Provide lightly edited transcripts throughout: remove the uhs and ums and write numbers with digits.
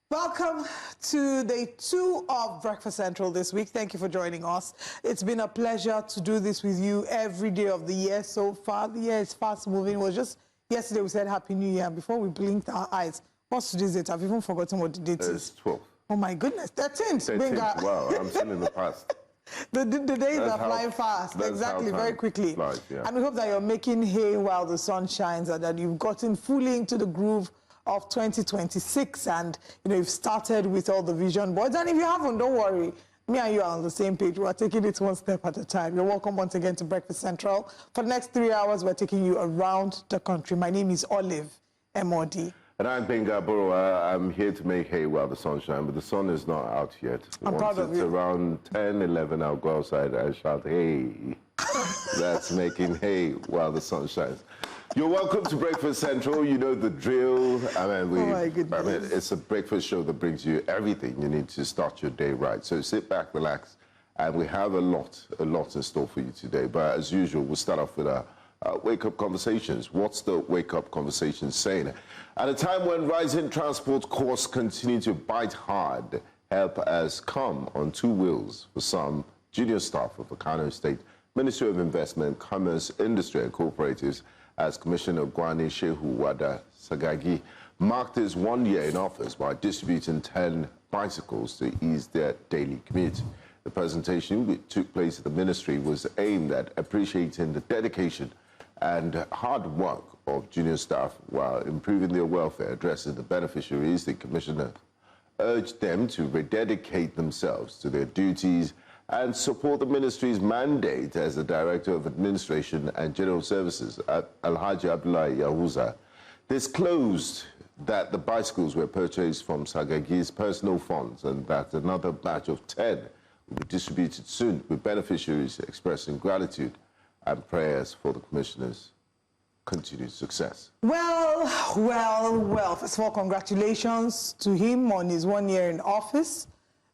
Welcome to day 2 of Breakfast Central this week. Thank you for joining us. It's been a pleasure to do this with you every day of the year so far. The year is fast moving. It was just yesterday we said Happy New Year. Before we blinked our eyes, what's today's date? I've even forgotten what the date is. It's 12. Oh my goodness, 13th. 13th. Wow, I'm still in the past. The days are flying fast, exactly, very quickly. Flies, yeah. And we hope that you're making hay while the sun shines and that you've gotten fully into the groove of 2026 and you've started with all the vision boards. And if you haven't, don't worry, me and you are on the same page. We're taking it one step at a time. You're welcome once again to Breakfast Central. For the next 3 hours, we're taking you around the country. My name is Olive MOD. And I'm Benga Borough. I'm here to make hay while the sun shines, but the sun is not out yet. I'm proud of you. It's around 10, 11, I'll go outside and shout, hey. That's making hay while the sun shines. You're welcome to Breakfast Central. You know the drill. I mean, it's a breakfast show that brings you everything you need to start your day right. So sit back, relax, and we have a lot in store for you today. But as usual, we'll start off with our wake-up conversations. What's the wake-up conversation saying? At a time when rising transport costs continue to bite hard, help has come on 2 wheels for some junior staff of the Oyo State Ministry of Investment, Commerce, Industry and Cooperatives, as Commissioner Gwani Shehu Wada Sagagi marked his 1 year in office by distributing 10 bicycles to ease their daily commute. The presentation, which took place at the ministry, was aimed at appreciating the dedication and hard work of junior staff while improving their welfare. Addressing the beneficiaries, the Commissioner urged them to rededicate themselves to their duties and support the ministry's mandate as the Director of Administration and General Services, Alhaji Abdullahi Yahuza, disclosed that the bicycles were purchased from Sagagi's personal funds and that another batch of 10 will be distributed soon, with beneficiaries expressing gratitude and prayers for the Commissioner's continued success. Well. First of all, congratulations to him on his 1 year in office.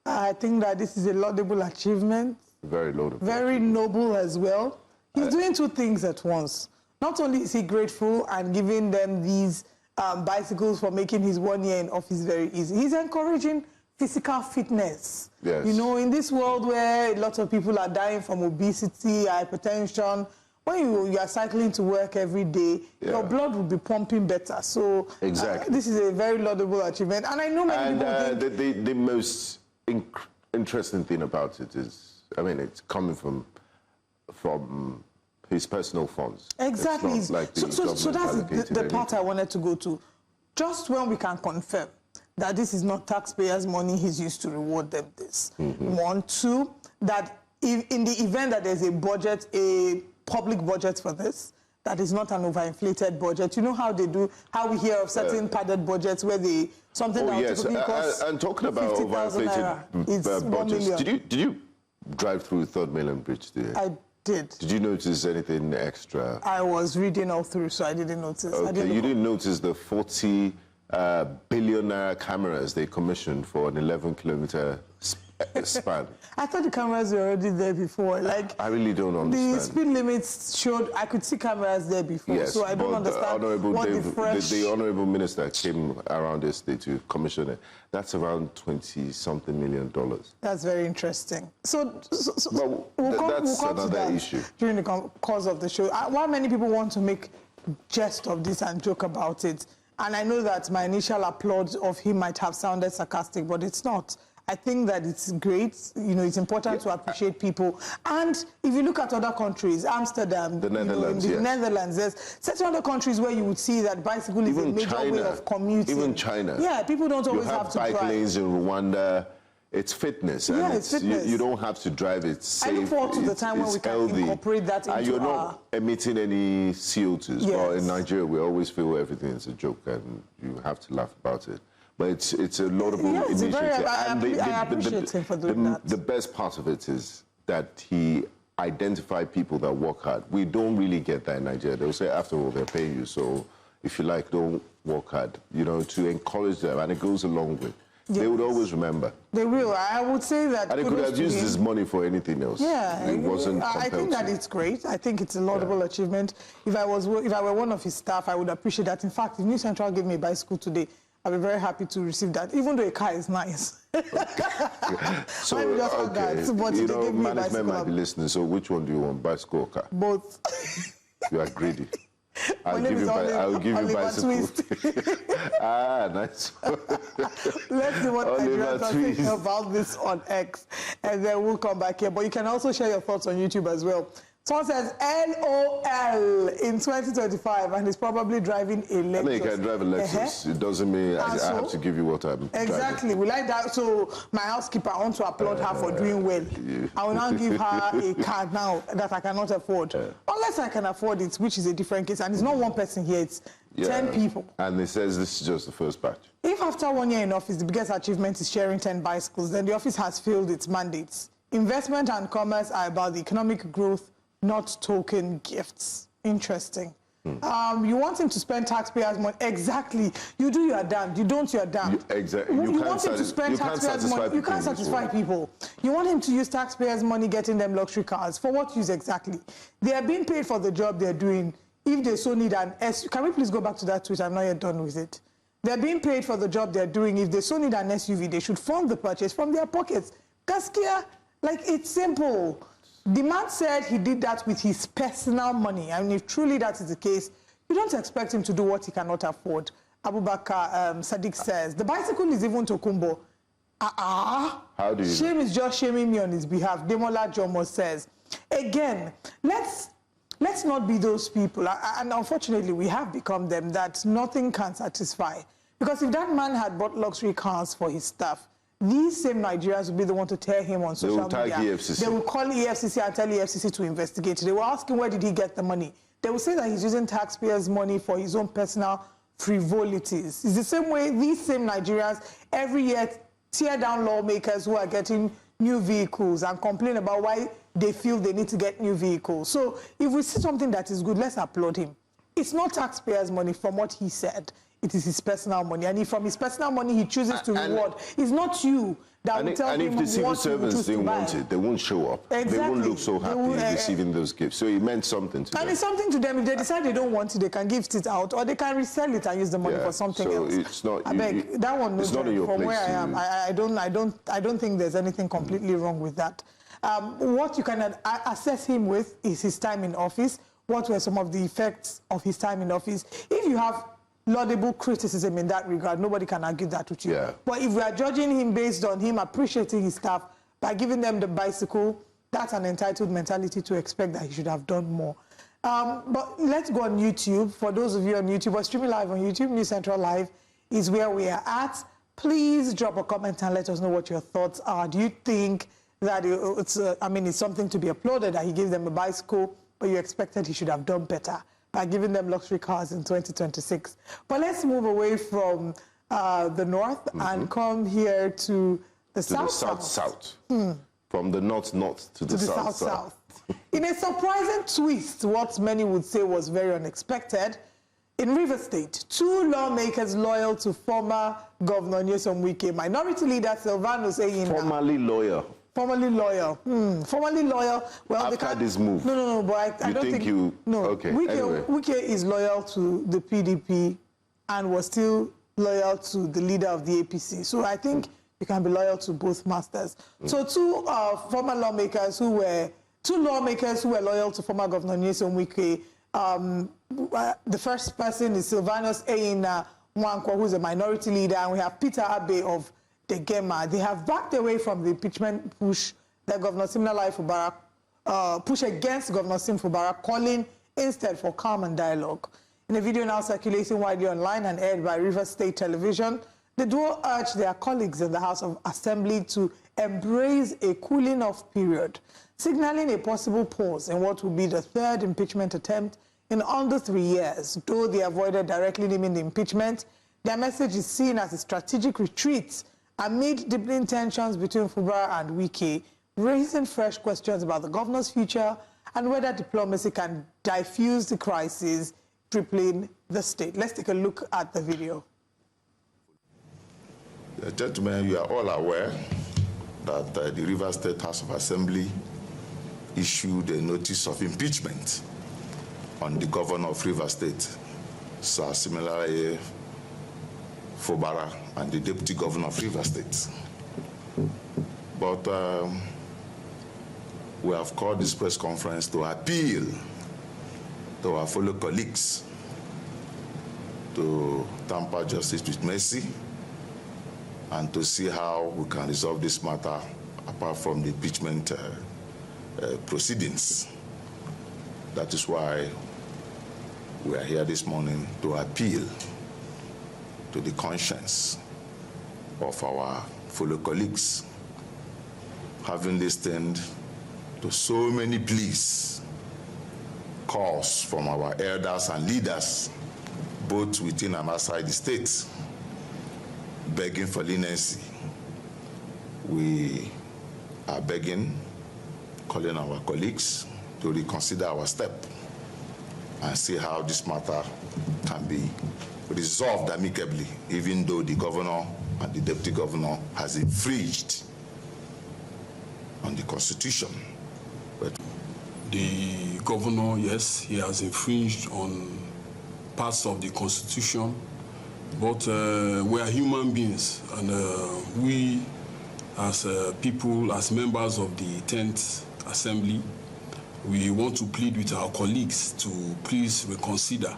I think that this is a laudable achievement. Very laudable. Very noble as well. He's doing 2 things at once. Not only is he grateful and giving them these bicycles for making his 1 year in office very easy, he's encouraging physical fitness. Yes. You know, in this world where a lot of people are dying from obesity, hypertension, when you are cycling to work every day, your blood will be pumping better. So exactly. This is a very laudable achievement. And I know many people think... The most interesting thing about it is, I mean, it's coming from his personal funds. Exactly. Like so that's the part I wanted to go to. Just when we can confirm that this is not taxpayers' money he's used to reward them this. 1, 2, that in the event that there's a budget, a public budget for this, that is not an overinflated budget. You know how they do, how we hear of certain padded budgets where they, something that typically costs and talking about overinflated budgets, did you drive through Third Mainland Bridge today? I did. Did you notice anything extra? I was reading all through, so I didn't notice. Okay, you didn't notice the 40 billion naira cameras they commissioned for an 11-kilometer span. I thought the cameras were already there before. Like, I really don't understand. The speed limits showed, I could see cameras there before, yes, so I don't understand the Honorable Minister came around yesterday to commission it. That's around $20-something million. That's very interesting. So we'll come to that issue during the course of the show. Why many people want to make jest of this and joke about it, and I know that my initial applause of him might have sounded sarcastic, but it's not. I think that it's great. You know, it's important to appreciate people. And if you look at other countries, Amsterdam, the Netherlands, Netherlands, there's certain other countries where you would see that bicycle is a major way of commuting. Even China. Yeah, people don't always have to drive. You have bike lanes in Rwanda. It's fitness. Yeah, and it's fitness. You don't have to drive. It's safe. I look forward to the time when we can incorporate that into you're not emitting any CO2s. Yes. But in Nigeria, we always feel everything is a joke and you have to laugh about it. But it's a laudable initiative. I appreciate him for doing that. The best part of it is that he identified people that work hard. We don't really get that in Nigeria. They'll say, after all, they're paying you, so if you like, don't work hard. You know, to encourage them, and it goes a long way. Yes. They would always remember. They will. I would say that. And they could have used this money for anything else. Yeah, it wasn't. I think that it's great. I think it's a laudable achievement. If I were one of his staff, I would appreciate that. In fact, if New Central gave me a bicycle today, I'll be very happy to receive that, even though a car is nice. So, okay, you know, management might be listening, so which one do you want, bicycle or car? Both. You are greedy. I'll give you bicycle. Ah, nice. Let's see what Nigerians are thinking about this on X, and then we'll come back here. But you can also share your thoughts on YouTube as well. Someone says LOL in 2025, and he's probably driving a Lexus. I mean, you can drive a Lexus. It doesn't mean I have to give you what I'm exactly. Driving. We like that. So my housekeeper, I want to applaud her for doing well. I will now give her a car now that I cannot afford. Unless I can afford it, which is a different case. And it's not one person here, it's 10 people. And it says this is just the first batch. If after 1 year in office, the biggest achievement is sharing 10 bicycles, then the office has failed its mandates. Investment and commerce are about the economic growth, not token gifts. Interesting. You want him to spend taxpayers' money. Exactly. You do your damned. You don't your damned. Exactly. You want him to spend taxpayers' money. You can't satisfy people. You want him to use taxpayers' money getting them luxury cars. For what use exactly? They are being paid for the job they're doing. If they so need an SUV. Can we please go back to that tweet? I'm not yet done with it. They're being paid for the job they're doing. If they so need an SUV, they should fund the purchase from their pockets. Gaskia, like, it's simple. The man said he did that with his personal money. I mean, if truly that is the case, you don't expect him to do what he cannot afford. Abubakar Sadiq says, the bicycle is even Tokumbo. How do you Shame is just shaming me on his behalf. Demola Jomo says, again, let's not be those people. And unfortunately, we have become them that nothing can satisfy. Because if that man had bought luxury cars for his staff, these same Nigerians will be the one to tear him on social media. EFCC. They will call EFCC and tell EFCC to investigate. They will ask him where did he get the money. They will say that he's using taxpayers' money for his own personal frivolities. It's the same way these same Nigerians every year tear down lawmakers who are getting new vehicles and complain about why they feel they need to get new vehicles. So if we see something that is good, let's applaud him. It's not taxpayers' money from what he said. It is his personal money. And if from his personal money he chooses to reward, it's not you that will tell him what to do. And if the civil servants didn't want it, they won't show up. Exactly. They won't look so happy receiving those gifts. So it meant something to them. And it's something to them. If they decide they don't want it, they can gift it out, or they can resell it and use the money for something else. It's not. I beg, that one. It's not in your place. From where I am, I don't think there's anything completely wrong with that. What you can assess him with is his time in office. What were some of the effects of his time in office? If you have laudable criticism in that regard, nobody can argue that with you. But if we are judging him based on him appreciating his staff by giving them the bicycle, that's an entitled mentality to expect that he should have done more. But let's go on YouTube. For those of you on YouTube, we're streaming live on YouTube. News Central Live is where we are at. Please drop a comment and let us know what your thoughts are. Do you think that it's something to be applauded that he gave them a bicycle, but you expected he should have done better by giving them luxury cars in 2026. But let's move away from the north and come here to the south. From the north to the south. In a surprising twist, what many would say was very unexpected, in River State, 2 lawmakers loyal to former Governor Nyesom Wike, Minority Leader Silvanus Eyina. Formerly loyal. Formerly loyal. Formerly loyal. Well, after this move. No, but I don't think you. No. Okay. Wike is loyal to the PDP and was still loyal to the leader of the APC. So I think you can be loyal to both masters. So 2 former lawmakers who were loyal to former Governor Nyesom Wike. The first person is Silvanus Eyina Nwankwo, who's a minority leader, and we have Peter Abe of the Gema. They have backed away from the impeachment push that Governor Siminalayi Fubara push against Governor Sim Fubara, calling instead for calm and dialogue. In a video now circulating widely online and aired by River State Television, the duo urged their colleagues in the House of Assembly to embrace a cooling off period, signaling a possible pause in what would be the 3rd impeachment attempt in under 3 years. Though they avoided directly naming the impeachment, their message is seen as a strategic retreat amid deepening tensions between Fubara and Wike, raising fresh questions about the governor's future and whether diplomacy can diffuse the crisis crippling the state. Let's take a look at the video. Gentlemen, you are all aware that the River State House of Assembly issued a notice of impeachment on the governor of River State, Sir Siminalayi Fubara and the Deputy Governor of Rivers State. But we have called this press conference to appeal to our fellow colleagues to tamper justice with mercy and to see how we can resolve this matter apart from the impeachment proceedings. That is why we are here this morning to appeal to the conscience of our fellow colleagues, having listened to so many pleas, calls from our elders and leaders, both within and outside the state, begging for leniency. We are begging, calling our colleagues to reconsider our step and see how this matter can be resolved amicably, even though the governor and the deputy governor has infringed on the Constitution. But the governor, yes, he has infringed on parts of the Constitution, but we are human beings, and we as people, as members of the 10th Assembly, we want to plead with our colleagues to please reconsider.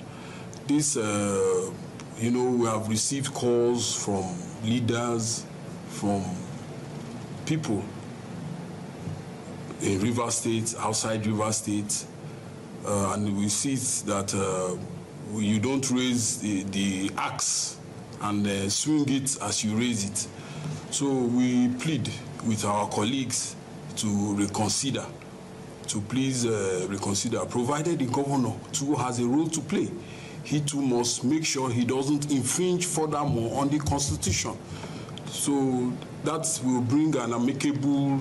This, you know, we have received calls from leaders, from people in Rivers State, outside Rivers State, and we see that you don't raise the axe and swing it as you raise it. So we plead with our colleagues to reconsider, to please reconsider, provided the governor too has a role to play. He too must make sure he doesn't infringe furthermore on the Constitution. So that will bring an amicable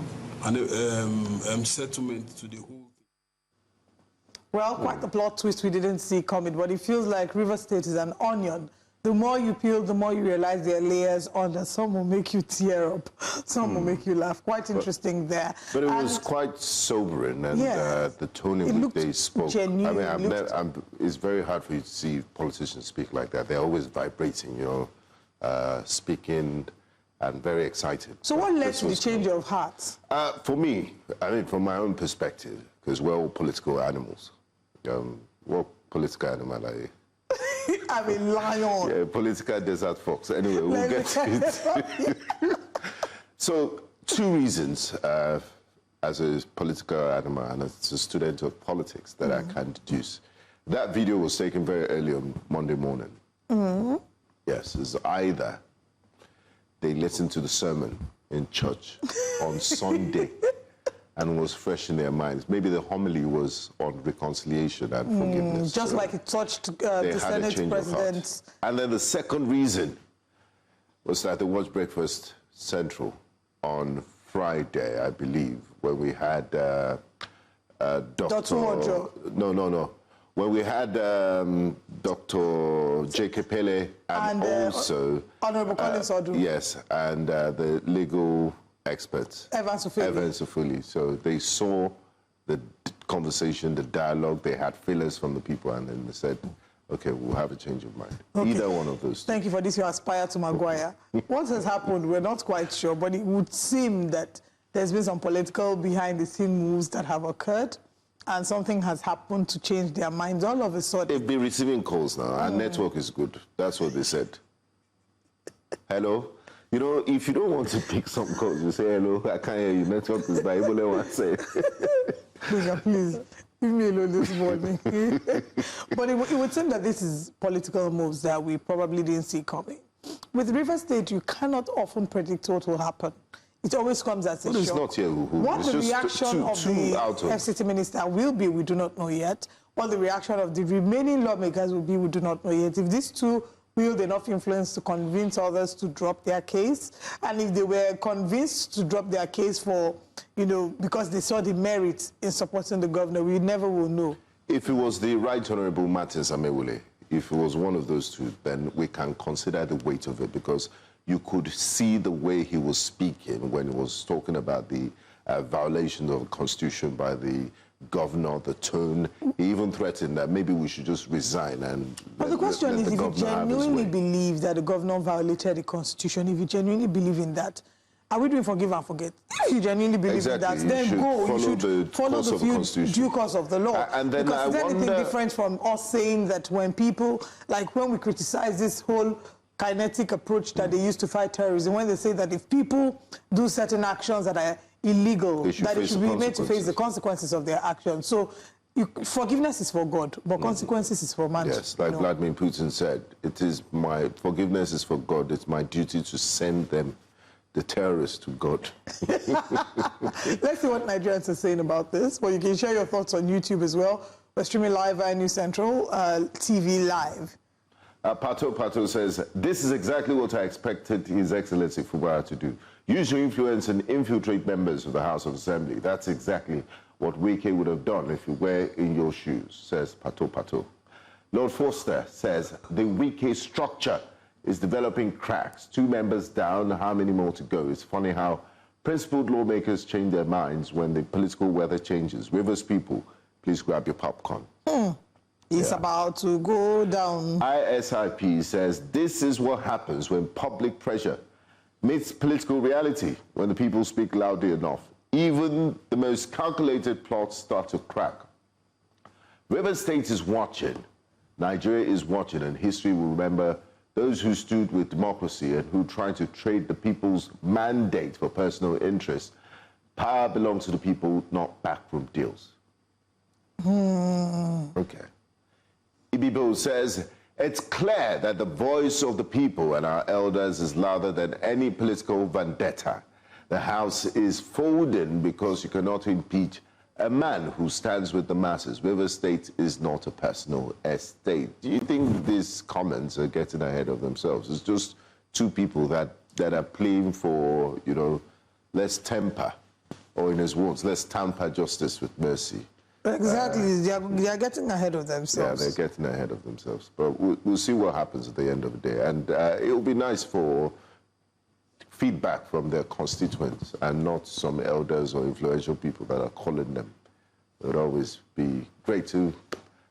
settlement to the whole thing. Well, quite the plot twist we didn't see coming, but it feels like Rivers State is an onion. The more you peel, the more you realize there are layers under. Some will make you tear up, some will make you laugh. Quite interesting there. But it was quite sobering, and the tone in which they spoke. Genuine. I mean, it's very hard for you to see politicians speak like that. They're always vibrating, you know, speaking and very excited. So what led to the change of heart? For me, I mean, from my own perspective, because we're all political animals. What political animal are you? I'm a lion. Yeah, political desert fox. Anyway, we'll get to it. So, two reasons as a political animal and as a student of politics that I can deduce. That video was taken very early on Monday morning. Yes, it's either they listened to the sermon in church on Sunday and was fresh in their minds. Maybe the homily was on reconciliation and forgiveness. Just so like it touched the Senate president. And then the second reason was that they watched Breakfast Central on Friday, I believe, when we had Dr. No. When we had Dr. J.K. Pele and also... Honorable Collins Odu. Yes, and the legal experts. Evans Ofuli. So they saw the conversation, the dialogue, they had feelers from the people, and then they said, okay, we'll have a change of mind. Okay. Either one of those two. Thank you for this. You aspire to Maguire. What has happened, we're not quite sure, but it would seem that there's been some political behind-the-scenes moves that have occurred, and something has happened to change their minds all of a sudden. They've been receiving calls now. Our network is good. That's what they said. Hello? You know, if you don't want to pick some calls, you say, hello, I can't hear you. Network is bad. Everybody wants to say. Please, leave me alone this morning. But it would seem that this is political moves that we probably didn't see coming. With Rivers State, you cannot often predict what will happen. It always comes as a shock. It's not here. What the reaction of the FCT minister will be, we do not know yet. What the reaction of the remaining lawmakers will be, we do not know yet. If these two wield enough influence to convince others to drop their case, and if they were convinced to drop their case for, you know, because they saw the merit in supporting the governor, we never will know. If it was the Right Honourable Martins Amewule, if it was one of those two, then we can consider the weight of it, because you could see the way he was speaking when he was talking about the violation of the Constitution by the governor, the tone. He even threatened that maybe we should just resign and But the question is, if you genuinely believe that the governor violated the Constitution, if you genuinely believe in that, are we doing forgive and forget? If you genuinely believe in that, then you should follow the due course of the law. And then because is there anything different from us saying that when people, like when we criticize this whole kinetic approach that they use to fight terrorism, when they say that if people do certain actions that are illegal, that they should be made to face the consequences of their actions. So forgiveness is for God, but consequences is for man. Yes, like Vladimir Putin said, forgiveness is for God. It's my duty to send them, the terrorists, to God. Let's see what Nigerians are saying about this. Well, you can share your thoughts on YouTube as well. We're streaming live via News Central TV Live. Pato says, this is exactly what I expected His Excellency Fubara to do. Use your influence and infiltrate members of the House of Assembly. That's exactly what Wike would have done if you were in your shoes, says Pato. Lord Foster says, the Wike structure is developing cracks. 2 members down, how many more to go? It's funny how principled lawmakers change their minds when the political weather changes. Rivers people, please grab your popcorn. It's about to go down. ISIP says, this is what happens when public pressure meets political reality. When the people speak loudly enough, even the most calculated plots start to crack. River State is watching. Nigeria is watching, and history will remember those who stood with democracy and who tried to trade the people's mandate for personal interest. Power belongs to the people, not backroom deals. Okay. Ibibo says, it's clear that the voice of the people and our elders is louder than any political vendetta. The House is folding because you cannot impeach a man who stands with the masses. River State is not a personal estate. Do you think these comments are getting ahead of themselves? It's just 2 people that are playing for, let's temper, or in his words, let's tamper justice with mercy. Exactly. They are getting ahead of themselves. Yeah, they're getting ahead of themselves. But we'll see what happens at the end of the day. And it'll be nice for feedback from their constituents and not some elders or influential people that are calling them. It would always be great to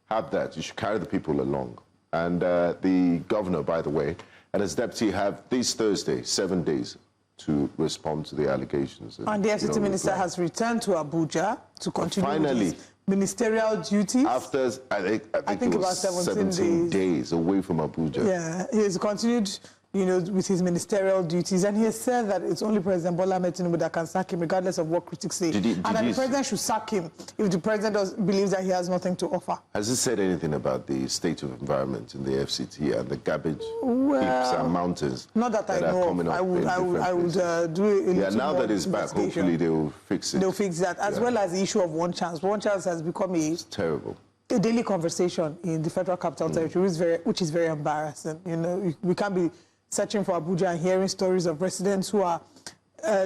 have that. You should carry the people along. And the governor, by the way, and his deputy have this Thursday 7 days to respond to the allegations. And the FCT minister has returned to Abuja to continue his ministerial duties. After, I think it was about 17 days away from Abuja. Yeah, he has continued, with his ministerial duties, and he has said that it's only President Bola Ahmed Tinubu that can sack him, regardless of what critics say, and that the president should sack him if the president believes that he has nothing to offer. Has he said anything about the state of environment in the FCT and the garbage heaps and mountains? Not that I know of. I would do a little now that it's back, hopefully they will fix it. They'll fix that, as well as the issue of one chance. One chance has become it's terrible. A daily conversation in the Federal Capital Territory, which is very embarrassing. We can't be searching for Abuja and hearing stories of residents who are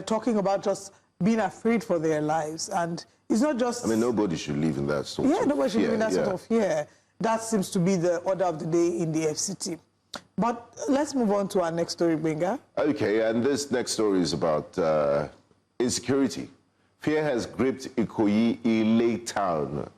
talking about just being afraid for their lives. And it's not just... nobody should live in that sort of fear. Yeah, nobody should live in that sort of fear. That seems to be the order of the day in the FCT. But let's move on to our next story, Benga. Okay, and this next story is about insecurity. Fear has gripped Ikoyi-Ile town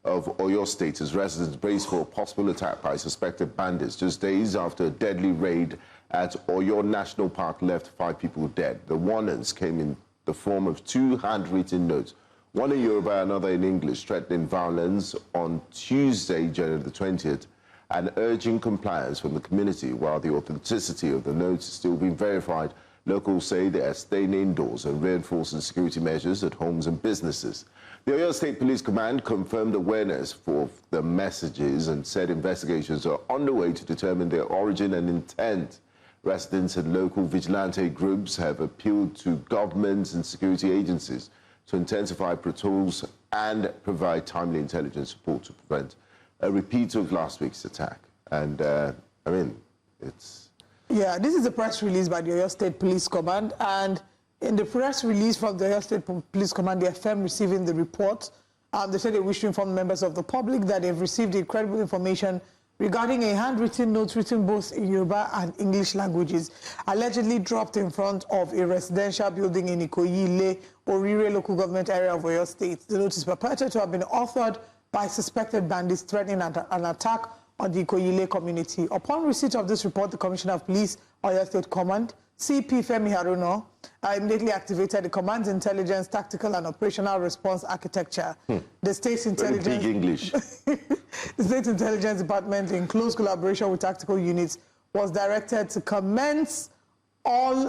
of Oyo State as residents brace for a possible attack by suspected bandits just days after a deadly raid at Oyo National Park left 5 people dead. The warnings came in the form of 2 handwritten notes, one in Yoruba, another in English, threatening violence on Tuesday, January the 20th, and urging compliance from the community. While the authenticity of the notes is still being verified, locals say they are staying indoors and reinforcing security measures at homes and businesses. The Oyo State Police Command confirmed awareness for the messages and said investigations are underway to determine their origin and intent. Residents and local vigilante groups have appealed to governments and security agencies to intensify patrols and provide timely intelligence support to prevent a repeat of last week's attack. And, it's... Yeah, this is a press release by the Oyo State Police Command, and in the press release from the Oyo State Police Command, the FM receiving the report, they said they wish to inform members of the public that they've received incredible information regarding a handwritten note written both in Yoruba and English languages, allegedly dropped in front of a residential building in Ikoyi-Ile, Orire local government area of Oyo State. The note is purported to have been authored by suspected bandits threatening an attack on the Ikoyi-Ile community. Upon receipt of this report, the Commissioner of Police, Oyo State Command, CP Femi Haruno, immediately activated the Command's intelligence, tactical and operational response architecture. The state's intelligence... Very big English. The State Intelligence Department, in close collaboration with tactical units, was directed to commence all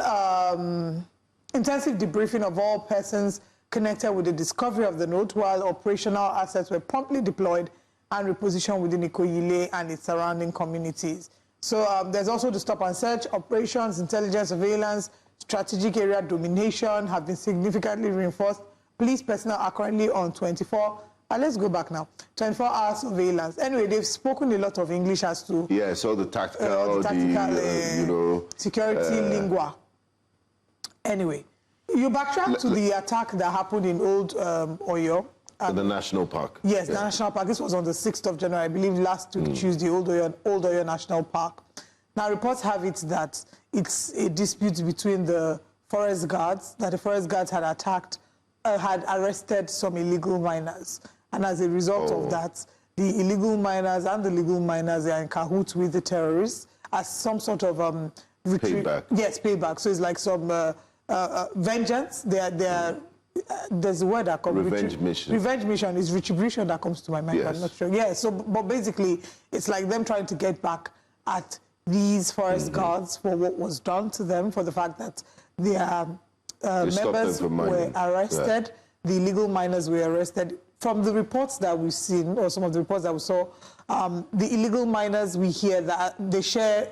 intensive debriefing of all persons connected with the discovery of the note, while operational assets were promptly deployed and repositioned within Ikoyi-Ile and its surrounding communities. So there's also the stop and search operations, intelligence surveillance, strategic area domination have been significantly reinforced. Police personnel are currently on 24-hour surveillance. Anyway, they've spoken a lot of English as to... Yeah, so the tactical, you know... security lingua. Anyway, you backtrack to the attack that happened in Old Oyo. The National Park. Yes, the National Park. This was on the 6th of January, I believe last week, Tuesday, Old Oyo National Park. Now, reports have it that it's a dispute between the forest guards, that the forest guards had arrested some illegal miners. And as a result of that, the illegal miners and the legal miners are in cahoots with the terrorists as some sort of payback. Yes, payback. So it's like some vengeance. There's a word that comes... Revenge mission. Revenge mission is retribution that comes to my mind. Yes. I'm not sure. Yeah, so, but basically, it's like them trying to get back at these forest guards for what was done to them, for the fact that their members were arrested, the illegal miners were arrested. From the reports that we've seen, or some of the reports that we saw, the illegal miners, we hear that they share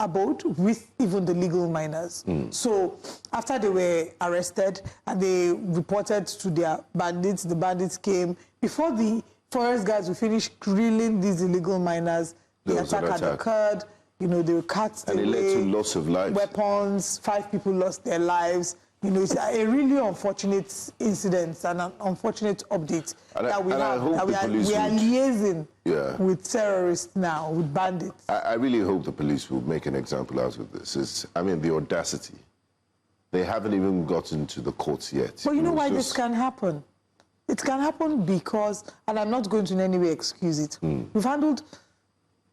abode with even the legal miners. So after they were arrested and they reported to their bandits, the bandits came. Before the forest guards would finish grilling these illegal miners, the attack had occurred. You know, they were cut away. And it led to loss of lives. Weapons, 5 people lost their lives. You know, it's a really unfortunate incident and an unfortunate update that we have. We are liaising with terrorists now, with bandits. I really hope the police will make an example out of this. I mean, the audacity. They haven't even gotten to the courts yet. But you know why this can happen? It can happen because, and I'm not going to in any way excuse it, we've handled,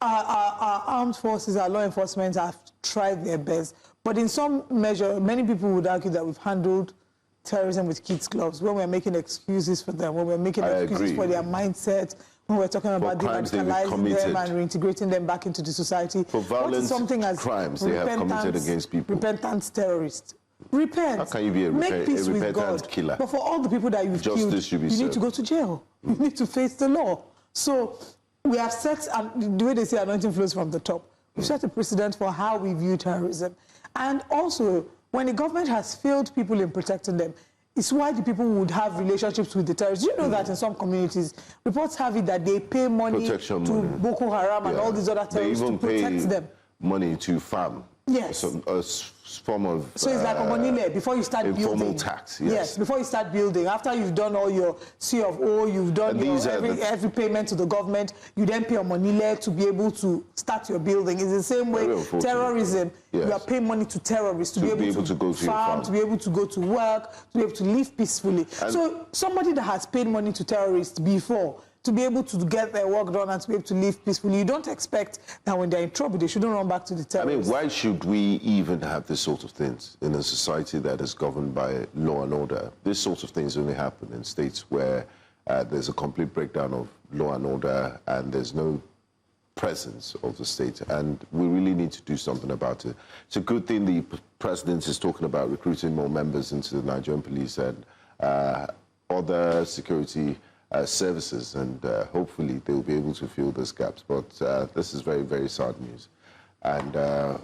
our armed forces, our law enforcement have tried their best. But in some measure, many people would argue that we've handled terrorism with kids' gloves, when we're making excuses for them, when we're making excuses for their mindset, when we're talking about deradicalizing them and reintegrating them back into the society. For violent crimes they have committed against people. Repentant terrorists. Repent. How can you be a repentant killer? But for all the people that you've killed, you need to go to jail. You need to face the law. So we have set, and the way they say anointing flows from the top, we've set a precedent for how we view terrorism. And also, when the government has failed people in protecting them, it's why the people would have relationships with the terrorists. You know that in some communities, reports have it that they pay money to Boko Haram and all these other terrorists to protect them. Money to farm. Yes. So, a form of... So it's like Omonile, before you start building. Informal tax, yes. Before you start building. After you've done all your C of O, you've done every payment to the government, you then pay Omonile to be able to start your building. It's the same way terrorism. Yes. You are paying money to terrorists to be able to go to farm, to be able to go to work, to be able to live peacefully. And so somebody that has paid money to terrorists before, to be able to get their work done and to be able to live peacefully, you don't expect that when they're in trouble, they shouldn't run back to the terrorists. I mean, why should we even have this sort of things in a society that is governed by law and order? This sort of things only happen in states where there's a complete breakdown of law and order and there's no presence of the state, and we really need to do something about it. It's a good thing the president is talking about recruiting more members into the Nigerian police and other security services, and hopefully they'll be able to fill those gaps. But this is very, very sad news, and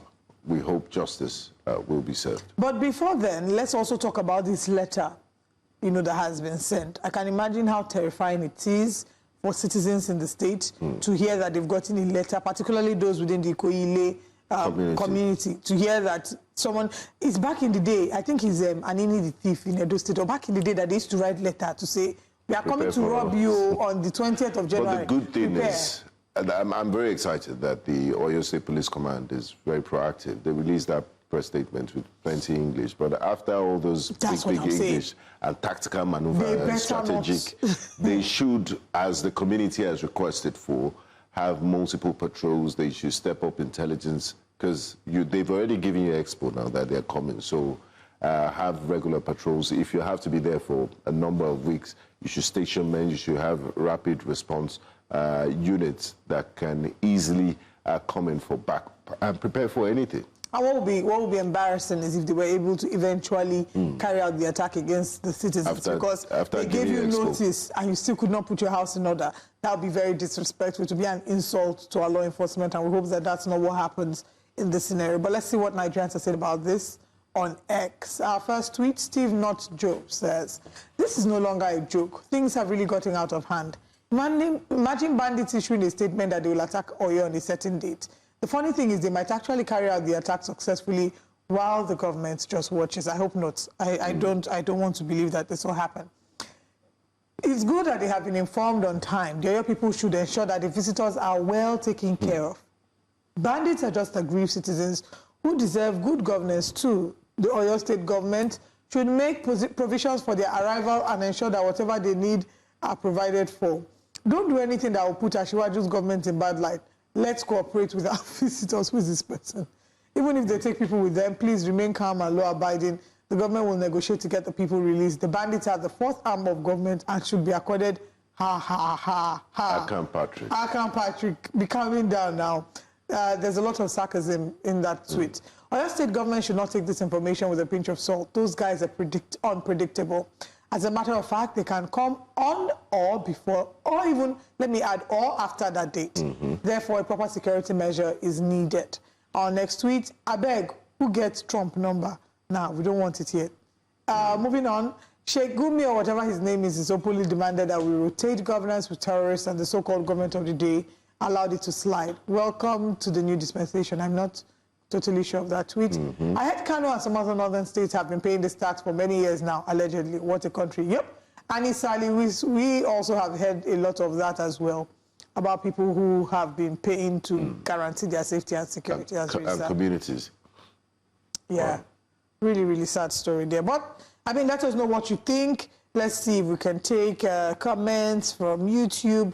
we hope justice will be served. But before then, let's also talk about this letter, you know, that has been sent. I can imagine how terrifying it is for citizens in the state to hear that they've gotten a letter, particularly those within the Ikoyi-Ile community, to hear that someone is back in the day. I think he's Anini the thief in Edo State, or back in the day that they used to write letter to say, We are coming to rob you on the 20th of January. But the good thing is, I'm very excited that the Oyo State Police Command is very proactive. They released that press statement with plenty English, but after all those big English and tactical maneuver and strategic, they should, as the community has requested for, have multiple patrols. They should step up intelligence, because they've already given you expo now that they're coming. So have regular patrols. If you have to be there for a number of weeks, you should station men, you should have rapid response units that can easily come in for back and prepare for anything. And what would be embarrassing is if they were able to eventually carry out the attack against the citizens, because they gave you notice and you still could not put your house in order. That would be very disrespectful, to be an insult to our law enforcement, and we hope that that's not what happens in this scenario. But let's see what Nigerians have said about this on X. Our first tweet, Steve Not Job says, "This is no longer a joke. Things have really gotten out of hand. Imagine bandits issuing a statement that they will attack Oyo on a certain date. The funny thing is they might actually carry out the attack successfully while the government just watches. I hope not. I don't want to believe that this will happen. It's good that they have been informed on time. The Oyo people should ensure that the visitors are well taken care of. Bandits are just aggrieved citizens who deserve good governance too. The Oyo State government should make provisions for their arrival and ensure that whatever they need are provided for. Don't do anything that will put Ashiwaju's government in bad light. Let's cooperate with our visitors." Who is this person? "Even if they take people with them, please remain calm and law-abiding. The government will negotiate to get the people released. The bandits are the fourth arm of government and should be accorded ha, ha, ha, ha." Akan Patrick. Akan Patrick, be calming down now. There's a lot of sarcasm in that tweet. Oyo State government should not take this information with a pinch of salt. Those guys are unpredictable. As a matter of fact, they can come on or before, or even, let me add, or after that date. Therefore, a proper security measure is needed. Our next tweet, "Abeg, who gets Trump number?" Now, we don't want it yet. Moving on, Sheikh Gumi, or whatever his name is openly demanded that we rotate governance with terrorists, and the so-called government of the day allowed it to slide. Welcome to the new dispensation. I'm not totally sure of that tweet. I heard Kano and some other northern states have been paying this tax for many years now, allegedly. What a country. Yep. And Isali, we also have heard a lot of that as well, about people who have been paying to guarantee their safety and security. And communities. Yeah. Wow. Really, really sad story there. But, I mean, let us know what you think. Let's see if we can take comments from YouTube.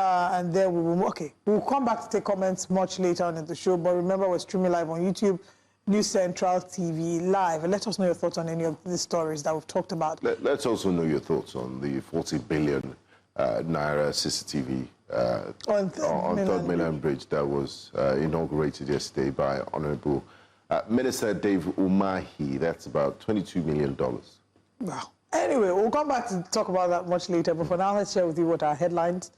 And then we'll come back to take comments much later on in the show. But remember, we're streaming live on YouTube, News Central TV Live. And let us know your thoughts on any of the stories that we've talked about. Let's also know your thoughts on the 40 billion Naira CCTV on Third Mainland Bridge that was inaugurated yesterday by Honorable Minister Dave Umahi. That's about $22 million. Wow. Anyway, we'll come back to talk about that much later. But for now, let's share with you what our headlines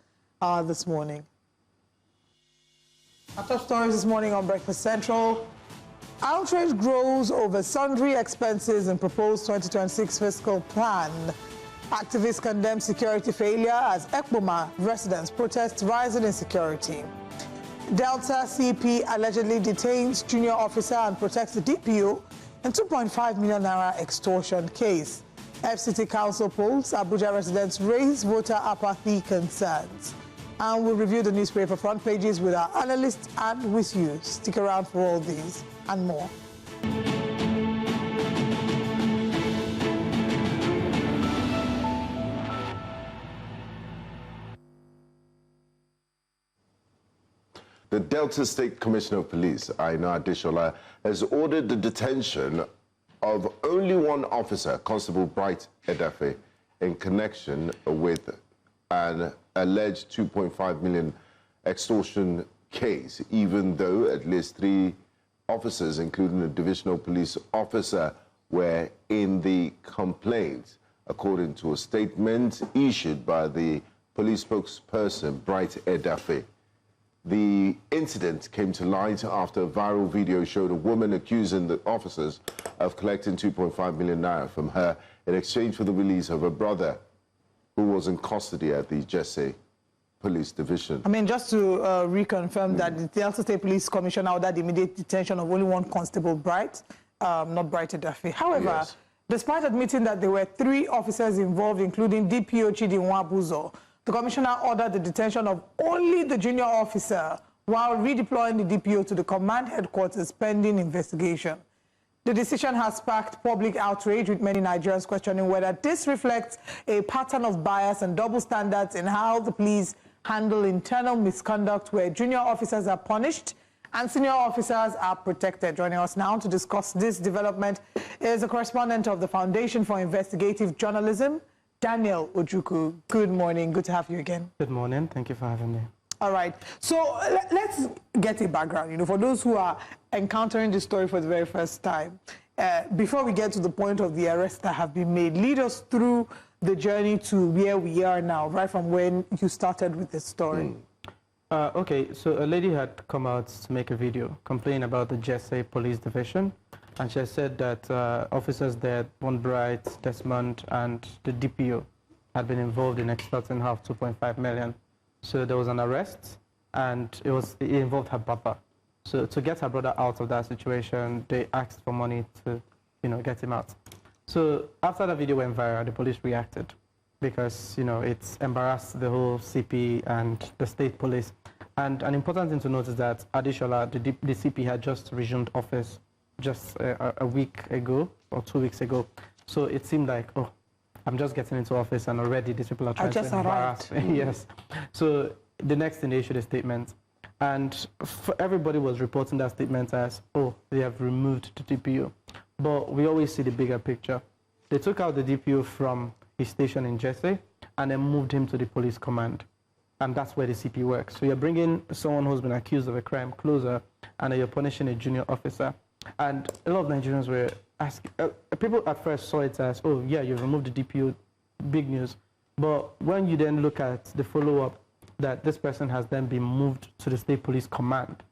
are this morning. Our top stories this morning on Breakfast Central. Outrage grows over sundry expenses in proposed 2026 fiscal plan. Activists condemn security failure as Ekpoma residents protest rising insecurity. Delta CP allegedly detains junior officer and protects the DPO in 2.5 million naira extortion case. FCT Council polls, Abuja residents raise voter apathy concerns. And we'll review the newspaper front pages with our analysts and with you. Stick around for all these and more. The Delta State Commissioner of Police, Aina Adeshola, has ordered the detention of only one officer, Constable Bright Edafe, in connection with an alleged 2.5 million extortion case, even though at least 3 officers, including a divisional police officer, were in the complaint, according to a statement issued by the police spokesperson, Bright Edafe. The incident came to light after a viral video showed a woman accusing the officers of collecting 2.5 million naira from her in exchange for the release of her brother, who was in custody at the Jesse Police Division. I mean, just to reconfirm that the Delta State Police Commissioner ordered the immediate detention of only one Constable Bright, not Bright Edafe. However, Despite admitting that there were 3 officers involved, including DPO Chidi Nwabuzo, the commissioner ordered the detention of only the junior officer while redeploying the DPO to the command headquarters pending investigation. The decision has sparked public outrage, with many Nigerians questioning whether this reflects a pattern of bias and double standards in how the police handle internal misconduct, where junior officers are punished and senior officers are protected. Joining us now to discuss this development is a correspondent of the Foundation for Investigative Journalism, Daniel Ojukwu. Good morning. Good to have you again. Good morning. Thank you for having me. All right. So let's get a background, for those who are encountering this story for the very first time. Before we get to the point of the arrests that have been made, lead us through the journey to where we are now, right from when you started with this story. Okay, so a lady had come out to make a video complaining about the Jesse Police Division, and she said that officers there, Von Bright, Desmond, and the DPO had been involved in extorting her of 2.5 million. So there was an arrest, and it involved her brother. So to get her brother out of that situation, they asked for money to, get him out. So after the video went viral, the police reacted, because, it's embarrassed the whole CP and the state police. And an important thing to note is that Adishola, the CP, had just resumed office just a week ago or 2 weeks ago. So it seemed like, oh, I'm just getting into office and already these people are trying to embarrass me. Yes. So the next thing, they issued a statement. And everybody was reporting that statement as, oh, they have removed the DPO. But we always see the bigger picture. They took out the DPO from his station in Jesse and then moved him to the police command. And that's where the CP works. So you're bringing someone who's been accused of a crime closer, and you're punishing a junior officer. And a lot of Nigerians were asking, people at first saw it as, oh, yeah, you've removed the DPO, big news. But when you then look at the follow-up, that this person has then been moved to the state police command.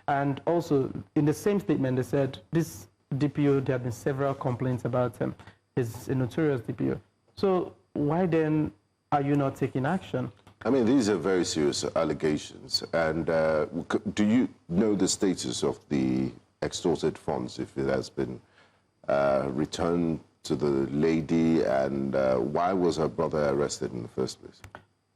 And also, in the same statement, they said, this DPO, there have been several complaints about him. He's a notorious DPO. So why then are you not taking action? I mean, these are very serious allegations. And do you know the status of the extorted funds, if it has been returned to the lady, and why was her brother arrested in the first place?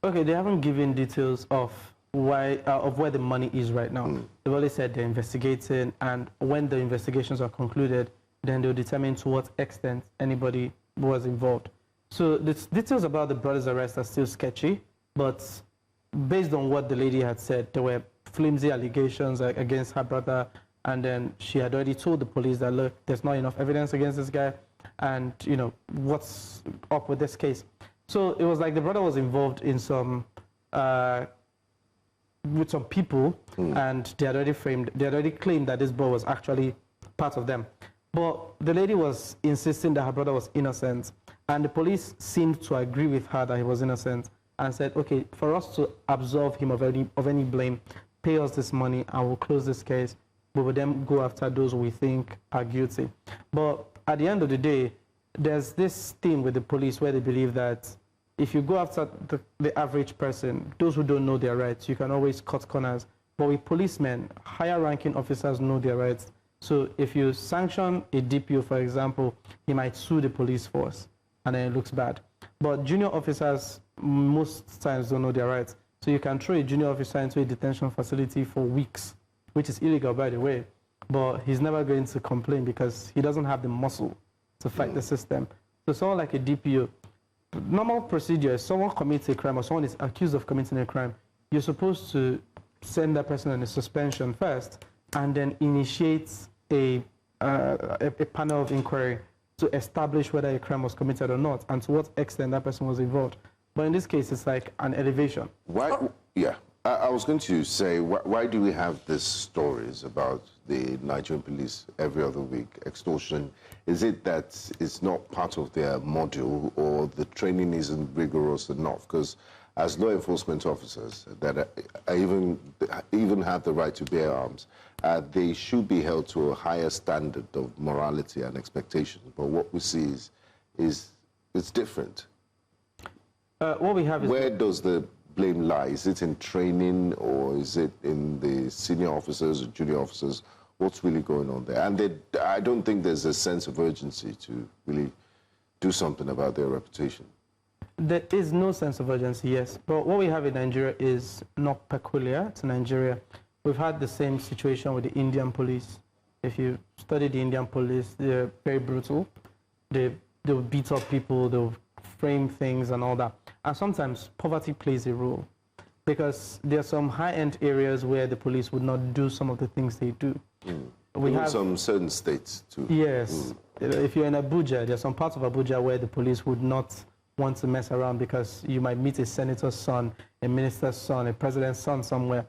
Okay, they haven't given details of why of where the money is right now. They've only said they're investigating, and when the investigations are concluded, then they'll determine to what extent anybody was involved. So the details about the brother's arrest are still sketchy, but based on what the lady had said, there were flimsy allegations against her brother, and then she had already told the police that, look, there's not enough evidence against this guy, and, what's up with this case? So it was like the brother was involved in some, with some people, and they had already claimed that this boy was actually part of them. But the lady was insisting that her brother was innocent, and the police seemed to agree with her that he was innocent, and said, okay, for us to absolve him of any blame, pay us this money, and we'll close this case. We will then go after those we think are guilty. But at the end of the day, there's this thing with the police where they believe that if you go after the average person, those who don't know their rights, you can always cut corners. But with policemen, higher ranking officers know their rights. So if you sanction a DPO, for example, he might sue the police force, and then it looks bad. But junior officers most times don't know their rights. So you can throw a junior officer into a detention facility for weeks, which is illegal, by the way. But he's never going to complain because he doesn't have the muscle to fight the system. So someone like a DPO, normal procedure, if someone commits a crime or someone is accused of committing a crime, you're supposed to send that person on a suspension first and then initiate a panel of inquiry to establish whether a crime was committed or not and to what extent that person was involved. But in this case, it's like an elevation. Why? Yeah. I was going to say, why do we have these stories about the Nigerian police every other week, extortion? Is it that it's not part of their module, or the training isn't rigorous enough? Because as law enforcement officers that even have the right to bear arms, they should be held to a higher standard of morality and expectation. But what we see is it's different. What we have is... Where does the blame lie? Is it in training, or is it in the senior officers or junior officers? What's really going on there? And I don't think there's a sense of urgency to really do something about their reputation? There is no sense of urgency, yes. But what we have in Nigeria is not peculiar to Nigeria. We've had the same situation with the Indian police. If you study the Indian police, they're very brutal. They'll beat up people, they'll frame things and all that. And sometimes poverty plays a role, because there are some high-end areas where the police would not do some of the things they do. We have some certain states too. Yes. If you're in Abuja, there's some parts of Abuja where the police would not want to mess around, because you might meet a senator's son, a minister's son, a president's son somewhere.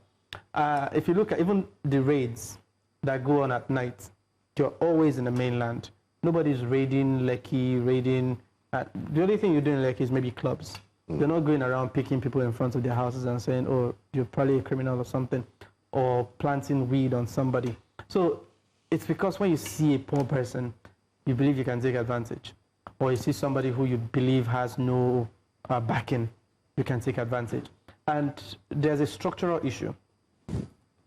If you look at even the raids that go on at night, you're always in the mainland. Nobody's raiding Lekki, raiding... the only thing you do in Lekki is maybe clubs. They're not going around picking people in front of their houses and saying, oh, you're probably a criminal or something, or planting weed on somebody. So it's because when you see a poor person, you believe you can take advantage. Or you see somebody who you believe has no backing, you can take advantage. And there's a structural issue.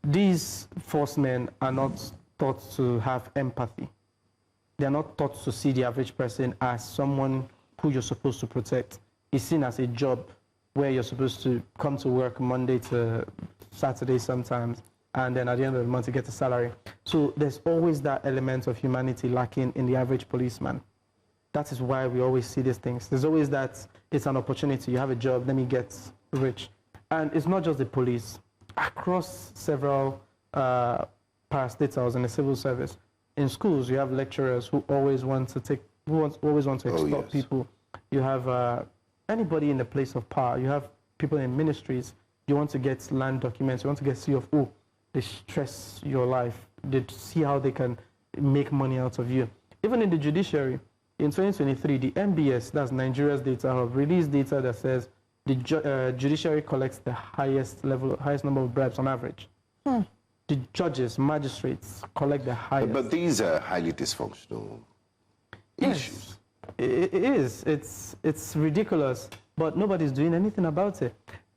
These forcemen are not taught to have empathy. They're not taught to see the average person as someone who you're supposed to protect. It's seen as a job where you're supposed to come to work Monday to Saturday sometimes, and then at the end of the month you get a salary. So there's always that element of humanity lacking in the average policeman. That is why we always see these things. There's always that it's an opportunity. You have a job, let me get rich. And it's not just the police. Across several parastatals in the civil service, in schools, you have lecturers who always want to extort people. You have anybody in the place of power. You have people in ministries. You want to get land documents. You want to get CFO. They stress your life. They see how they can make money out of you. Even in the judiciary, in 2023, the MBS, that's Nigeria's data hub, released data that says the judiciary collects the highest number of bribes on average. The judges, magistrates collect the highest. But these are highly dysfunctional issues. It is. It's ridiculous, but nobody's doing anything about it.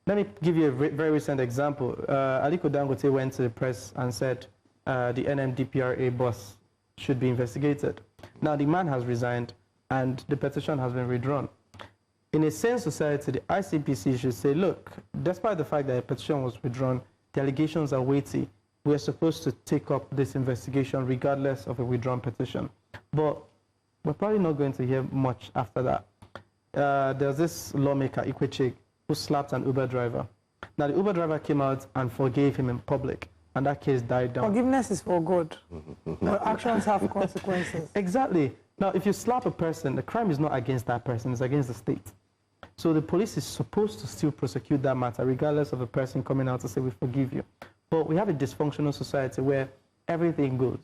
Let me give you a very recent example. Aliko Dangote went to the press and said the NMDPRA boss should be investigated. Now, the man has resigned, and the petition has been withdrawn. In a sane society, the ICPC should say, look, despite the fact that a petition was withdrawn, the allegations are weighty. We are supposed to take up this investigation regardless of a withdrawn petition. But we're probably not going to hear much after that. There's this lawmaker, Ikoyi-Ile, who slapped an Uber driver. Now, the Uber driver came out and forgave him in public, and that case died down. Forgiveness is for good. But actions have consequences. Exactly. Now, if you slap a person, the crime is not against that person, it's against the state. So the police is supposed to still prosecute that matter, regardless of a person coming out to say, we forgive you. But we have a dysfunctional society where everything goes.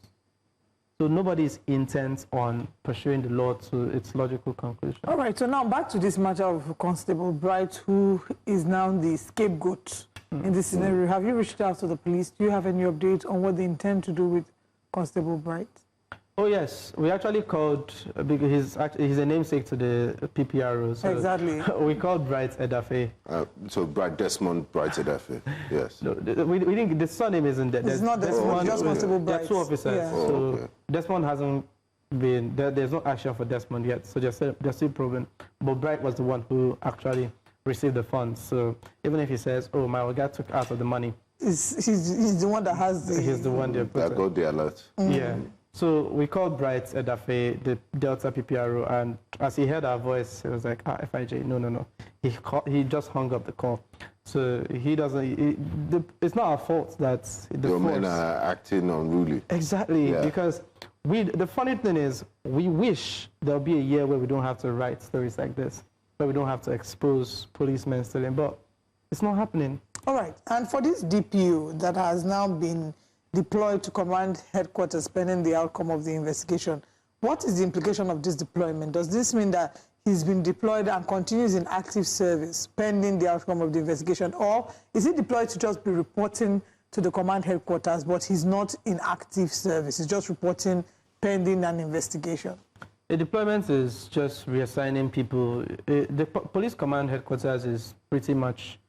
So nobody is intent on pursuing the law to its logical conclusion. All right, so now back to this matter of Constable Bright, who is now the scapegoat in this scenario. Have you reached out to the police? Do you have any updates on what they intend to do with Constable Bright? Oh, yes. We actually called, because he's a namesake to the PPRO. So exactly. We called Bright Edafe. So Bright Desmond, Bright Edafe, yes. No, we think the surname isn't there. It's not Desmond, just Constable Bright. There are two officers. Yeah. So okay. Desmond hasn't been, there's no action for Desmond yet. So they're still proven. But Bright was the one who actually received the funds. So even if he says, oh, my guy took out of the money. He's the one that has the... He's the one that got the alert. Yeah. So we called Bright Edafe, the Delta PPRO, and as he heard our voice, he was like, FIJ, no. He just hung up the call. So he doesn't, it's not our fault that the men are acting unruly. Exactly, yeah. Because the funny thing is, we wish there'll be a year where we don't have to write stories like this, where we don't have to expose policemen stealing, but it's not happening. All right, and for this DPO that has now been deployed to command headquarters pending the outcome of the investigation, what is the implication of this deployment? Does this mean that he's been deployed and continues in active service pending the outcome of the investigation, or is he deployed to just be reporting to the command headquarters, but he's not in active service, he's just reporting pending an investigation? The deployment is just reassigning people. The police command headquarters is pretty much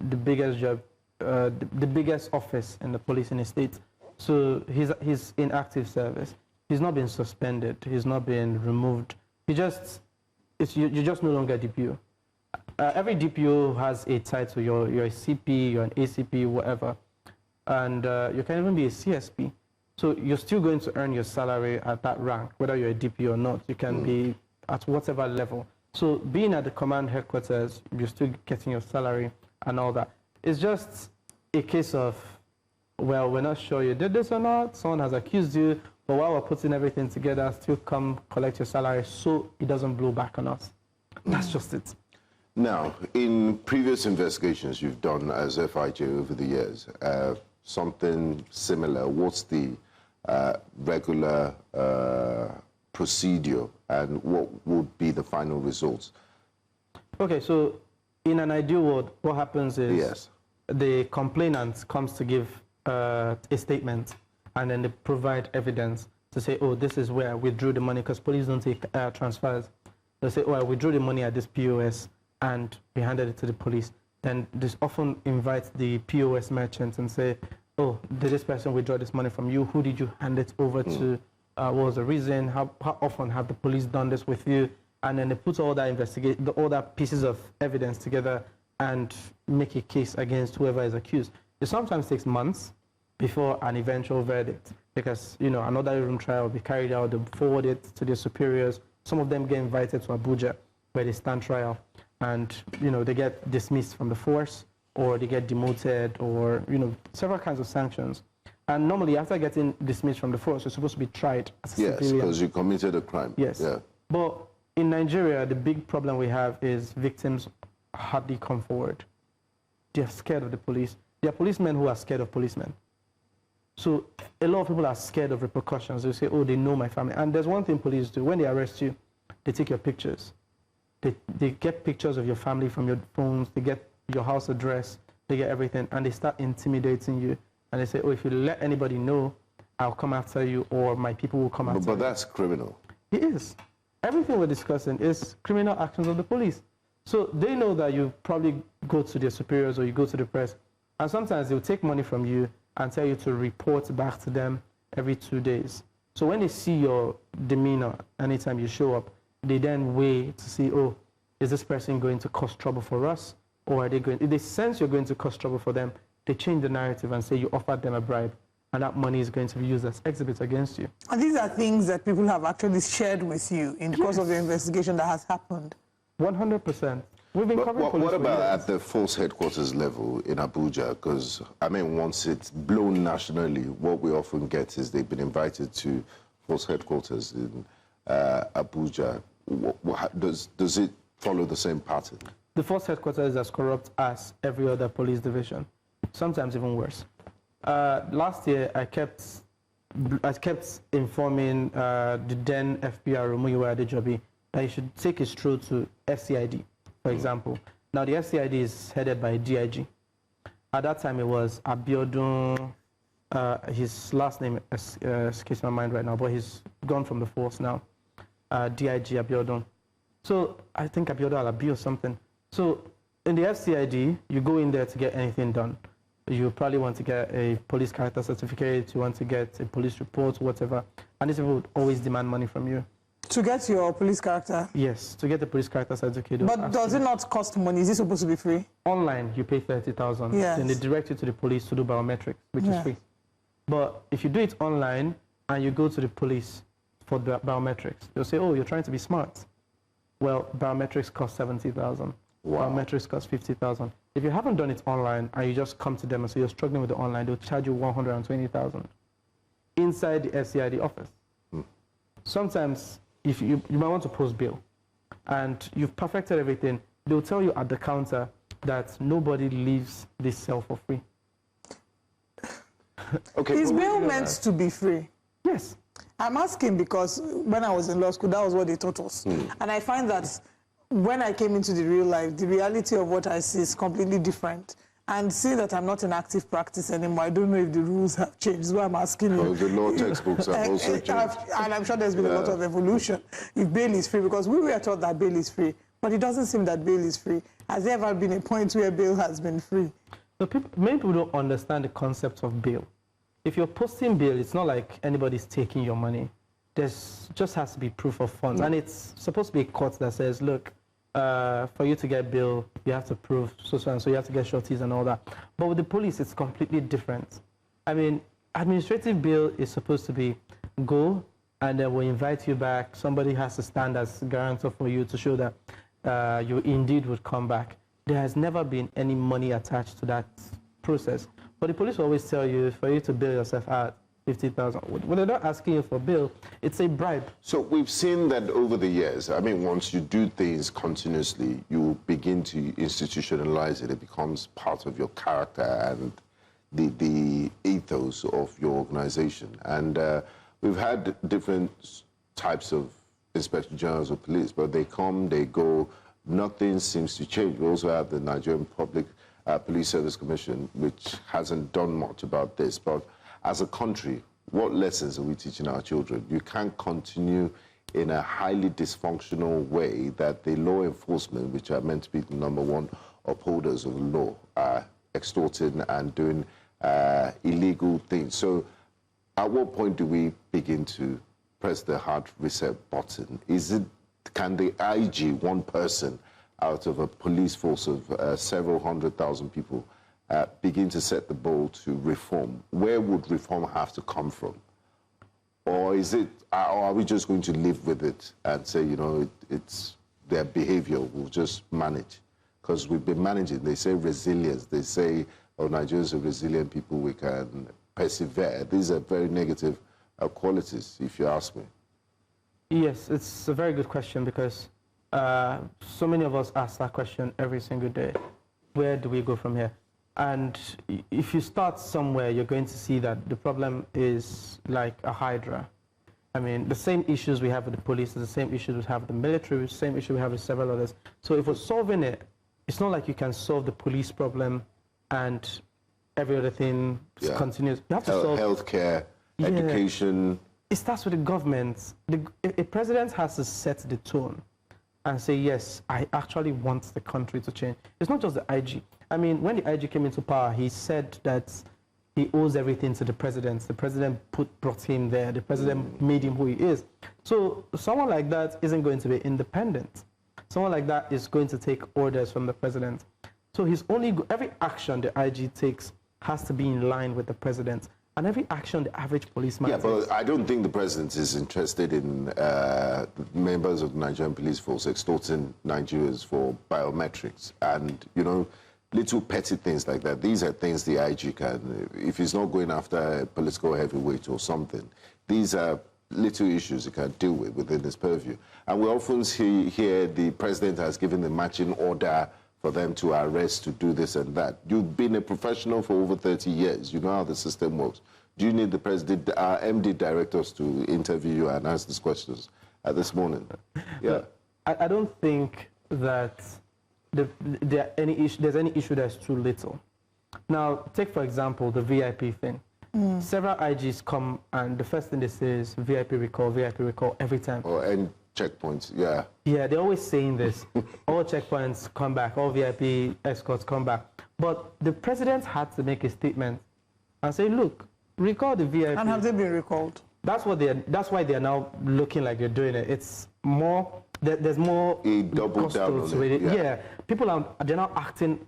the biggest job, the biggest office in the police in the state. So he's in active service. He's not been suspended. He's not been removed. He just you're just no longer a DPO. Every DPO has a title. You're a CP, you're an ACP, whatever. And you can even be a CSP. So you're still going to earn your salary at that rank, whether you're a DPO or not. You can be at whatever level. So being at the command headquarters, you're still getting your salary and all that. It's just a case of, well, we're not sure you did this or not. Someone has accused you, but while we're putting everything together, still come collect your salary so it doesn't blow back on us. That's just it. Now, in previous investigations you've done as FIJ over the years, something similar, what's the regular procedure and what would be the final results? Okay, so in an ideal world, what happens is the complainant comes to give a statement, and then they provide evidence to say, oh, this is where I withdrew the money, because police don't take transfers. They say, oh, I withdrew the money at this POS, and we handed it to the police. Then this often invites the POS merchants and say, oh, did this person withdraw this money from you? Who did you hand it over to? What was the reason? How often have the police done this with you? And then they put all that all that pieces of evidence together and make a case against whoever is accused. It sometimes takes months before an eventual verdict, because another room trial will be carried out. They forward it to their superiors. Some of them get invited to Abuja, where they stand trial, and they get dismissed from the force, or they get demoted, or several kinds of sanctions. And normally, after getting dismissed from the force, you're supposed to be tried as a civilian. Yes, because you committed a crime. Yes. Yeah. But in Nigeria, the big problem we have is victims hardly come forward. They're scared of the police. There are policemen who are scared of policemen. So a lot of people are scared of repercussions. They say, oh, they know my family. And there's one thing police do. When they arrest you, they take your pictures. They get pictures of your family from your phones. They get your house address. They get everything. And they start intimidating you. And they say, oh, if you let anybody know, I'll come after you, or my people will come after you. But that's criminal. It is. Everything we're discussing is criminal actions of the police. So they know that you probably go to their superiors or you go to the press, and sometimes they'll take money from you and tell you to report back to them every 2 days. So when they see your demeanor anytime you show up, they then weigh to see, oh, is this person going to cause trouble for us? Or are they going, if they sense you're going to cause trouble for them, they change the narrative and say you offered them a bribe, and that money is going to be used as exhibits against you. And these are things that people have actually shared with you in the course of the investigation that has happened. 100%. We've been covering police. What about at the force headquarters level in Abuja? Because, I mean, once it's blown nationally, what we often get is they've been invited to force headquarters in Abuja. Does it follow the same pattern? The force headquarters is as corrupt as every other police division, sometimes even worse. Last year, I kept informing the then FPR, Muyiwa Adejobi, that you should take a stroll to FCID, for example. Now, the FCID is headed by DIG. At that time, it was Abiodun. His last name escapes my mind right now, but he's gone from the force now. DIG Abiodun. So I think Abiodun Alabi or something. So in the FCID, you go in there to get anything done. You probably want to get a police character certificate, you want to get a police report, whatever. And these people would always demand money from you. To get your police character? Yes, to get the police character certificate. But does it not cost money? Is it supposed to be free? Online, you pay 30,000. Yes. Then they direct you to the police to do biometrics, which is free. But if you do it online and you go to the police for the biometrics, they'll say, oh, you're trying to be smart. Well, biometrics cost 70,000. Wow. Biometrics cost 50,000. If you haven't done it online and you just come to them and say you're struggling with the online, they'll charge you 120,000 inside the FCID office. Sometimes, if you might want to post bail and you've perfected everything, they'll tell you at the counter that nobody leaves this cell for free. Okay. Is bail meant to be free? Yes. I'm asking because when I was in law school, that was what they taught us. And I find that when I came into the real life, the reality of what I see is completely different. And seeing that I'm not in active practice anymore, I don't know if the rules have changed. That's why I'm asking you. Oh, the law textbooks have also changed. And I'm sure there's been a lot of evolution. If bail is free, because we were taught that bail is free, but it doesn't seem that bail is free. Has there ever been a point where bail has been free? So many people don't understand the concept of bail. If you're posting bail, it's not like anybody's taking your money. there's just has to be proof of funds. And it's supposed to be a court that says, look, for you to get bail, you have to prove so and so, you have to get shorties and all that. But with the police, it's completely different. I mean, administrative bail is supposed to be go, and then we'll invite you back. Somebody has to stand as guarantor for you to show that you indeed would come back. There has never been any money attached to that process. But the police will always tell you, for you to bail yourself out, 50,000. When they're not asking you for bail, it's a bribe. So we've seen that over the years. I mean, once you do things continuously, you begin to institutionalize it. It becomes part of your character and the ethos of your organization. And we've had different types of inspector generals of police, but they come, they go, nothing seems to change. We also have the Nigerian Public Police Service Commission, which hasn't done much about this. But as a country, what lessons are we teaching our children? You can't continue in a highly dysfunctional way that the law enforcement, which are meant to be the #1 upholders of the law, are extorting and doing illegal things. So at what point do we begin to press the hard reset button? Can the IG, one person out of a police force of several 100,000 people, begin to set the ball to reform? Where would reform have to come from? Or are we just going to live with it and say, you know, it's their behavior, we'll just manage? Because we've been managing. They say resilience. They say, oh, Nigerians are resilient people, we can persevere. These are very negative qualities, if you ask me. Yes, it's a very good question, because so many of us ask that question every single day. Where do we go from here? And if you start somewhere, you're going to see that the problem is like a hydra. I mean, the same issues we have with the police is the same issues we have with the military, the same issue we have with several others. So if we're solving it, it's not like you can solve the police problem and every other thing continues. You have to solve healthcare, education. It starts with the government. A president has to set the tone and say, yes, I actually want the country to change. It's not just the IG. I mean, when the IG came into power, he said that he owes everything to the president. The president brought him there. The president made him who he is. So someone like that isn't going to be independent. Someone like that is going to take orders from the president. So every action the IG takes has to be in line with the president. And every action the average policeman takes. But I don't think the president is interested in members of the Nigerian police force extorting Nigerians for biometrics and, you know, little petty things like that. These are things the IG can, if he's not going after a political heavyweight or something, these are little issues he can deal with within his purview. And we often hear the president has given the marching order for them to arrest, to do this and that. You've been a professional for over 30 years. You know how the system works. Do you need the president, our MD directors to interview you and ask these questions this morning? Yeah. I don't think that there's any issue that's too little. Now, take, for example, the VIP thing. Several IGs come and the first thing they say is VIP recall every time. And checkpoints, yeah. Yeah, they're always saying this. All checkpoints come back, all VIP escorts come back. But the president had to make a statement and say, look, recall the VIP. And have they been recalled? That's why they're now looking like they're doing it. It's more, there's more double down on it. Yeah, they're now acting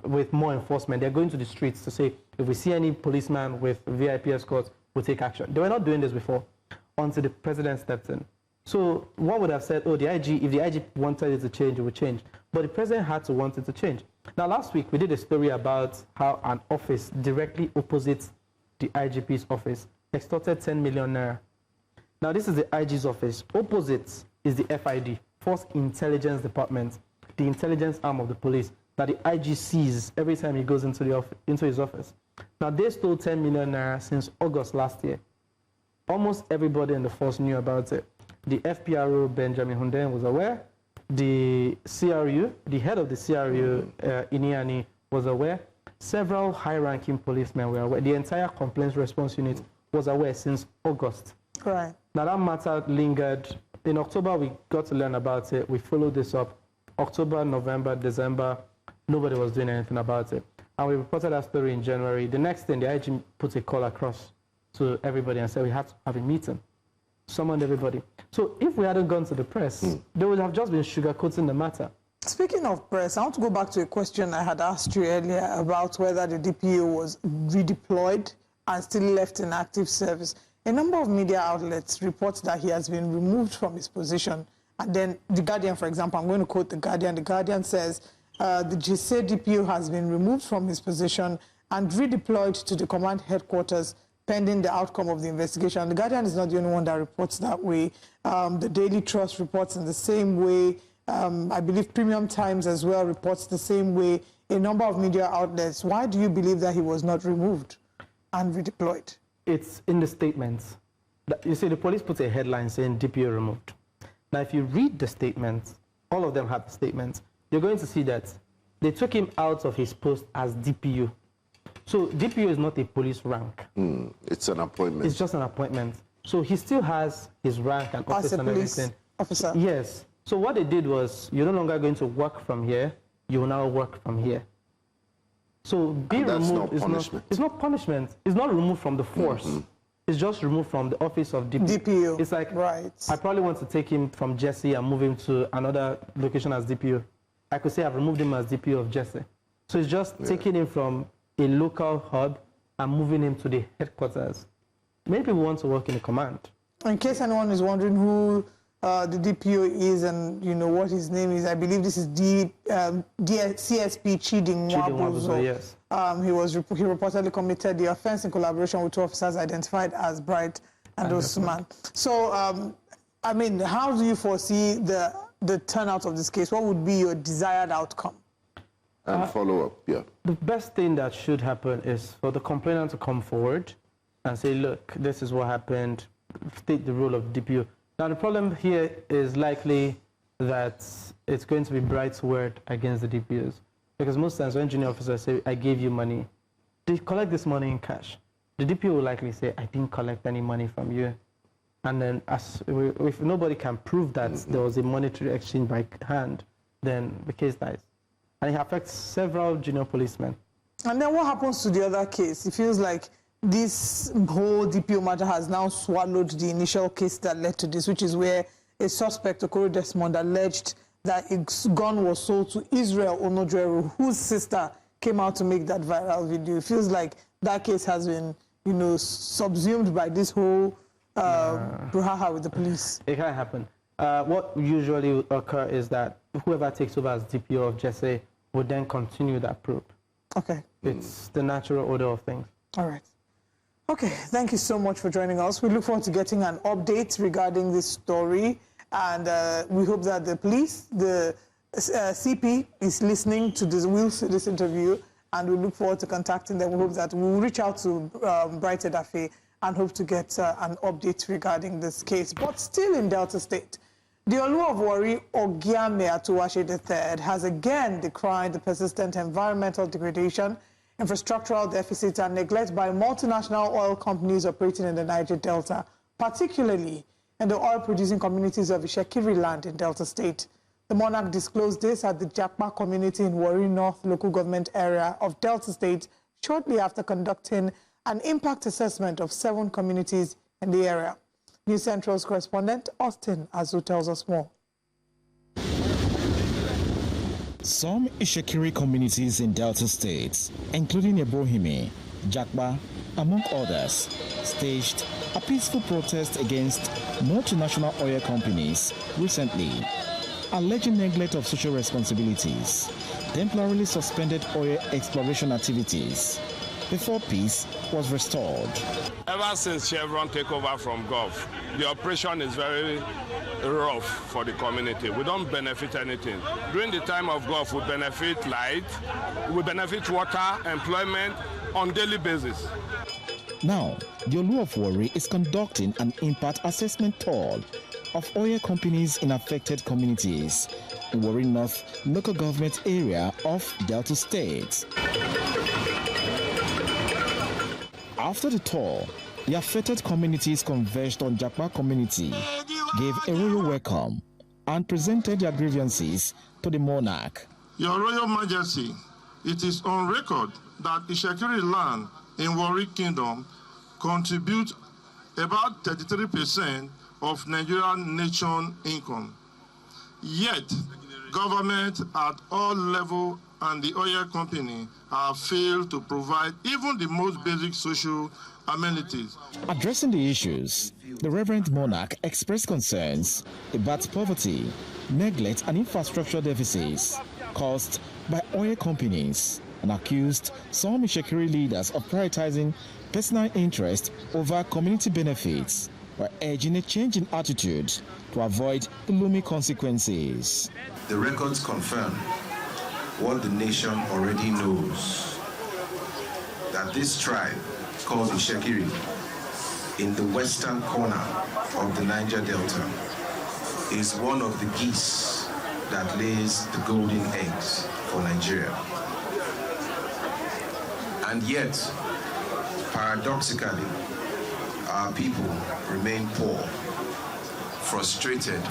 with more enforcement. They're going to the streets to say, if we see any policeman with VIP escorts, we'll take action. They were not doing this before until the president stepped in. So one would have said, oh, if the IG wanted it to change, it would change. But the president had to want it to change. Now, last week, we did a story about how an office directly opposite the IGP's office extorted 10 million naira. Now, this is the IG's office. Opposite is the FID, Force Intelligence Department, the intelligence arm of the police, that the IG sees every time he goes into his office. Now, they stole 10 million naira since August last year. Almost everybody in the force knew about it. The FPRO, Benjamin Hunden, was aware. The CRU, the head of the CRU, Iniani, was aware. Several high-ranking policemen were aware. The entire complaints response unit was aware since August. Right. Now, that matter lingered. In October, we got to learn about it. We followed this up. October, November, December, nobody was doing anything about it. And we reported that story in January. The next thing, the IG put a call across to everybody and said we have to have a meeting. summoned everybody. So if we hadn't gone to the press, they would have just been sugarcoating the matter. Speaking of press, I want to go back to a question I had asked you earlier about whether the DPO was redeployed and still left in active service. A number of media outlets report that he has been removed from his position. And then The Guardian, for example, I'm going to quote The Guardian. The Guardian says the GSA DPO has been removed from his position and redeployed to the command headquarters pending the outcome of the investigation. The Guardian is not the only one that reports that way. The Daily Trust reports in the same way. I believe Premium Times as well reports the same way. A number of media outlets. Why do you believe that he was not removed and redeployed? It's in the statements. You see, the police put a headline saying DPO removed. Now, if you read the statements, all of them have the statements, you're going to see that they took him out of his post as DPO. So DPO is not a police rank. It's an appointment. It's just an appointment. So he still has his rank and office and everything. Officer. Yes. So what they did was, you're no longer going to work from here, you will now work from here. So being removed is not punishment. It's not removed from the force. It's just removed from the office of DPO. It's like, right. I probably want to take him from Jesse and move him to another location as DPO. I could say I've removed him as DPO of Jesse. So it's just taking him from a local hub and moving him to the headquarters. Many people want to work in the command. In case anyone is wondering who the DPO is and what his name is, I believe this is CSP Chiding Nwabuzo. Yes. He reportedly committed the offense in collaboration with two officers identified as Bright and Osman. So, I mean, how do you foresee the turnout of this case? What would be your desired outcome? And follow up, yeah. The best thing that should happen is for the complainant to come forward and say, look, this is what happened, state the role of DPO. Now, the problem here is likely that it's going to be Bright's word against the DPOs. Because most times when junior officers say, I gave you money, they collect this money in cash. The DPO will likely say, I didn't collect any money from you. And then if nobody can prove that there was a monetary exchange by hand, then the case dies. And it affects several junior policemen. And then what happens to the other case? It feels like this whole DPO matter has now swallowed the initial case that led to this, which is where a suspect, Ikoyi Desmond, alleged that a gun was sold to Israel Onodreru, whose sister came out to make that viral video. It feels like that case has been, subsumed by this whole brouhaha with the police. It can't happen. What usually would occur is that whoever takes over as DPO of Jesse would then continue that probe. Okay. It's the natural order of things. All right. Okay, thank you so much for joining us. We look forward to getting an update regarding this story, and we hope that the police, the CP, is listening to this interview, and we look forward to contacting them. We hope that we'll reach out to Bright Edafe and hope to get an update regarding this case. But still in Delta State, the Olu of Warri Ogiame Atuwashe III has again decried the persistent environmental degradation, infrastructural deficits, and neglect by multinational oil companies operating in the Niger Delta, particularly in the oil-producing communities of Ishekiri land in Delta State. The monarch disclosed this at the Jakpa community in Warri North local government area of Delta State shortly after conducting an impact assessment of 7 communities in the area. News Central's correspondent Austin Azu tells us more. Some Ishekiri communities in Delta State, including Ebrohimi, Jakpa, among others, staged a peaceful protest against multinational oil companies recently, alleging neglect of social responsibilities, temporarily suspended oil exploration activities before peace was restored. Ever since Chevron took over from Gulf, the operation is very rough for the community. We don't benefit anything. During the time of Gulf, we benefit light, we benefit water, employment on daily basis. Now, the Olu of Warri is conducting an impact assessment tour of oil companies in affected communities in Warri North local government area of Delta State. After the tour, the affected communities converged on Jakpa community, gave a royal welcome, and presented their grievances to the monarch. Your Royal Majesty, it is on record that Ishekiri land in Warri Kingdom contributes about 33% of Nigerian nation income. Yet, government at all levels and the oil company have failed to provide even the most basic social amenities. Addressing the issues, the Reverend Monarch expressed concerns about poverty, neglect and infrastructure deficits caused by oil companies and accused some Ishekiri leaders of prioritizing personal interest over community benefits while urging a change in attitude to avoid the looming consequences. The records confirm what the nation already knows, that this tribe called Ishekiri in the western corner of the Niger Delta is one of the geese that lays the golden eggs for Nigeria. And yet, paradoxically, our people remain poor, frustrated,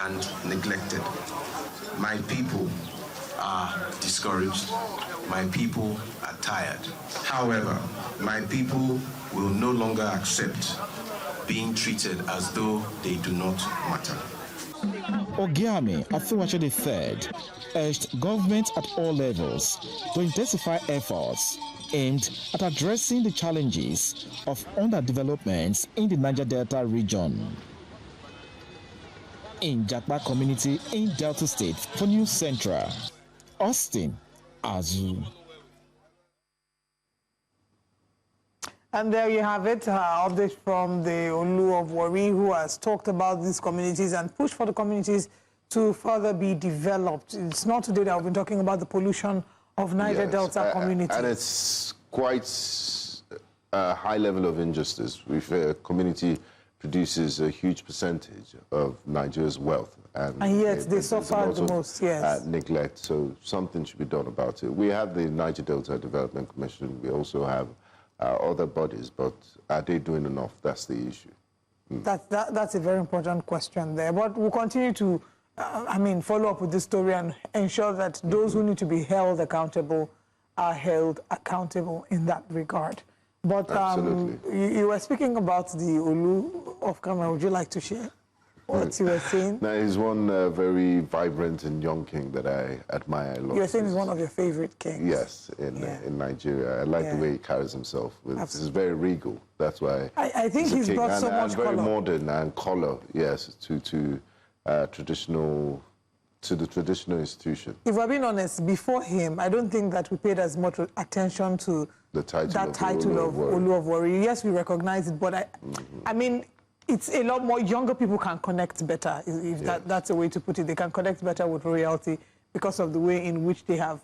and neglected. My people are discouraged. My people are tired. However, my people will no longer accept being treated as though they do not matter. Ogiame Afuwache III urged government at all levels to intensify efforts aimed at addressing the challenges of underdevelopment in the Niger Delta region. In Jakba community in Delta State for News Central, Austin Azu. And there you have it, update from the Olu of Warri, who has talked about these communities and pushed for the communities to further be developed. It's not today that we've been talking about the pollution of Niger Delta communities. And it's quite a high level of injustice. If a community produces a huge percentage of Nigeria's wealth, and yet they suffer the most, yes. Neglect, so something should be done about it. We have the Niger Delta Development Commission. We also have other bodies, but are they doing enough? That's the issue. That's a very important question there. But we'll continue to, follow up with this story and ensure that those who need to be held accountable are held accountable in that regard. But you were speaking about the Olu of Kama. Would you like to share what you were saying? Now, he's one very vibrant and young king that I admire a lot. You were saying he's one of your favorite kings. Yes, in Nigeria. I like the way he carries himself. He's very regal. That's why I think he's brought so much very color. Modern and color, yes, to traditional, to the traditional institution. If we're being honest, before him, I don't think that we paid as much attention to the title that title of Olu of Warri. Yes, we recognize it, but I mean, it's a lot more. Younger people can connect better, if that's a way to put it. They can connect better with royalty because of the way in which they have,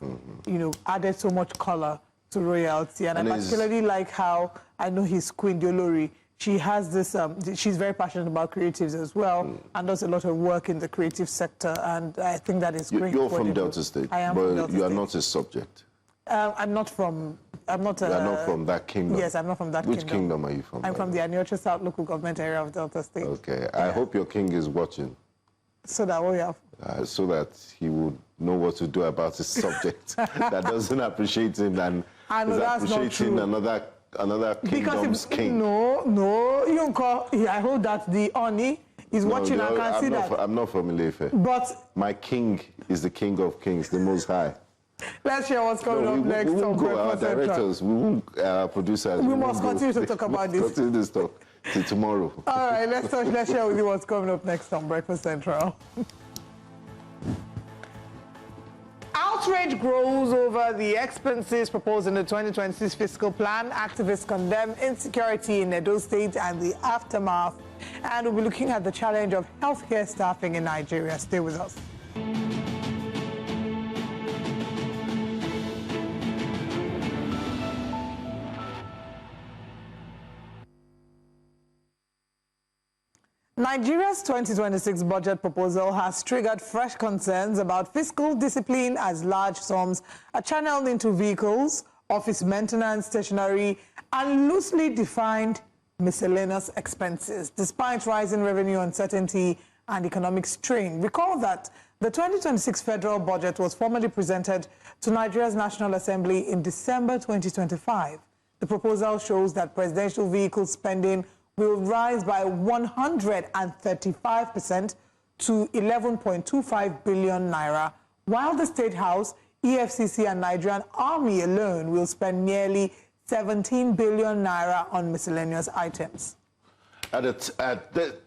added so much color to royalty. And I particularly like how, I know his queen, Diolori, she has this, she's very passionate about creatives as well, and does a lot of work in the creative sector, and I think that is great. You're from Delta State, I am but from Delta State. You are not a subject. I'm not from that kingdom. Yes, I'm not from that kingdom. Which kingdom are you from? I'm from the Aniocha South local government area of Delta State. Okay, I hope your king is watching. So that we have. So that he would know what to do about his subject that doesn't appreciate him and is appreciating another kingdom's king. No, you don't call. I hope that the Oni is watching and can see that. I'm not from Ile-Ife. But my king is the king of kings, the Most High. Let's hear what's coming up next. We won't go, our directors, we won't, producers. We must continue to talk about this. Continue this talk till tomorrow. All right, let's share with you what's coming up next on Breakfast Central. Outrage grows over the expenses proposed in the 2026 fiscal plan. Activists condemn insecurity in Edo State and the aftermath. And we'll be looking at the challenge of healthcare staffing in Nigeria. Stay with us. Nigeria's 2026 budget proposal has triggered fresh concerns about fiscal discipline as large sums are channeled into vehicles, office maintenance, stationery, and loosely defined miscellaneous expenses, despite rising revenue uncertainty and economic strain. Recall that the 2026 federal budget was formally presented to Nigeria's National Assembly in December 2025. The proposal shows that presidential vehicle spending will rise by 135% to 11.25 billion naira, while the State House, EFCC and Nigerian Army alone will spend nearly 17 billion naira on miscellaneous items. At the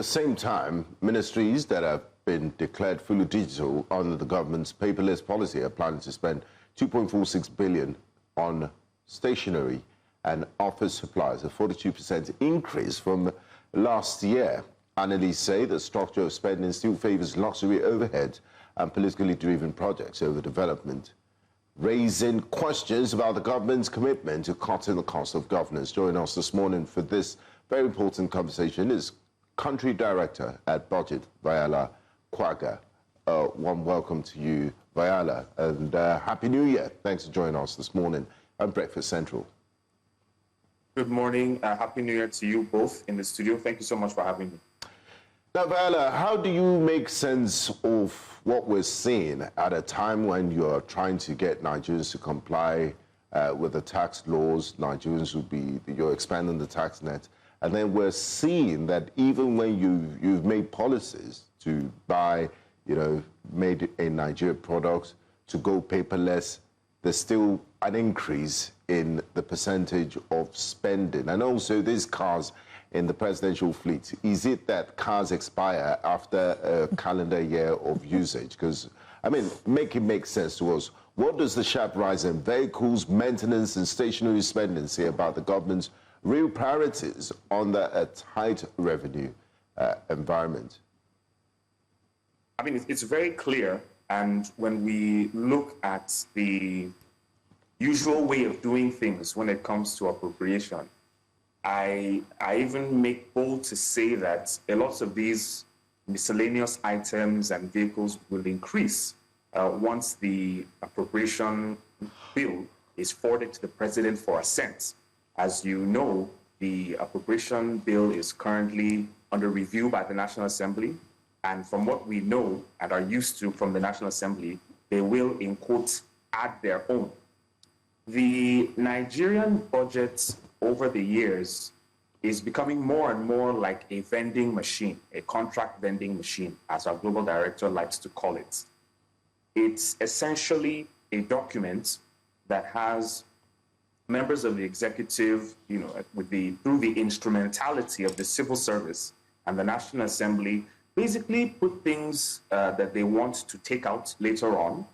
same time, ministries that have been declared fully digital under the government's paperless policy are planning to spend 2.46 billion on stationery and office supplies, a 42% increase from last year. Analysts say the structure of spending still favors luxury overhead and politically driven projects over development, raising questions about the government's commitment to cutting the cost of governance. Joining us this morning for this very important conversation is Country Director at Budget, Viola Kwaga. One welcome to you, Viola, and Happy New Year. Thanks for joining us this morning on Breakfast Central. Good morning. Happy New Year to you both in the studio. Thank you so much for having me. Now, Viola, how do you make sense of what we're seeing at a time when you're trying to get Nigerians to comply with the tax laws? Nigerians will be, you're expanding the tax net. And then we're seeing that even when you've made policies to buy, made in Nigeria products, to go paperless, there's still an increase in the percentage of spending. And also these cars in the presidential fleet, is it that cars expire after a calendar year of usage? Because, make it make sense to us. What does the sharp rise in vehicles, maintenance, and stationery spending say about the government's real priorities on a tight revenue environment? It's very clear, and when we look at the usual way of doing things when it comes to appropriation, I even make bold to say that a lot of these miscellaneous items and vehicles will increase once the appropriation bill is forwarded to the president for assent. As you know, the appropriation bill is currently under review by the National Assembly, and from what we know and are used to from the National Assembly, they will, in quotes, add their own. The Nigerian budget over the years is becoming more and more like a vending machine, a contract vending machine, as our global director likes to call it. It's essentially a document that has members of the executive, through the instrumentality of the civil service and the National Assembly, basically put things that they want to take out later on.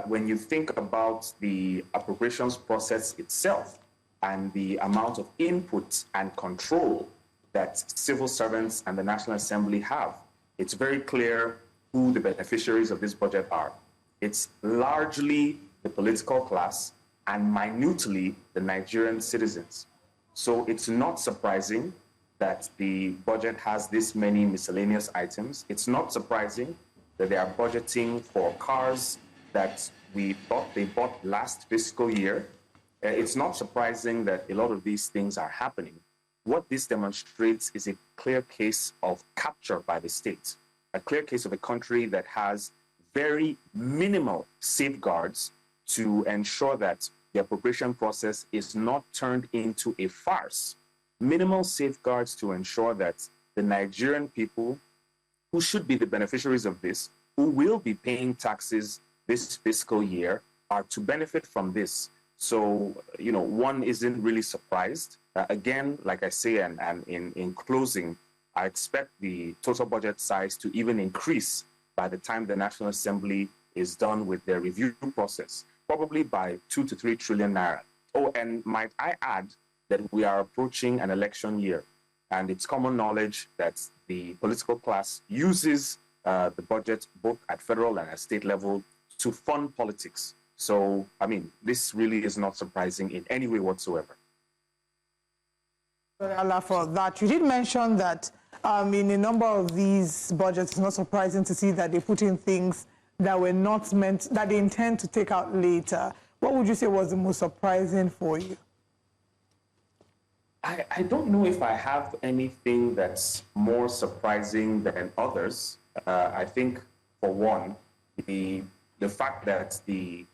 When you think about the appropriations process itself and the amount of input and control that civil servants and the National Assembly have, it's very clear who the beneficiaries of this budget are. It's largely the political class and minutely the Nigerian citizens. So it's not surprising that the budget has this many miscellaneous items. It's not surprising that they are budgeting for cars that we thought they bought last fiscal year. It's not surprising that a lot of these things are happening. What this demonstrates is a clear case of capture by the state, a clear case of a country that has very minimal safeguards to ensure that the appropriation process is not turned into a farce. Minimal safeguards to ensure that the Nigerian people who should be the beneficiaries of this, who will be paying taxes this fiscal year, are to benefit from this. So, one isn't really surprised. Again, like I say, and in closing, I expect the total budget size to even increase by the time the National Assembly is done with their review process, probably by 2 to 3 trillion naira. Oh, and might I add that we are approaching an election year, and it's common knowledge that the political class uses the budget both at federal and at state level to fund politics. So, this really is not surprising in any way whatsoever. Allah for that. You did mention that in a number of these budgets, it's not surprising to see that they put in things that were not meant, that they intend to take out later. What would you say was the most surprising for you? I don't know if I have anything that's more surprising than others. I think, for one, the fact that the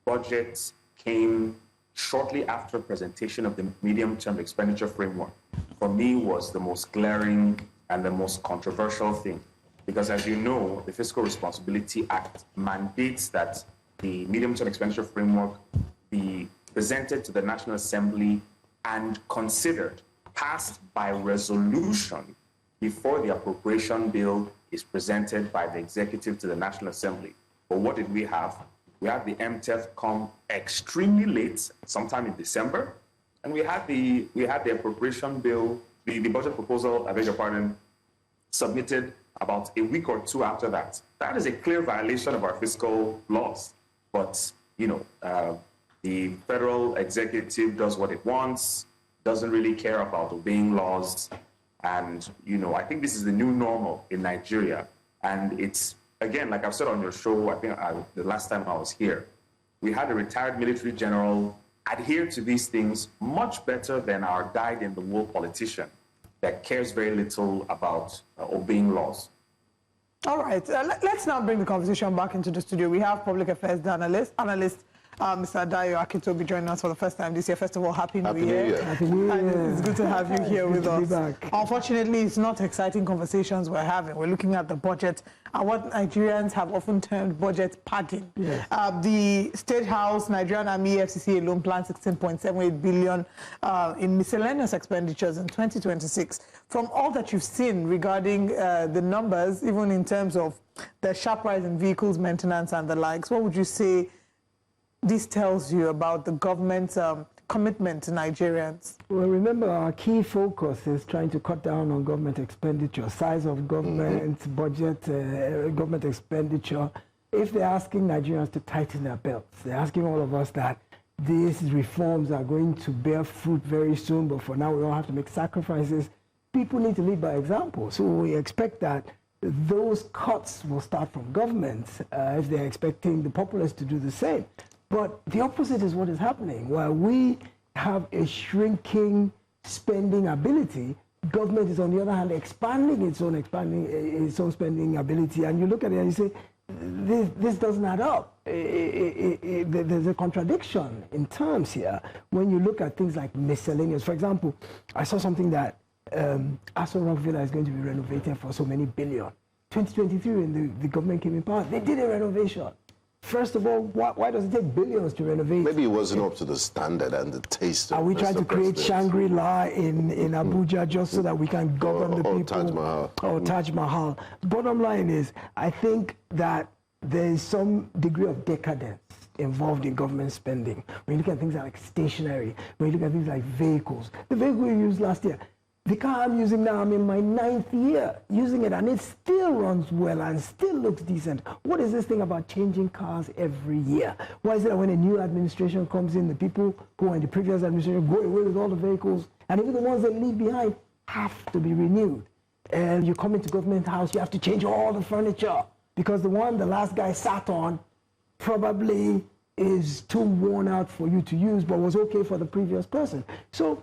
budget came shortly after presentation of the medium-term expenditure framework. for me, was the most glaring and the most controversial thing. Because as you know, the Fiscal Responsibility Act mandates that the medium-term expenditure framework be presented to the National Assembly and considered, passed by resolution before the appropriation bill is presented by the executive to the National Assembly. But what did we have? We had the MTEF come extremely late, sometime in December, and we had the appropriation bill, the budget proposal, I beg your pardon, submitted about a week or two after that. That is a clear violation of our fiscal laws. But, you know, the federal executive does what it wants, doesn't really care about obeying laws. And, you know, I think this is the new normal in Nigeria. And it's, again, like I've said on your show, I think the last time I was here, we had a retired military general adhere to these things much better than our dyed-in-the-wool politician that cares very little about obeying laws. All right, let's now bring the conversation back into the studio. We have public affairs analyst Mr. Dayo Akitobi joining us for the first time this year. First of all, Happy New Year. Happy New Year. And it's good to have you here with us. Back. Unfortunately, it's not exciting conversations we're having. We're looking at the budget and what Nigerians have often termed budget padding. Yes. The State House, Nigerian Army, FCC alone planned 16.78 billion in miscellaneous expenditures in 2026. From all that you've seen regarding the numbers, even in terms of the sharp rise in vehicles maintenance and the likes, what would you say this tells you about the government's commitment to Nigerians? Well, remember, our key focus is trying to cut down on government expenditure, size of government, budget, government expenditure. If they're asking Nigerians to tighten their belts, they're asking all of us that these reforms are going to bear fruit very soon, but for now we all have to make sacrifices. People need to lead by example. So we expect that those cuts will start from governments if they're expecting the populace to do the same. But the opposite is what is happening. While we have a shrinking spending ability, government is on the other hand expanding its own spending ability. And you look at it and you say, this doesn't add up. There's a contradiction in terms here when you look at things like miscellaneous. For example, I saw something that Aso Rock Villa is going to be renovated for so many billion. 2023, when the government came in power, they did a renovation. First of all, why does it take billions to renovate? Maybe it wasn't up to the standard and the taste of Are we trying to create Shangri-La in Abuja just so that we can govern the people? Taj Mahal. Or Taj Mahal. Bottom line is, I think that there is some degree of decadence involved in government spending. When you look at things like stationery, when you look at things like vehicles, the vehicle you used last year, the car I'm using now, I'm in my 9th year using it, and it still runs well and still looks decent. What is this thing about changing cars every year? Why is it that when a new administration comes in, the people who were in the previous administration go away with all the vehicles, and even the ones they leave behind have to be renewed? And you come into government house, you have to change all the furniture because the one the last guy sat on probably is too worn out for you to use, but was okay for the previous person. So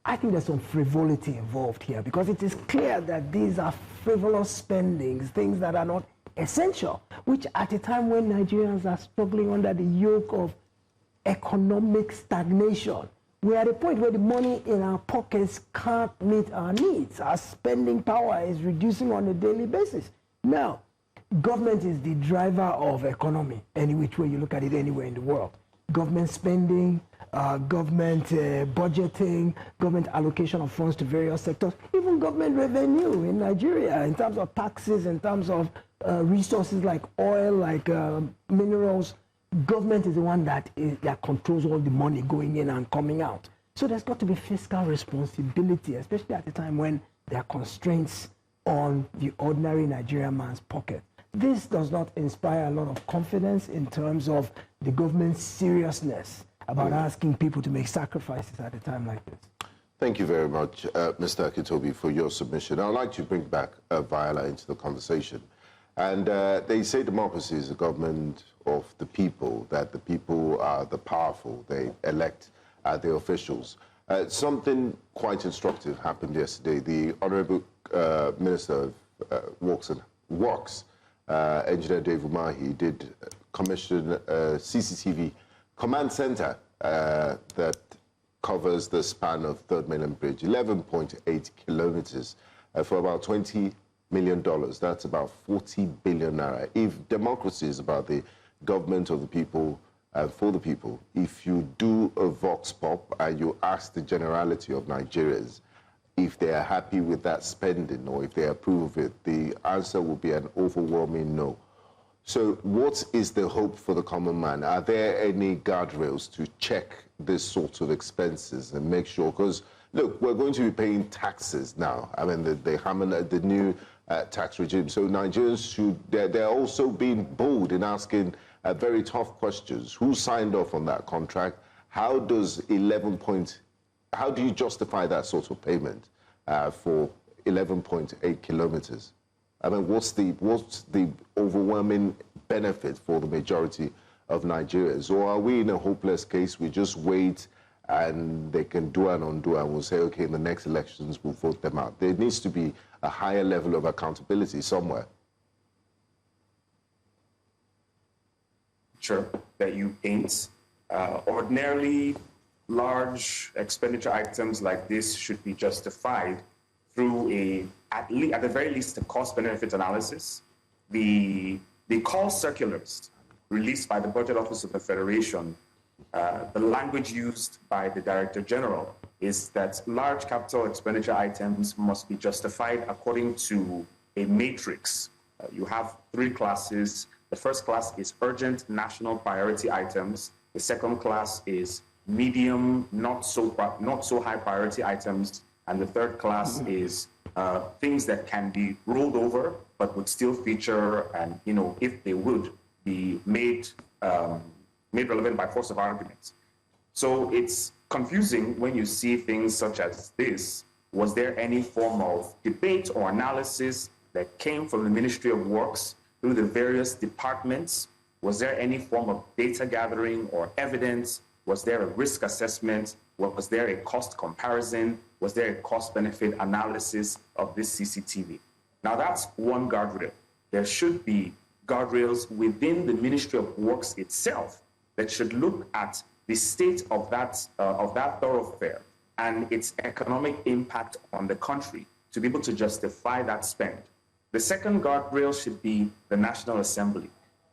I think there's some frivolity involved here because it is clear that these are frivolous spendings, things that are not essential, which at a time when Nigerians are struggling under the yoke of economic stagnation, we're at a point where the money in our pockets can't meet our needs. Our spending power is reducing on a daily basis. Now, government is the driver of economy, any which way you look at it anywhere in the world. Government spending, government budgeting, government allocation of funds to various sectors, even government revenue in Nigeria in terms of taxes, in terms of resources like oil, like minerals. Government is the one that controls all the money going in and coming out. So there's got to be fiscal responsibility, especially at a time when there are constraints on the ordinary Nigerian man's pocket. This does not inspire a lot of confidence in terms of the government's seriousness about asking people to make sacrifices at a time like this. Thank you very much, Mr. Akitobi, for your submission. I'd like to bring back Viola into the conversation. And they say democracy is a government of the people, that the people are the powerful. They elect their officials. Something quite instructive happened yesterday. The Honorable Minister of Works, Engineer Dave Umahi, did commission a CCTV command center that covers the span of Third Mainland Bridge, 11.8 kilometers for about $20 million. That's about 40 billion naira. If democracy is about the government of the people and for the people, if you do a vox pop and you ask the generality of Nigerians if they are happy with that spending or if they approve of it, the answer will be an overwhelming no. So what is the hope for the common man? Are there any guardrails to check this sort of expenses and make sure? Because, look, we're going to be paying taxes now. I mean, the new tax regime. So Nigerians should, they're also being bold in asking very tough questions. Who signed off on that contract? How does how do you justify that sort of payment for 11.8 kilometers? I mean, what's the overwhelming benefit for the majority of Nigerians? Or are we in a hopeless case? We just wait and they can do and undo and we'll say, okay, in the next elections, we'll vote them out. There needs to be a higher level of accountability somewhere. Sure, that you paint. Ordinarily, large expenditure items like this should be justified through at the very least, a cost-benefit analysis. The call circulars released by the Budget Office of the Federation, the language used by the Director General is that large capital expenditure items must be justified according to a matrix. You have 3 classes. The first class is urgent national priority items. The second class is medium, not so high priority items. And the third class is things that can be rolled over, but would still feature and, if they would, be made relevant by force of argument. So it's confusing when you see things such as this. Was there any form of debate or analysis that came from the Ministry of Works through the various departments? Was there any form of data gathering or evidence? Was there a risk assessment? Was there a cost comparison? Was there a cost-benefit analysis of this CCTV? Now, that's one guardrail. There should be guardrails within the Ministry of Works itself that should look at the state of that thoroughfare and its economic impact on the country to be able to justify that spend. The second guardrail should be the National Assembly.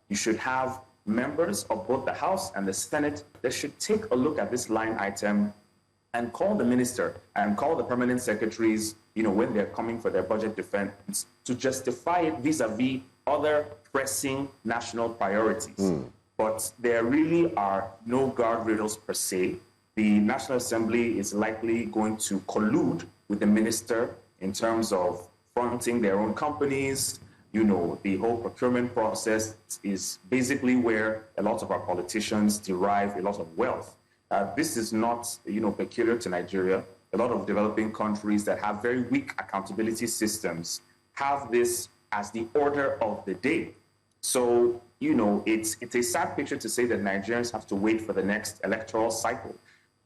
You should have members of both the House and the Senate that should take a look at this line item and call the minister and call the permanent secretaries, when they're coming for their budget defense, to justify it vis-a-vis other pressing national priorities. But there really are no guardrails per se. The National Assembly is likely going to collude with the minister in terms of fronting their own companies. The whole procurement process is basically where a lot of our politicians derive a lot of wealth. This is not, peculiar to Nigeria. A lot of developing countries that have very weak accountability systems have this as the order of the day. So, it's a sad picture to say that Nigerians have to wait for the next electoral cycle.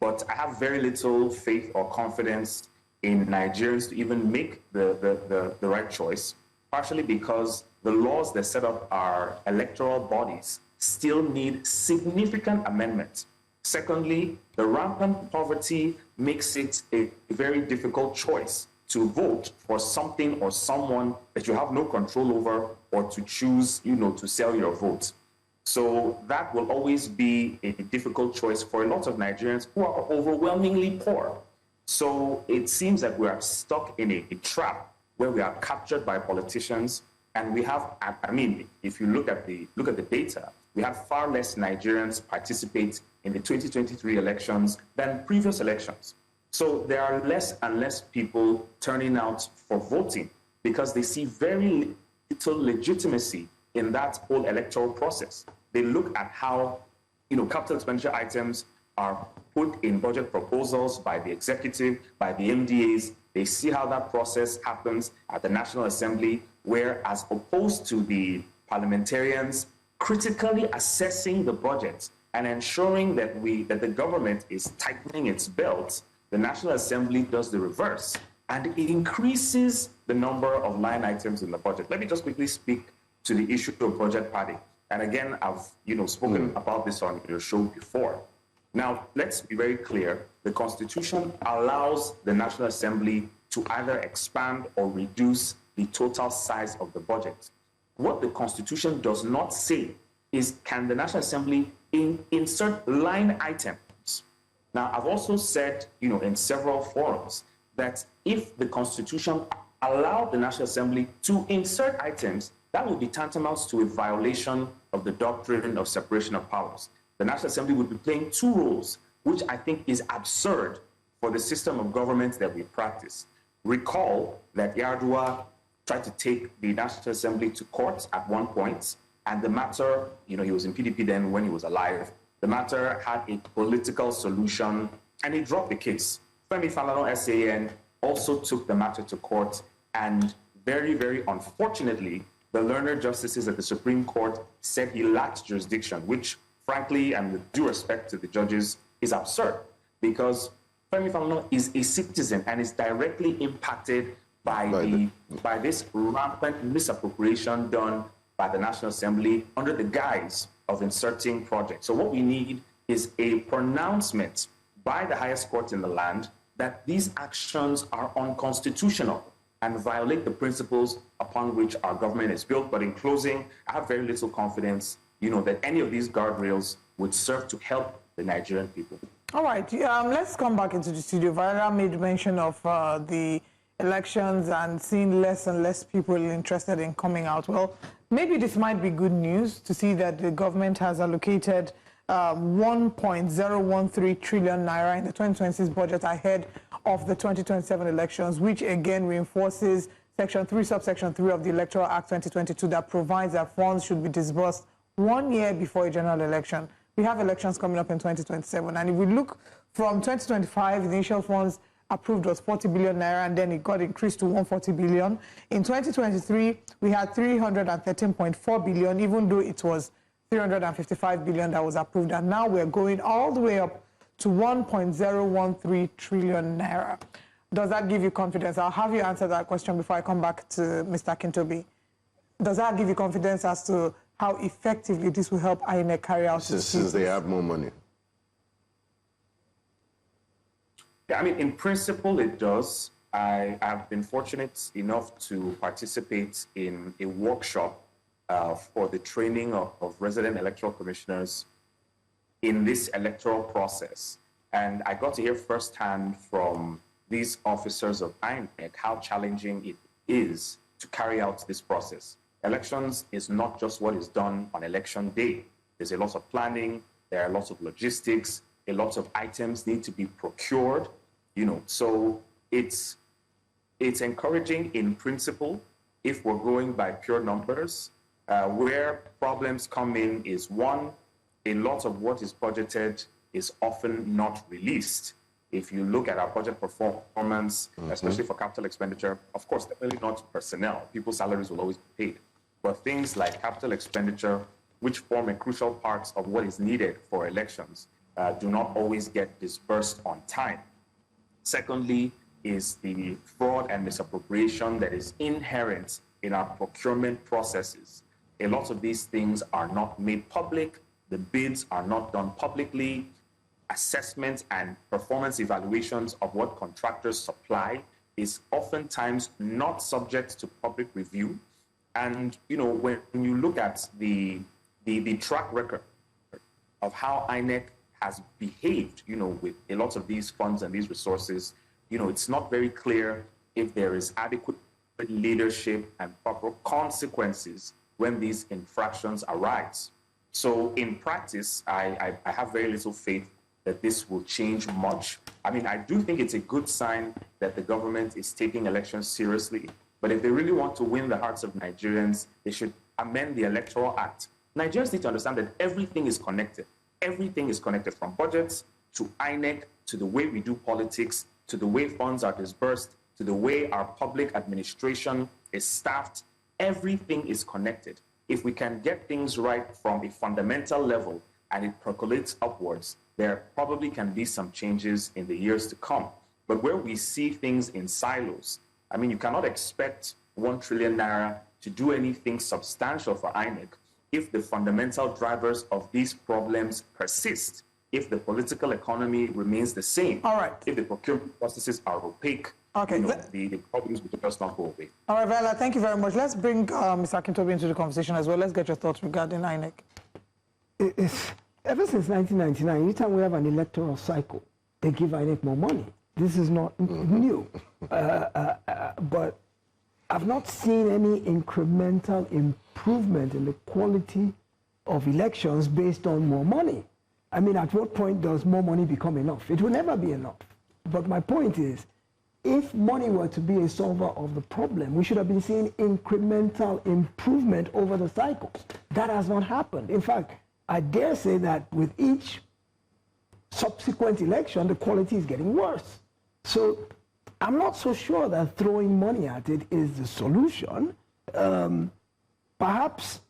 But I have very little faith or confidence in Nigerians to even make the right choice, partially because the laws that set up our electoral bodies still need significant amendments. Secondly, the rampant poverty makes it a very difficult choice to vote for something or someone that you have no control over, or to choose, to sell your vote. So that will always be a difficult choice for a lot of Nigerians who are overwhelmingly poor. So it seems that we are stuck in a trap where we are captured by politicians, and we have, if you look at the data, we have far less Nigerians participate in the 2023 elections than previous elections. So there are less and less people turning out for voting because they see very little legitimacy in that whole electoral process. They look at how, capital expenditure items are put in budget proposals by the executive, by the MDAs. They see how that process happens at the National Assembly, where as opposed to the parliamentarians critically assessing the budget and ensuring that the government is tightening its belt, the National Assembly does the reverse, and it increases the number of line items in the budget. Let me just quickly speak to the issue of budget padding. And again, I've spoken about this on your show before. Now, let's be very clear. the Constitution allows the National Assembly to either expand or reduce the total size of the budget. What the Constitution does not say is, can the National Assembly insert line items? Now, I've also said, in several forums, that if the Constitution allowed the National Assembly to insert items, that would be tantamount to a violation of the doctrine of separation of powers. The National Assembly would be playing two roles, which I think is absurd for the system of government that we practice. Recall that Yar'Adua tried to take the National Assembly to court at one point, and the matter, he was in PDP then when he was alive, the matter had a political solution, and he dropped the case. Femi Falana SAN also took the matter to court, and very, very unfortunately, the learned justices at the Supreme Court said he lacked jurisdiction, which, frankly, and with due respect to the judges, is absurd, because Femi Falana is a citizen and is directly impacted by this rampant misappropriation done by the National Assembly under the guise of inserting projects. So what we need is a pronouncement by the highest court in the land that these actions are unconstitutional and violate the principles upon which our government is built. But in closing, I have very little confidence, that any of these guardrails would serve to help the Nigerian people. All right, let's come back into the studio. Viola made mention of the elections and seeing less and less people interested in coming out. Well, maybe this might be good news to see that the government has allocated 1.013 trillion naira in the 2026 budget ahead of the 2027 elections, which again reinforces Section 3, Subsection 3 of the Electoral Act 2022 that provides that funds should be disbursed 1 year before a general election. We have elections coming up in 2027, and if we look from 2025, the initial funds approved was 40 billion naira, and then it got increased to 140 billion. In 2023, we had 313.4 billion, even though it was 355 billion that was approved, and now we're going all the way up to 1.013 trillion naira. Does that give you confidence? I'll have you answer that question before I come back to Mr. Kintobi. Does that give you confidence as to how effectively this will help INEC carry out its duties? Since they have more money. Yeah, in principle, it does. I have been fortunate enough to participate in a workshop for the training of resident electoral commissioners in this electoral process. And I got to hear firsthand from these officers of INEC how challenging it is to carry out this process. Elections is not just what is done on election day. There's a lot of planning, there are lots of logistics, a lot of items need to be procured, So it's encouraging in principle if we're going by pure numbers. Where problems come in is, one, a lot of what is budgeted is often not released. If you look at our budget performance, especially for capital expenditure, of course, definitely not personnel. People's salaries will always be paid. But things like capital expenditure, which form a crucial part of what is needed for elections, do not always get disbursed on time. Secondly, is the fraud and misappropriation that is inherent in our procurement processes. A lot of these things are not made public. The bids are not done publicly. Assessments and performance evaluations of what contractors supply is oftentimes not subject to public review. And, when you look at the track record of how INEC has behaved, with a lot of these funds and these resources, it's not very clear if there is adequate leadership and proper consequences when these infractions arise. So in practice, I have very little faith that this will change much. I do think it's a good sign that the government is taking elections seriously. But if they really want to win the hearts of Nigerians, they should amend the Electoral Act. Nigerians need to understand that everything is connected. Everything is connected, from budgets to INEC, to the way we do politics, to the way funds are disbursed, to the way our public administration is staffed. Everything is connected. If we can get things right from a fundamental level and it percolates upwards, there probably can be some changes in the years to come. But where we see things in silos, you cannot expect 1 trillion naira to do anything substantial for INEC if the fundamental drivers of these problems persist. if the political economy remains the same, all right, if the procurement processes are opaque, okay, the problems will just not go away. All right, Viola, thank you very much. Let's bring Mr. Akintobi into the conversation as well. Let's get your thoughts regarding INEC. Ever since 1999, anytime we have an electoral cycle, they give INEC more money. This is not new. But I've not seen any incremental improvement in the quality of elections based on more money. I mean, at what point does more money become enough? It will never be enough. But my point is, if money were to be a solver of the problem, we should have been seeing incremental improvement over the cycles. That has not happened. In fact, I dare say that with each subsequent election, the quality is getting worse. So I'm not so sure that throwing money at it is the solution. Perhaps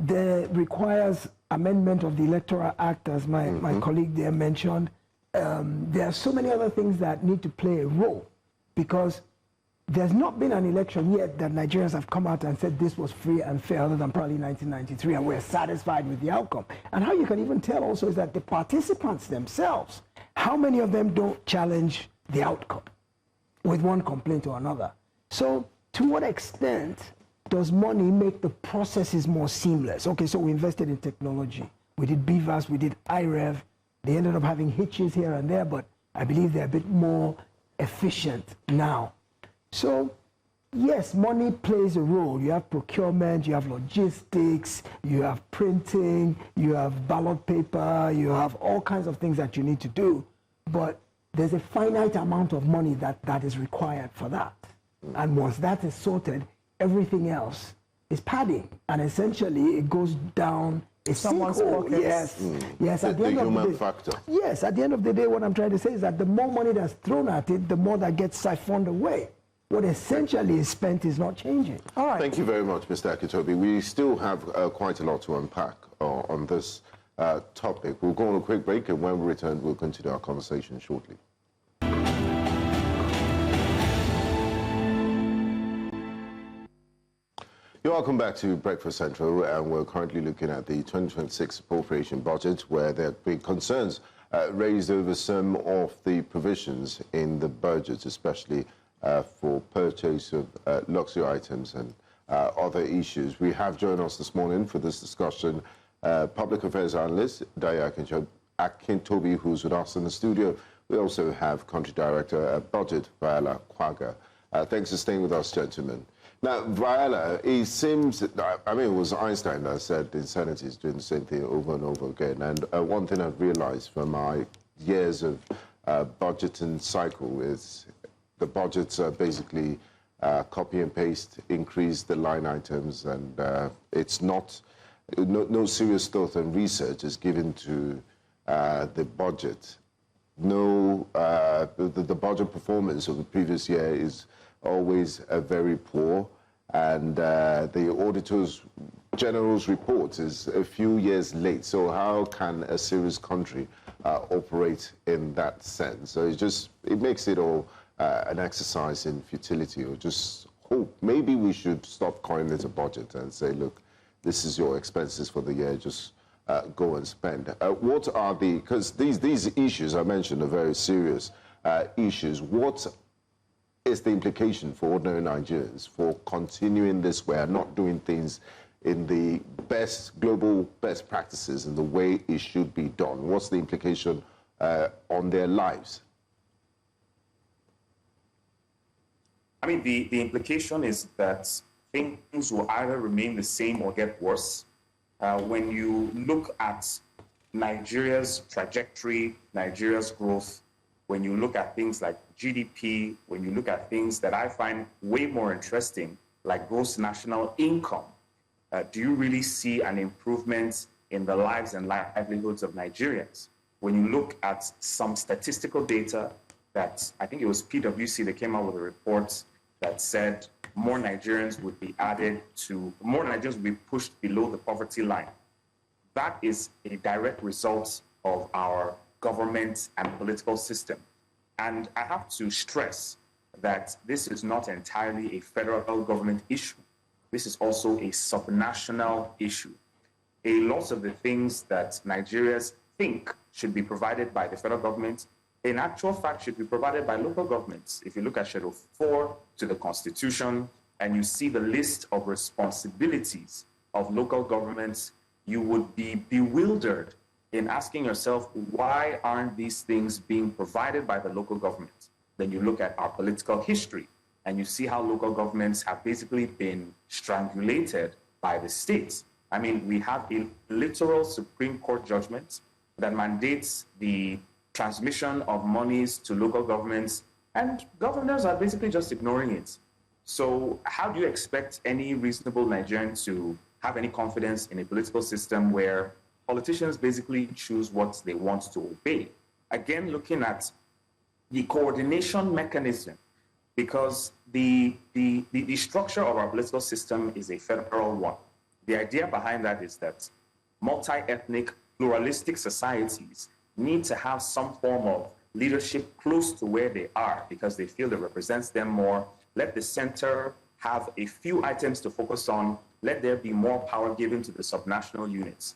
there requires amendment of the Electoral Act, as my colleague there mentioned. There are so many other things that need to play a role, because there's not been an election yet that Nigerians have come out and said this was free and fair, other than probably 1993, and we're satisfied with the outcome. And how you can even tell also is that the participants themselves, how many of them don't challenge the outcome with one complaint or another? So to what extent does money make the processes more seamless? Okay, so we invested in technology. We did BVAS, we did IREV. They ended up having hitches here and there, but I believe they're a bit more efficient now. So, yes, money plays a role. You have procurement, you have logistics, you have printing, you have ballot paper, you have all kinds of things that you need to do. But there's a finite amount of money that is required for that. And once that is sorted, everything else is padding. And essentially, it goes down someone's pockets. Yes, yes. The At the end of human the day, factor. yes, at the end of the day, what I'm trying to say is that the more money that's thrown at it, the more that gets siphoned away. What essentially is spent is not changing. All right. Thank you very much, Mr. Akintobi. We still have quite a lot to unpack on this topic. We'll go on a quick break, and when we return, we'll continue our conversation shortly. You're welcome back to Breakfast Central, and we're currently looking at the 2026 appropriation budget, where there have been concerns raised over some of the provisions in the budget, especially for purchase of luxury items and other issues. We have joined us this morning for this discussion Public Affairs Analyst Daya Akintobi, who's with us in the studio. We also have Country Director at Budget, Viola Kwaga. Thanks for staying with us, gentlemen. Now, Viola, it seems, I mean, it was Einstein that said insanity is doing the same thing over and over again. And one thing I've realized from my years of budgeting cycle is the budgets are basically copy and paste, increase the line items, and it's not, no serious thought and research is given to the budget. No, the budget performance of the previous year is always very poor, and the Auditor General's report is a few years late. So how can a serious country operate in that sense? So it makes it all an exercise in futility, or just hope. Maybe we should stop calling it a budget and say, look, this is your expenses for the year, just go and spend. What are the, because these issues I mentioned are very serious issues. What is the implication for ordinary Nigerians for continuing this way and not doing things in the global best practices and the way it should be done? What's the implication on their lives? I mean, the implication is that things will either remain the same or get worse. When you look at Nigeria's trajectory, Nigeria's growth, when you look at things like GDP, when you look at things that I find way more interesting, like gross national income, do you really see an improvement in the lives and livelihoods of Nigerians? When you look at some statistical data that, I think it was PwC that came out with a report that said more Nigerians would be pushed below the poverty line. That is a direct result of our government and political system. And I have to stress that this is not entirely a federal government issue. This is also a subnational issue. A lot of the things that Nigerians think should be provided by the federal government, in actual fact should be provided by local governments. If you look at Schedule 4 to the Constitution and you see the list of responsibilities of local governments, you would be bewildered in asking yourself, why aren't these things being provided by the local government? Then you look at our political history and you see how local governments have basically been strangulated by the states. I mean, we have a literal Supreme Court judgment that mandates the transmission of monies to local governments, and governors are basically just ignoring it. So how do you expect any reasonable Nigerian to have any confidence in a political system where politicians basically choose what they want to obey? Again, looking at the coordination mechanism, because the structure of our political system is a federal one. The idea behind that is that multi-ethnic, pluralistic societies need to have some form of leadership close to where they are because they feel it represents them more. Let the center have a few items to focus on. Let there be more power given to the subnational units.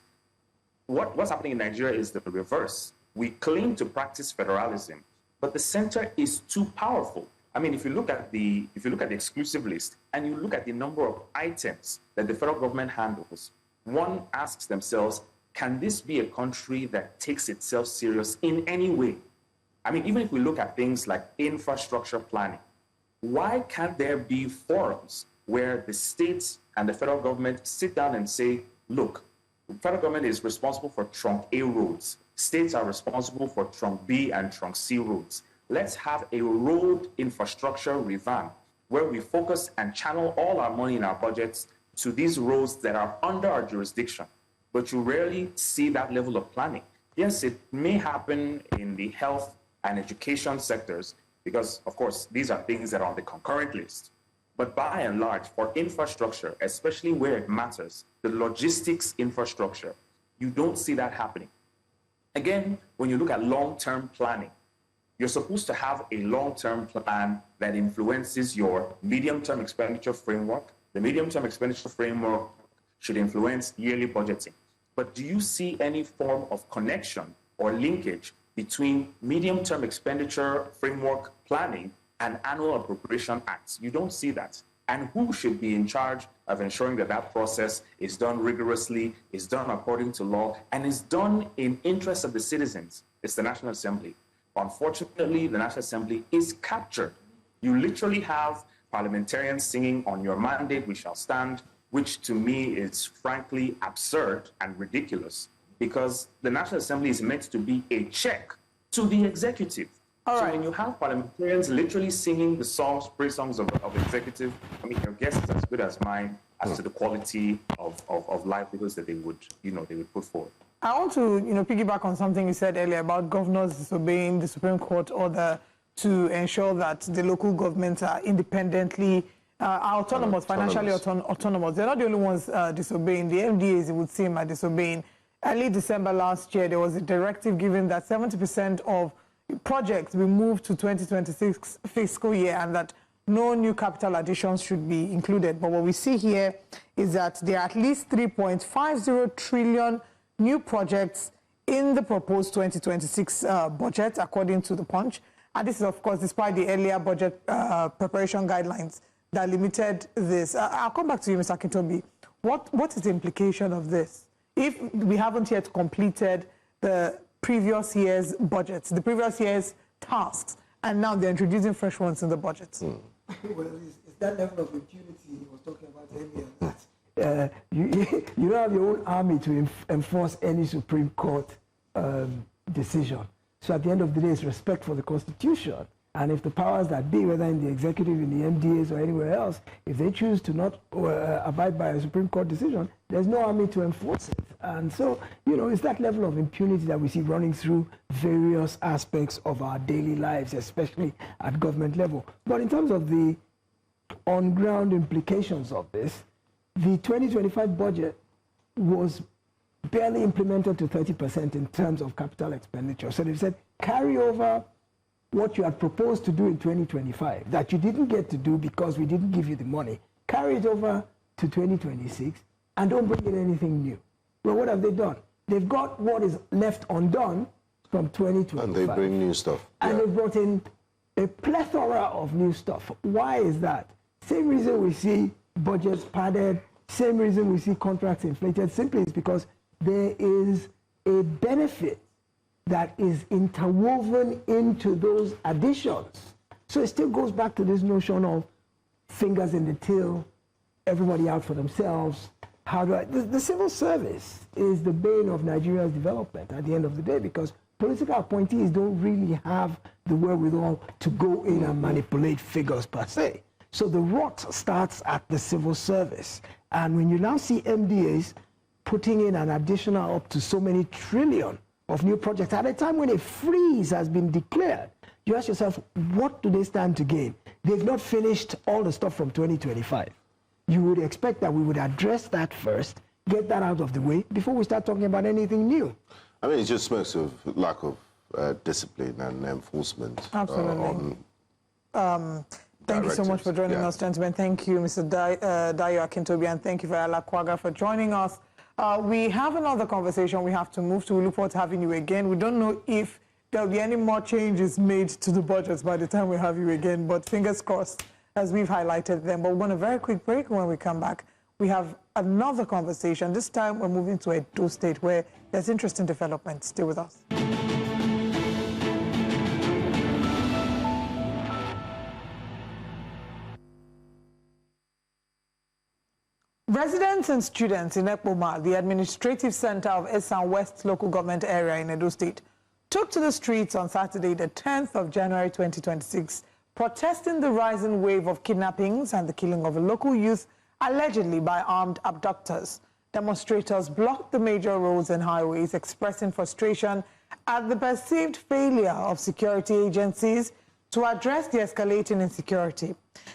What's happening in Nigeria is the reverse. We claim to practice federalism, but the center is too powerful. I mean, if you look at the exclusive list and you look at the number of items that the federal government handles, one asks themselves, can this be a country that takes itself serious in any way? I mean, even if we look at things like infrastructure planning, why can't there be forums where the states and the federal government sit down and say, look, the federal government is responsible for Trunk A roads. States are responsible for Trunk B and Trunk C roads. Let's have a road infrastructure revamp where we focus and channel all our money in our budgets to these roads that are under our jurisdiction. But you rarely see that level of planning. Yes, it may happen in the health and education sectors because, of course, these are things that are on the concurrent list. But by and large, for infrastructure, especially where it matters, the logistics infrastructure, you don't see that happening. Again, when you look at long-term planning, you're supposed to have a long-term plan that influences your medium-term expenditure framework. The medium-term expenditure framework should influence yearly budgeting. But do you see any form of connection or linkage between medium-term expenditure framework planning and annual appropriation acts? You don't see that. And who should be in charge of ensuring that that process is done rigorously, is done according to law, and is done in interest of the citizens? It's the National Assembly. Unfortunately, the National Assembly is captured. You literally have parliamentarians singing on your mandate, we shall stand, which to me is frankly absurd and ridiculous because the National Assembly is meant to be a check to the executive. So when you have parliamentarians literally singing the songs, praise songs of executive, I mean, your guess is as good as mine as to the quality of livelihoods that they would put forward. I want to, piggyback on something you said earlier about governors disobeying the Supreme Court order to ensure that the local governments are independently autonomous, financially autonomous. They're not the only ones disobeying. The MDAs, it would seem, are disobeying. Early December last year, there was a directive given that 70% of projects will move to 2026 fiscal year and that no new capital additions should be included. But what we see here is that there are at least 3.50 trillion new projects in the proposed 2026 budget, according to the Punch. And this is, of course, despite the earlier budget preparation guidelines that limited this. I'll come back to you, Mr. Akintobi. What is the implication of this? If we haven't yet completed the previous year's budgets, the previous year's tasks, and now they're introducing fresh ones in the budget. Well, it's that level of impunity he was talking about earlier. You don't have your own army to enforce any Supreme Court decision. So at the end of the day, it's respect for the Constitution. And if the powers that be, whether in the executive, in the MDAs, or anywhere else, if they choose to not abide by a Supreme Court decision, there's no army to enforce it. And so, it's that level of impunity that we see running through various aspects of our daily lives, especially at government level. But in terms of the on-ground implications of this, the 2025 budget was barely implemented to 30% in terms of capital expenditure. So they've said, carry over what you had proposed to do in 2025 that you didn't get to do because we didn't give you the money. Carry it over to 2026 and don't bring in anything new. Well, what have they done? They've got what is left undone from 2025. And they bring new stuff. And they brought in a plethora of new stuff. Why is that? Same reason we see budgets padded, same reason we see contracts inflated, simply is because there is a benefit that is interwoven into those additions. So it still goes back to this notion of fingers in the till, everybody out for themselves. How do the civil service is the bane of Nigeria's development at the end of the day, because political appointees don't really have the wherewithal to go in and manipulate figures per se. So the rot starts at the civil service. And when you now see MDAs putting in an additional up to so many trillion of new projects at a time when a freeze has been declared, you ask yourself, what do they stand to gain? They've not finished all the stuff from 2025. You would expect that we would address that first, get that out of the way before we start talking about anything new. I mean, it just smokes of lack of discipline and enforcement. Absolutely. Thank you so much for joining us, gentlemen. Thank you, Mr. Dayo Akintobi, and thank you, Viola Kwaga, for joining us. We have another conversation we have to move to. We look forward to having you again. We don't know if there will be any more changes made to the budgets by the time we have you again, but fingers crossed, as we've highlighted them. But we're on a very quick break. When we come back, we have another conversation. This time we're moving to Oyo State, where there's interesting developments. Stay with us. Residents and students in Ekpoma, the administrative center of Esan West local government area in Oyo State, took to the streets on Saturday, the 10th of January 2026, protesting the rising wave of kidnappings and the killing of a local youth allegedly by armed abductors. Demonstrators blocked the major roads and highways, expressing frustration at the perceived failure of security agencies to address the escalating insecurity.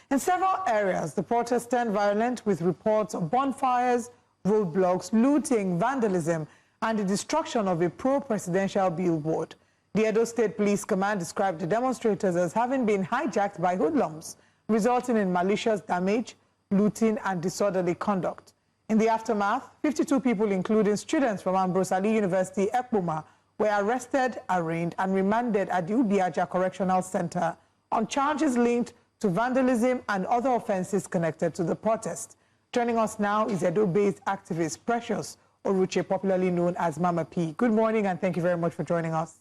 In several areas, the protests turned violent, with reports of bonfires, roadblocks, looting, vandalism, and the destruction of a pro-presidential billboard. The Oyo State Police Command described the demonstrators as having been hijacked by hoodlums, resulting in malicious damage, looting, and disorderly conduct. In the aftermath, 52 people, including students from Ambrose Ali University, Ekpoma, were arrested, arraigned, and remanded at the Ubiaja Correctional Center on charges linked to vandalism and other offenses connected to the protest. Joining us now is Edo-based activist Precious Oruche, popularly known as Mama P. Good morning, and thank you very much for joining us.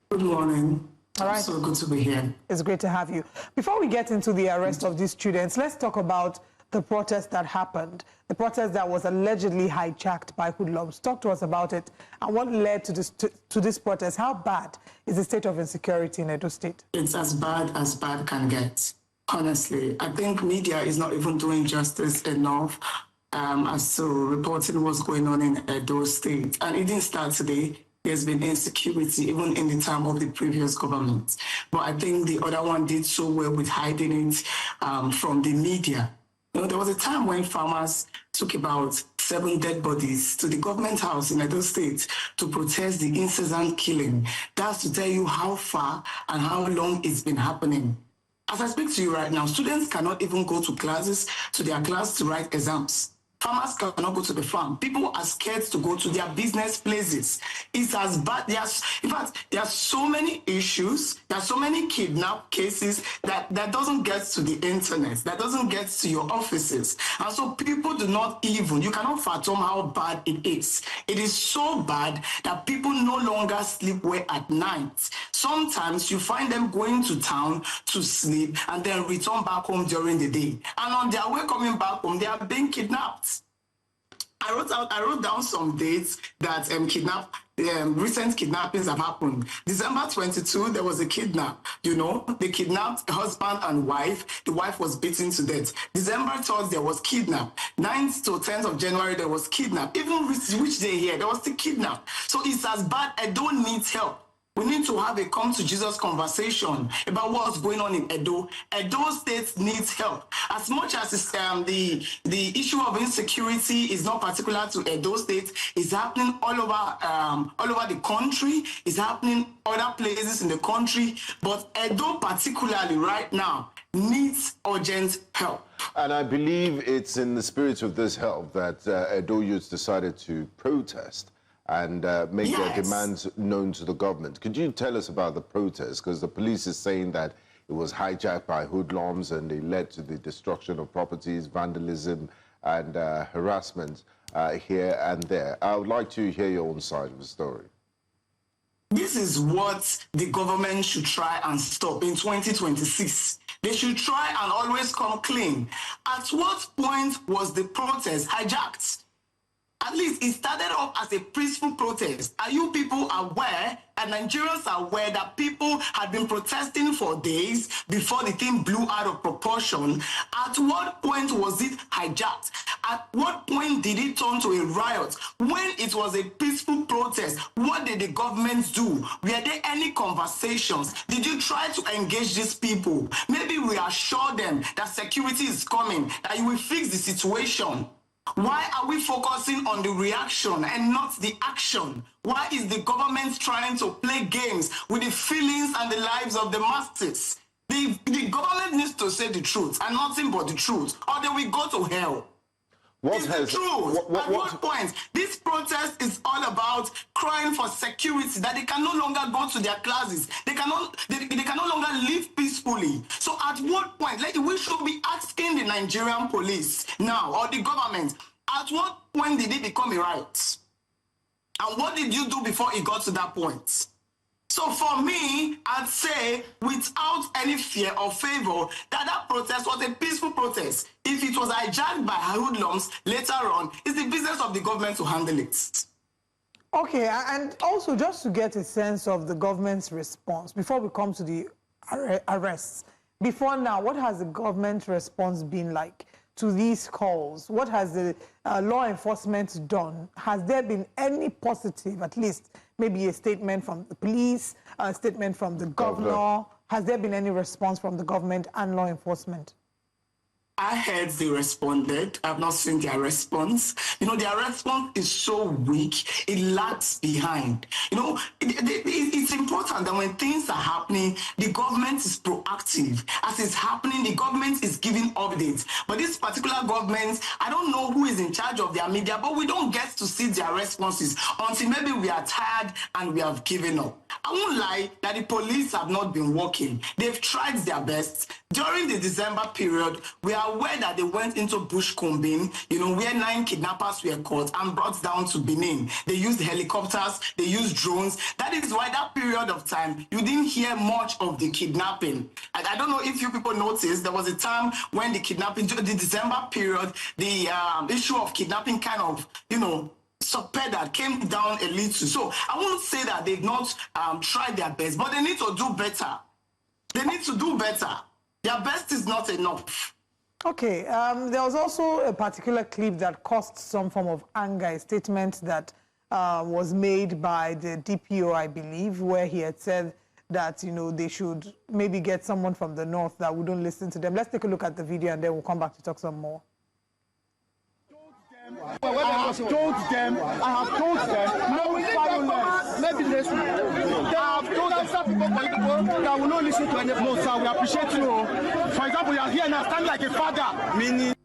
Good morning. All right. It's so good to be here. It's great to have you. Before we get into the arrest of these students, let's talk about the protest that happened, the protest that was allegedly hijacked by hoodlums. Talk to us about it and what led to this protest. How bad is the state of insecurity in Oyo State? It's as bad can get, honestly. I think media is not even doing justice enough as to reporting what's going on in Oyo State. And it didn't start today. There's been insecurity even in the time of the previous government. But I think the other one did so well with hiding it from the media. You know, there was a time when farmers took about 7 dead bodies to the government house in Oyo State to protest the incessant killing. That's to tell you how far and how long it's been happening. As I speak to you right now, students cannot even go to their class to write exams. Farmers cannot go to the farm. People are scared to go to their business places. It's as bad. In fact, there are so many issues, there are so many kidnap cases that doesn't get to the internet, that doesn't get to your offices. And so people do not even, you cannot fathom how bad it is. It is so bad that people no longer sleep well at night. Sometimes you find them going to town to sleep and then return back home during the day. And on their way coming back home, they are being kidnapped. I wrote down some dates that recent kidnappings have happened. December 22, there was a kidnap. You know, they kidnapped a husband and wife. The wife was beaten to death. December 3rd, there was kidnap. 9th to 10th of January, there was kidnap. Even which day here, there was the kidnap. So it's as bad. I don't need help. We need to have a come to Jesus conversation about what's going on in Edo. Edo State needs help. As much as the issue of insecurity is not particular to Edo State, it's happening all over the country. It's happening other places in the country. But Edo particularly right now needs urgent help. And I believe it's in the spirit of this help that Edo youths decided to protest and make their demands known to the government. Could you tell us about the protest? Because the police is saying that it was hijacked by hoodlums and they led to the destruction of properties, vandalism, and harassment here and there. I would like to hear your own side of the story. This is what the government should try and stop in 2026. They should try and always come clean. At what point was the protest hijacked? At least it started off as a peaceful protest. Are you people aware, and Nigerians are aware, that people had been protesting for days before the thing blew out of proportion? At what point was it hijacked? At what point did it turn to a riot? When it was a peaceful protest, what did the government do? Were there any conversations? Did you try to engage these people? Maybe reassure them that security is coming, that you will fix the situation. Why are we focusing on the reaction and not the action? Why is the government trying to play games with the feelings and the lives of the masses? The government needs to say the truth and nothing but the truth, or they will go to hell. It's the truth. At what point? This protest is all about crying for security, that they can no longer go to their classes. They can no longer live peacefully. So at what point? Like, we should be asking the Nigerian police now, or the government, at what point did it become a riot? And what did you do before it got to that point? So for me, I'd say, without any fear or favor, that protest was a peaceful protest. If it was hijacked by hoodlums later on, it's the business of the government to handle it. Okay, and also just to get a sense of the government's response, before we come to the arrests, before now, what has the government response been like to these calls? What has the law enforcement done? Has there been any positive, at least maybe a statement from the police, a statement from the governor? Has there been any response from the government and law enforcement? I heard they responded. I've not seen their response. You know, their response is so weak, it lags behind. You know, it's important that when things are happening, the government is proactive. As it's happening, the government is giving updates. But this particular government, I don't know who is in charge of their media, but we don't get to see their responses until maybe we are tired and we have given up. I won't lie that the police have not been working. They've tried their best. During the December period, we are aware that they went into bush combing, you know, where 9 kidnappers were caught and brought down to Benin. They used helicopters, they used drones. That is why that period of time, you didn't hear much of the kidnapping. I don't know if you people noticed, there was a time when the kidnapping, the December period, the issue of kidnapping kind of, you know, subsided, came down a little. So I won't say that they've not tried their best, but they need to do better. They need to do better. Their best is not enough. Okay, there was also a particular clip that caused some form of anger, a statement that was made by the DPO, I believe, where he had said that, you know, they should maybe get someone from the north that wouldn't listen to them. Let's take a look at the video and then we'll come back to talk some more. I have told them, no violence. Maybe this one. I have told them some people that will not listen to any. No, sir, we appreciate you. For example, you are here and I stand like a father. Meaning.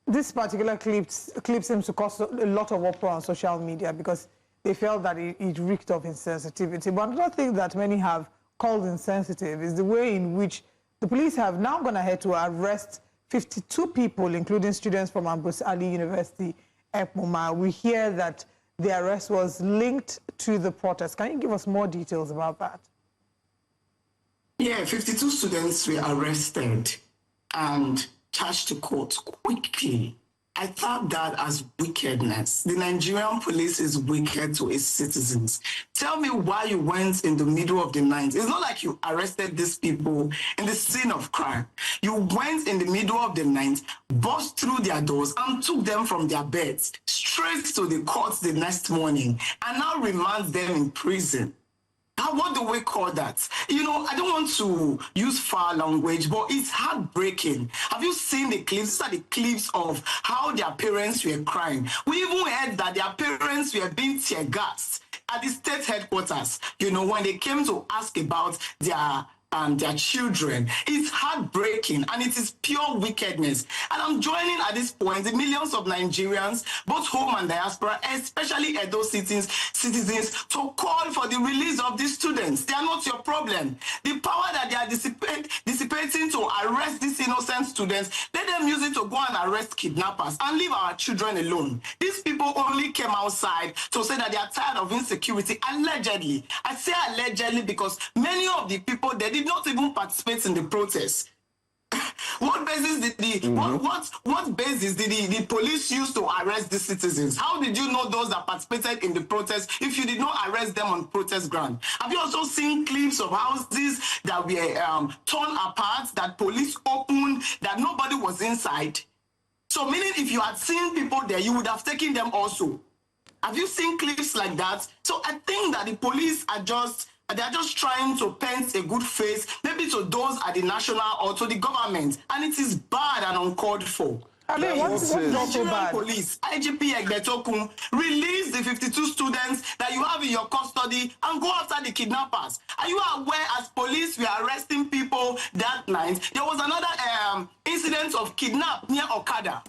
This particular clip seems to cause a lot of uproar on social media because they felt that it reeked of insensitivity. But another thing that many have called insensitive is the way in which the police have now gone ahead to arrest 52 people, including students from Ambrose Ali University, Ekpoma. We hear that the arrest was linked to the protest. Can you give us more details about that? Yeah, 52 students were arrested and charged to court quickly. I thought that as wickedness. The Nigerian police is wicked to its citizens. Tell me why you went in the middle of the night. It's not like you arrested these people in the scene of crime. You went in the middle of the night, burst through their doors and took them from their beds straight to the courts the next morning and now remand them in prison. What do we call that? You know, I don't want to use foul language, but it's heartbreaking. Have you seen the clips? These are the clips of how their parents were crying. We even heard that their parents were being tear gassed at the state headquarters, you know, when they came to ask about their and their children. It's heartbreaking and it is pure wickedness. And I'm joining at this point the millions of Nigerians, both home and diaspora, especially Edo citizens, to call for the release of these students. They are not your problem. The power that they are dissipating to arrest these innocent students, let them use it to go and arrest kidnappers and leave our children alone. These people only came outside to say that they are tired of insecurity, allegedly. I say allegedly because many of the people, they did not even participate in the protest. What basis did what basis did the police use to arrest the citizens? How did you know those that participated in the protest if you did not arrest them on protest ground? Have you also seen clips of houses that were torn apart, that police opened, that nobody was inside? So meaning if you had seen people there, you would have taken them also. Have you seen clips like that? So I think that the police are just trying to paint a good face, maybe to those at the national or to the government, and it is bad and uncalled for. I mean, what's also bad? Police, IGP Egbetokun, release the 52 students that you have in your custody and go after the kidnappers. Are you aware, as police were arresting people that night, there was another incident of kidnap near Okada?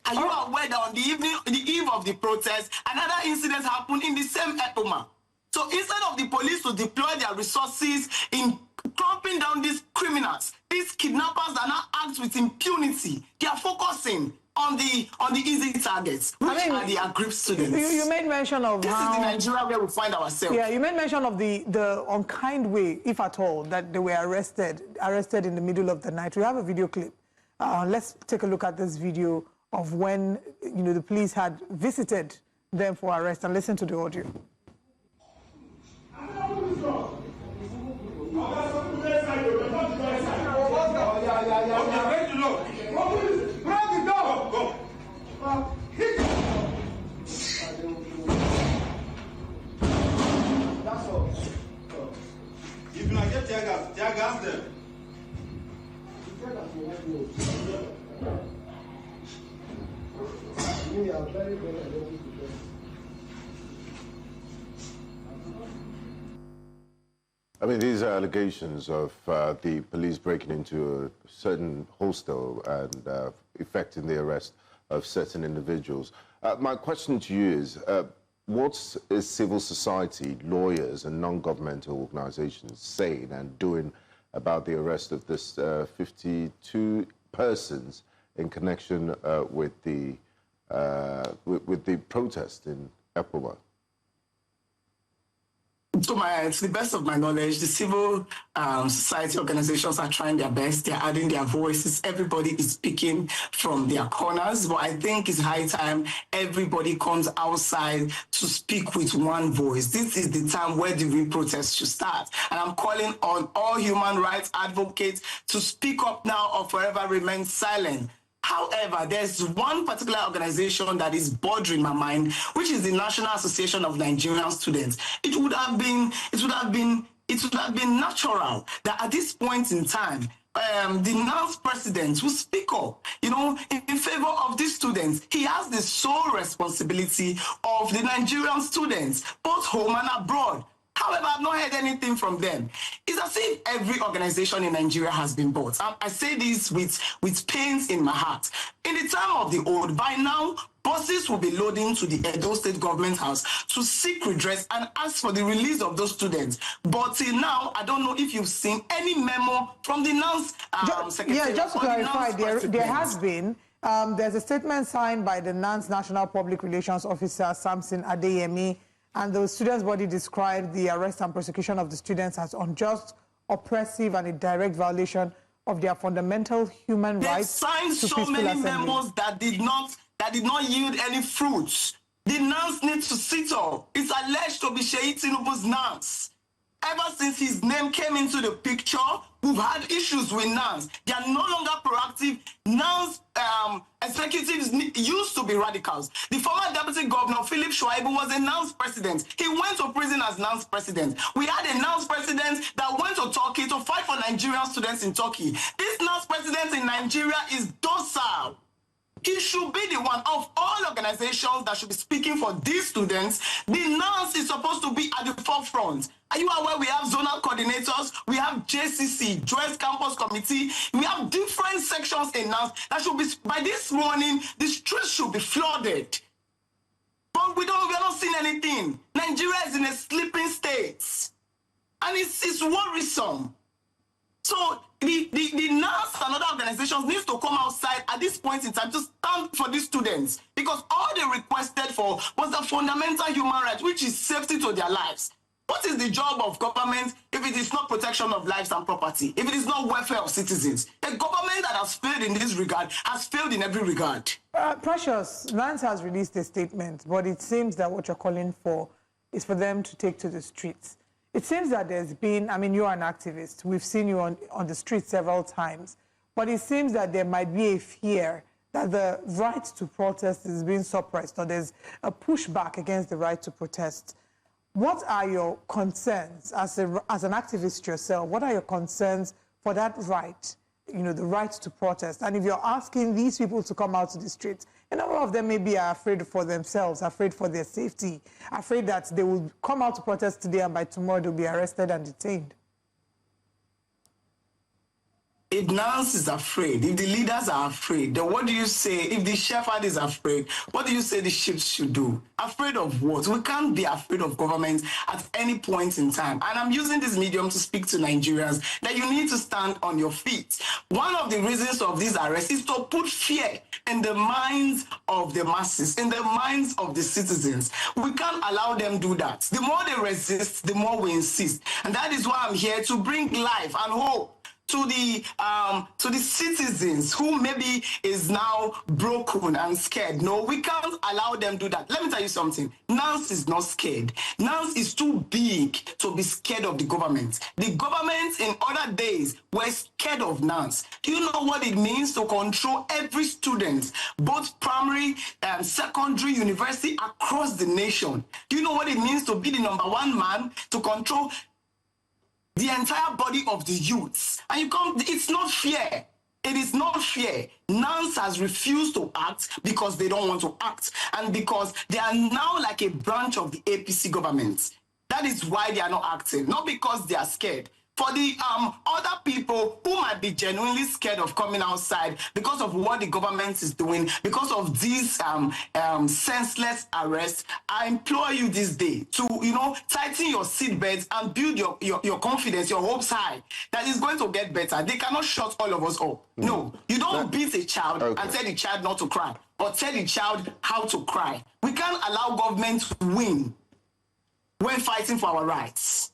Are you aware that on the eve of the protest, another incident happened in the same Epoma? So instead of the police to deploy their resources in clamping down these criminals, these kidnappers that now act with impunity, they are focusing on the easy targets, which are the aggrieved students. You made mention of this is the Nigeria where we find ourselves. Yeah, you made mention of the unkind way, if at all, that they were arrested in the middle of the night. We have a video clip. Let's take a look at this video of when the police had visited them for arrest, and listen to the audio. If you get tear gas them. I mean, these are allegations of the police breaking into a certain hostel and effecting the arrest of certain individuals. My question to you is, what is civil society, lawyers and non-governmental organizations saying and doing about the arrest of this 52 persons in connection with the protest in Epoma? To the best of my knowledge, the civil society organizations are trying their best. They're adding their voices. Everybody is speaking from their corners. But I think it's high time everybody comes outside to speak with one voice. This is the time where the real protest should start. And I'm calling on all human rights advocates to speak up now or forever remain silent. However, there's one particular organization that is bothering my mind, which is the National Association of Nigerian Students. It would have been natural that at this point in time, the NANS president will speak up, in favor of these students. He has the sole responsibility of the Nigerian students, both home and abroad. However, I've not heard anything from them. It's as if every organization in Nigeria has been bought. I say this with pains in my heart. In the time of the old, by now, buses will be loading to the Edo State government house to seek redress and ask for the release of those students. But till now, I don't know if you've seen any memo from the NANS secretary. Yeah, just to clarify, there has been. There's a statement signed by the NANS National Public Relations Officer, Samson Adeyemi, and the students' body described the arrest and prosecution of the students as unjust, oppressive, and a direct violation of their fundamental human rights. They signed so many memos that did not yield any fruits. The NANS needs to sit up. It's alleged to be Sheyi Tinubu's NANS. Ever since his name came into the picture, we've had issues with NANS. They are no longer proactive. NANS executives used to be radicals. The former deputy governor, Philip Shuaibu, was a NANS president. He went to prison as NANS president. We had a NANS president that went to Turkey to fight for Nigerian students in Turkey. This NANS president in Nigeria is docile. He should be the one of all organizations that should be speaking for these students. The nurse is supposed to be at the forefront. Are you aware we have zonal coordinators, we have JCC, Joint Campus Committee, we have different sections in NANS that should be, by this morning, the streets should be flooded. But we are not seeing anything. Nigeria is in a sleeping state. And it's worrisome. So the NAS and other organizations need to come outside at this point in time to stand for these students, because all they requested for was the fundamental human right, which is safety to their lives. What is the job of government if it is not protection of lives and property, if it is not welfare of citizens? A government that has failed in this regard has failed in every regard. Precious, Nance has released a statement, but it seems that what you're calling for is for them to take to the streets. It seems that there's been, I mean, you're an activist. We've seen you on the street several times. But it seems that there might be a fear that the right to protest is being suppressed, or there's a pushback against the right to protest. What are your concerns as an activist yourself? What are your concerns for that right, you know, the right to protest? And if you're asking these people to come out to the streets, a number of them maybe are afraid for themselves, afraid for their safety, afraid that they will come out to protest today and by tomorrow they'll be arrested and detained. If Nance is afraid, if the leaders are afraid, then what do you say? If the shepherd is afraid, what do you say the sheep should do? Afraid of what? We can't be afraid of government at any point in time. And I'm using this medium to speak to Nigerians that you need to stand on your feet. One of the reasons of these arrests is to put fear in the minds of the masses, in the minds of the citizens. We can't allow them do that. The more they resist, the more we insist. And that is why I'm here to bring life and hope to the citizens who maybe is now broken and scared. No, we can't allow them to do that. Let me tell you something. Nance is not scared. Nance is too big to be scared of the government. The government in other days were scared of Nance. Do you know what it means to control every student, both primary and secondary, university across the nation? Do you know what it means to be the #1 man to control the entire body of the youths? And you come, it's not fair. It is not fair. Nance has refused to act because they don't want to act, and because they are now like a branch of the APC government. That is why they are not acting, not because they are scared. For the other people who might be genuinely scared of coming outside because of what the government is doing, because of these senseless arrests, I implore you this day to, you know, tighten your seatbelts and build your confidence, your hopes high that it's going to get better. They cannot shut all of us up. No, you don't beat a child and tell the child not to cry, or tell the child how to cry. We can't allow government to win when fighting for our rights.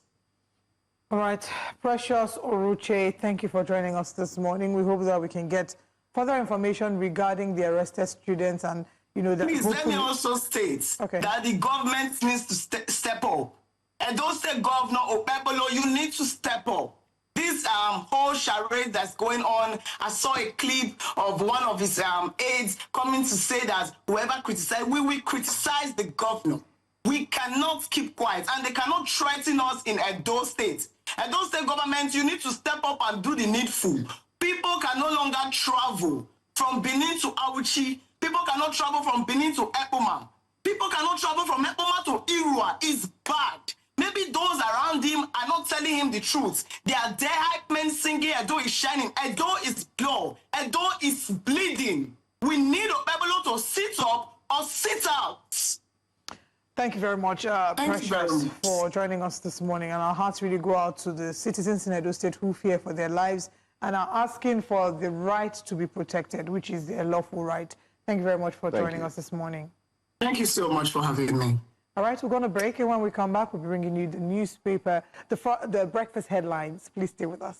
All right, Precious Oruche, thank you for joining us this morning. We hope that we can get further information regarding the arrested students, and, you know, that. Please, let me also state that the government needs to step up. And don't say Governor Opebolo, you need to step up. This whole charade that's going on, I saw a clip of one of his aides coming to say that whoever criticizes, we will criticize the governor. We cannot keep quiet, and they cannot threaten us in Edo State. Edo State government, you need to step up and do the needful. People can no longer travel from Benin to Auchi. People cannot travel from Benin to Epoma. People cannot travel from Epoma to Irua. It's bad. Maybe those around him are not telling him the truth. They are there, hype men singing, Edo is shining. Edo is blood. Edo is bleeding. We need Opebolo to sit up or sit out. Thank you very much, Precious, for joining us this morning. And our hearts really go out to the citizens in Edo State who fear for their lives and are asking for the right to be protected, which is their lawful right. Thank you very much for joining us this morning. Thank you so much for having me. All right, we're going to break, and when we come back, we'll be bringing you the newspaper, the breakfast headlines. Please stay with us.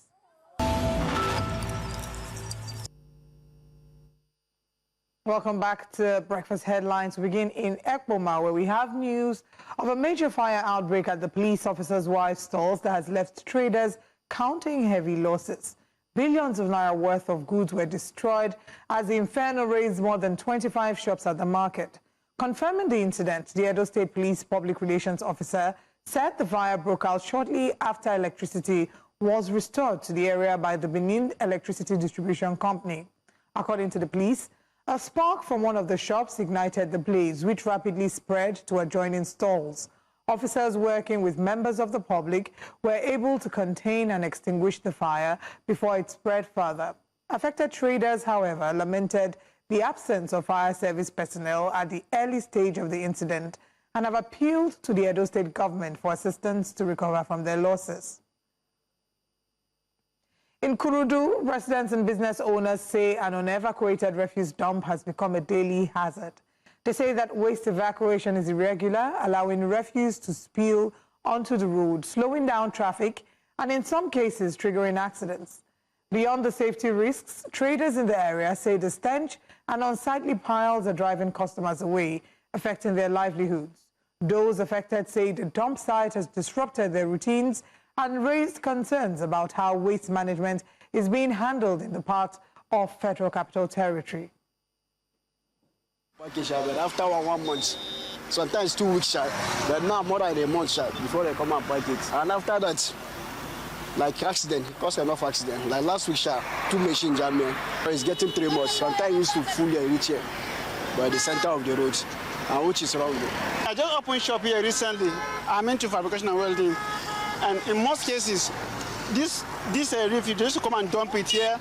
Welcome back to Breakfast Headlines. We begin in Ekpoma, where we have news of a major fire outbreak at the police officers' wives' stalls that has left traders counting heavy losses. Billions of naira worth of goods were destroyed as the inferno razed more than 25 shops at the market. Confirming the incident, the Edo State Police Public Relations Officer said the fire broke out shortly after electricity was restored to the area by the Benin Electricity Distribution Company. According to the police, A spark from one of the shops ignited the blaze, which rapidly spread to adjoining stalls. Officers working with members of the public were able to contain and extinguish the fire before it spread further. Affected traders, however, lamented the absence of fire service personnel at the early stage of the incident and have appealed to the Oyo State government for assistance to recover from their losses. In Kurudu, residents and business owners say an unevacuated refuse dump has become a daily hazard. They say that waste evacuation is irregular, allowing refuse to spill onto the road, slowing down traffic and in some cases triggering accidents. Beyond the safety risks, traders in the area say the stench and unsightly piles are driving customers away, affecting their livelihoods. Those affected say the dump site has disrupted their routines and raised concerns about how waste management is being handled in the part of Federal Capital Territory. But after 1 month, sometimes 2 weeks, but now more than a month before they come and pack it. And after that, like accident, cause enough accident. Like last week, 2 machines jammed me. It's getting 3 months. Sometimes used to full and reach here by the center of the road, and which is wrong. I just opened shop here recently. I'm into fabrication and welding, and in most cases, this refuse used to come and dump it here.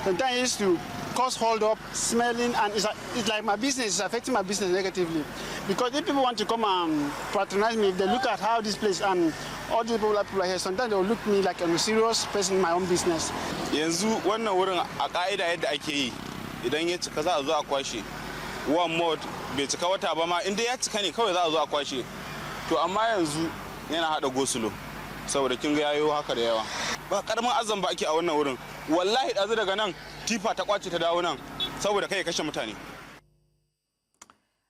Sometimes used to cause hold up, smelling, and it's like my business is affecting my business negatively. Because if people want to come and patronize me, if they look at how this place and all the people are here, sometimes they'll look at me like I'm a serious person in my own business. Yanzu wannan wurin a ka'ida yadda ake yi idan ya cika za a zo a kwashe. One mod bai cika wata ba ma inda ya cika ne kawai za a zo a kwashe. To amma yanzu yana hada gosulo saboda kin ga yayo haka da yawa. Ba karamin azan ba ake a wannan wurin. Wallahi dazu daga nan tifa ta kwace ta dawo nan saboda kai kashe mutane.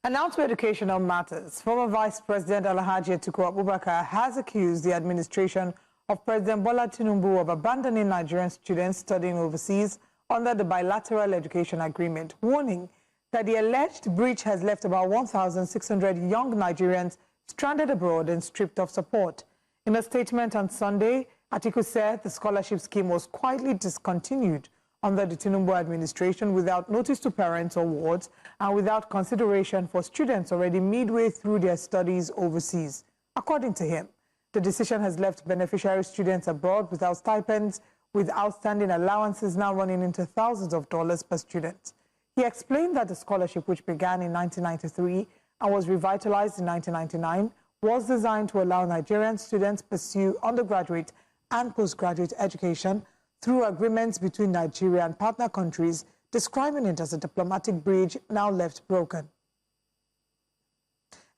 And now to educational matters. Former Vice President Alhaji Atiku Abubakar has accused the administration of President Bola Tinubu of abandoning Nigerian students studying overseas under the bilateral education agreement, warning that the alleged breach has left about 1,600 young Nigerians stranded abroad and stripped of support. In a statement on Sunday, Atiku said the scholarship scheme was quietly discontinued under the Tinubu administration without notice to parents or wards and without consideration for students already midway through their studies overseas. According to him, the decision has left beneficiary students abroad without stipends, with outstanding allowances now running into thousands of dollars per student. He explained that the scholarship, which began in 1993 and was revitalized in 1999, was designed to allow Nigerian students pursue undergraduate and postgraduate education through agreements between Nigeria and partner countries, describing it as a diplomatic bridge now left broken.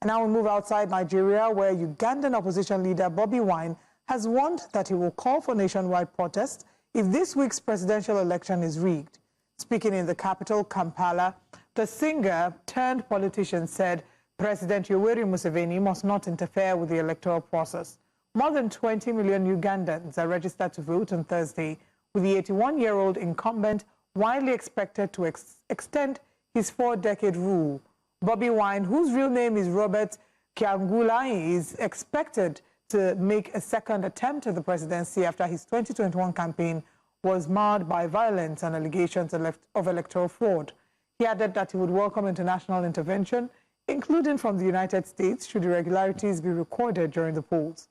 And now we move outside Nigeria, where Ugandan opposition leader Bobi Wine has warned that he will call for nationwide protest if this week's presidential election is rigged. Speaking in the capital, Kampala, the singer-turned-politician said President Yoweri Museveni must not interfere with the electoral process. More than 20 million Ugandans are registered to vote on Thursday, with the 81-year-old incumbent widely expected to extend his 4-decade rule. Bobi Wine, whose real name is Robert Kyagulanyi, is expected to make a second attempt at the presidency after his 2021 campaign was marred by violence and allegations of electoral fraud. He added that he would welcome international intervention, including from the United States, should irregularities be recorded during the polls.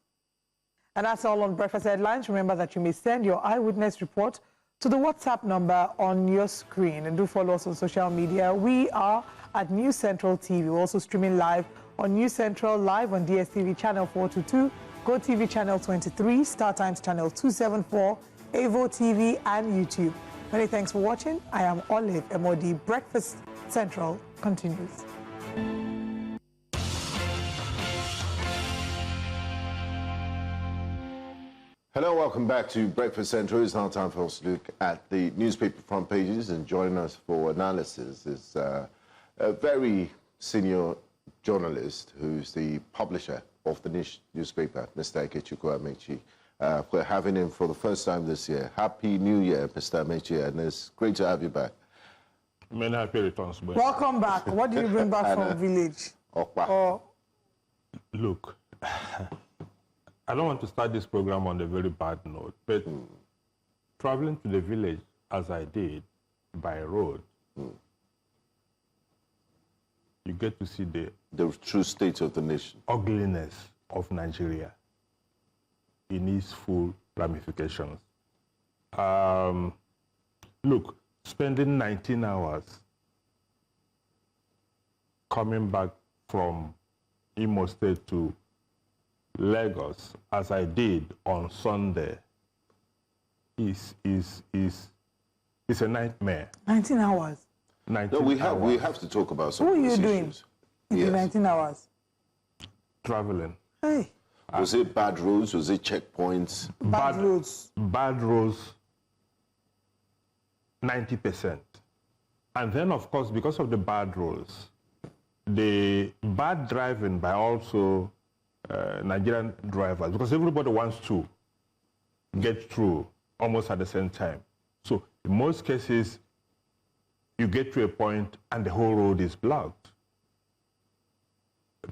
And that's all on Breakfast Headlines. Remember that you may send your eyewitness report to the WhatsApp number on your screen. And do follow us on social media. We are at News Central TV. We're also streaming live on News Central Live on DSTV channel 422, GoTV channel 23, Star Times channel 274, Avo TV, and YouTube. Many thanks for watching. I am Olive MOD. Breakfast Central continues. Hello, welcome back to Breakfast Central. It's now time for us to look at the newspaper front pages, and joining us for analysis is a very senior journalist who's the publisher of the newspaper, Mr. Ikechukwu Amechi. We're having him for the first time this year. Happy New Year, Mr. Amechi, and it's great to have you back. Many happy returns. Welcome back. What did you bring back from village? Look, I don't want to start this program on a very bad note, but traveling to the village as I did by road, you get to see the true state of the nation, ugliness of Nigeria in its full ramifications. Look, spending 19 hours coming back from Imo State to Lagos, as I did on Sunday, is a nightmare. 19 hours. 19 no, we hours. have to talk about some What of were you these doing issues. in the 19 hours? Traveling. Hey. Was it bad roads? Was it checkpoints? Bad roads. Bad roads, 90%. And then, of course, because of the bad roads, the bad driving by also Nigerian drivers, because everybody wants to get through almost at the same time. So in most cases, you get to a point and the whole road is blocked.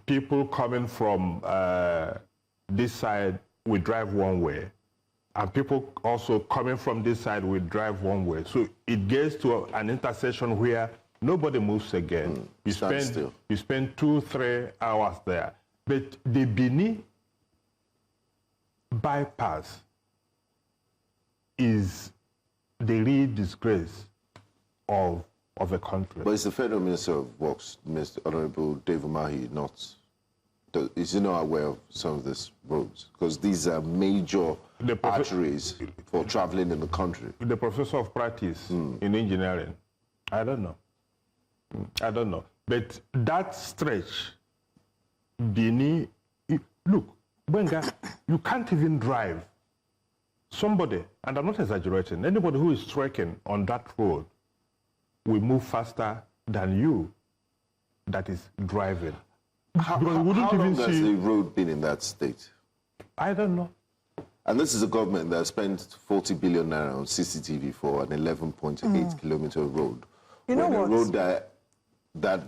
People coming from this side will drive one way, and people also coming from this side will drive one way. So it gets to an intersection where nobody moves again. You spend 2-3 hours there. But the Bini bypass is the real disgrace of a country. But is the Federal Minister of Works, Mr. Honorable Dave Umahi, is he not aware of some of these roads? Because these are major arteries for traveling in the country. The professor of practice in engineering, I don't know. I don't know. But that stretch, Bini, look, Benga, you can't even drive. Somebody, and I'm not exaggerating, anybody who is trekking on that road will move faster than you that is driving. How long has the road been in that state? I don't know. And this is a government that spent 40 billion naira on CCTV for an 11.8 kilometer road. You know what? A road that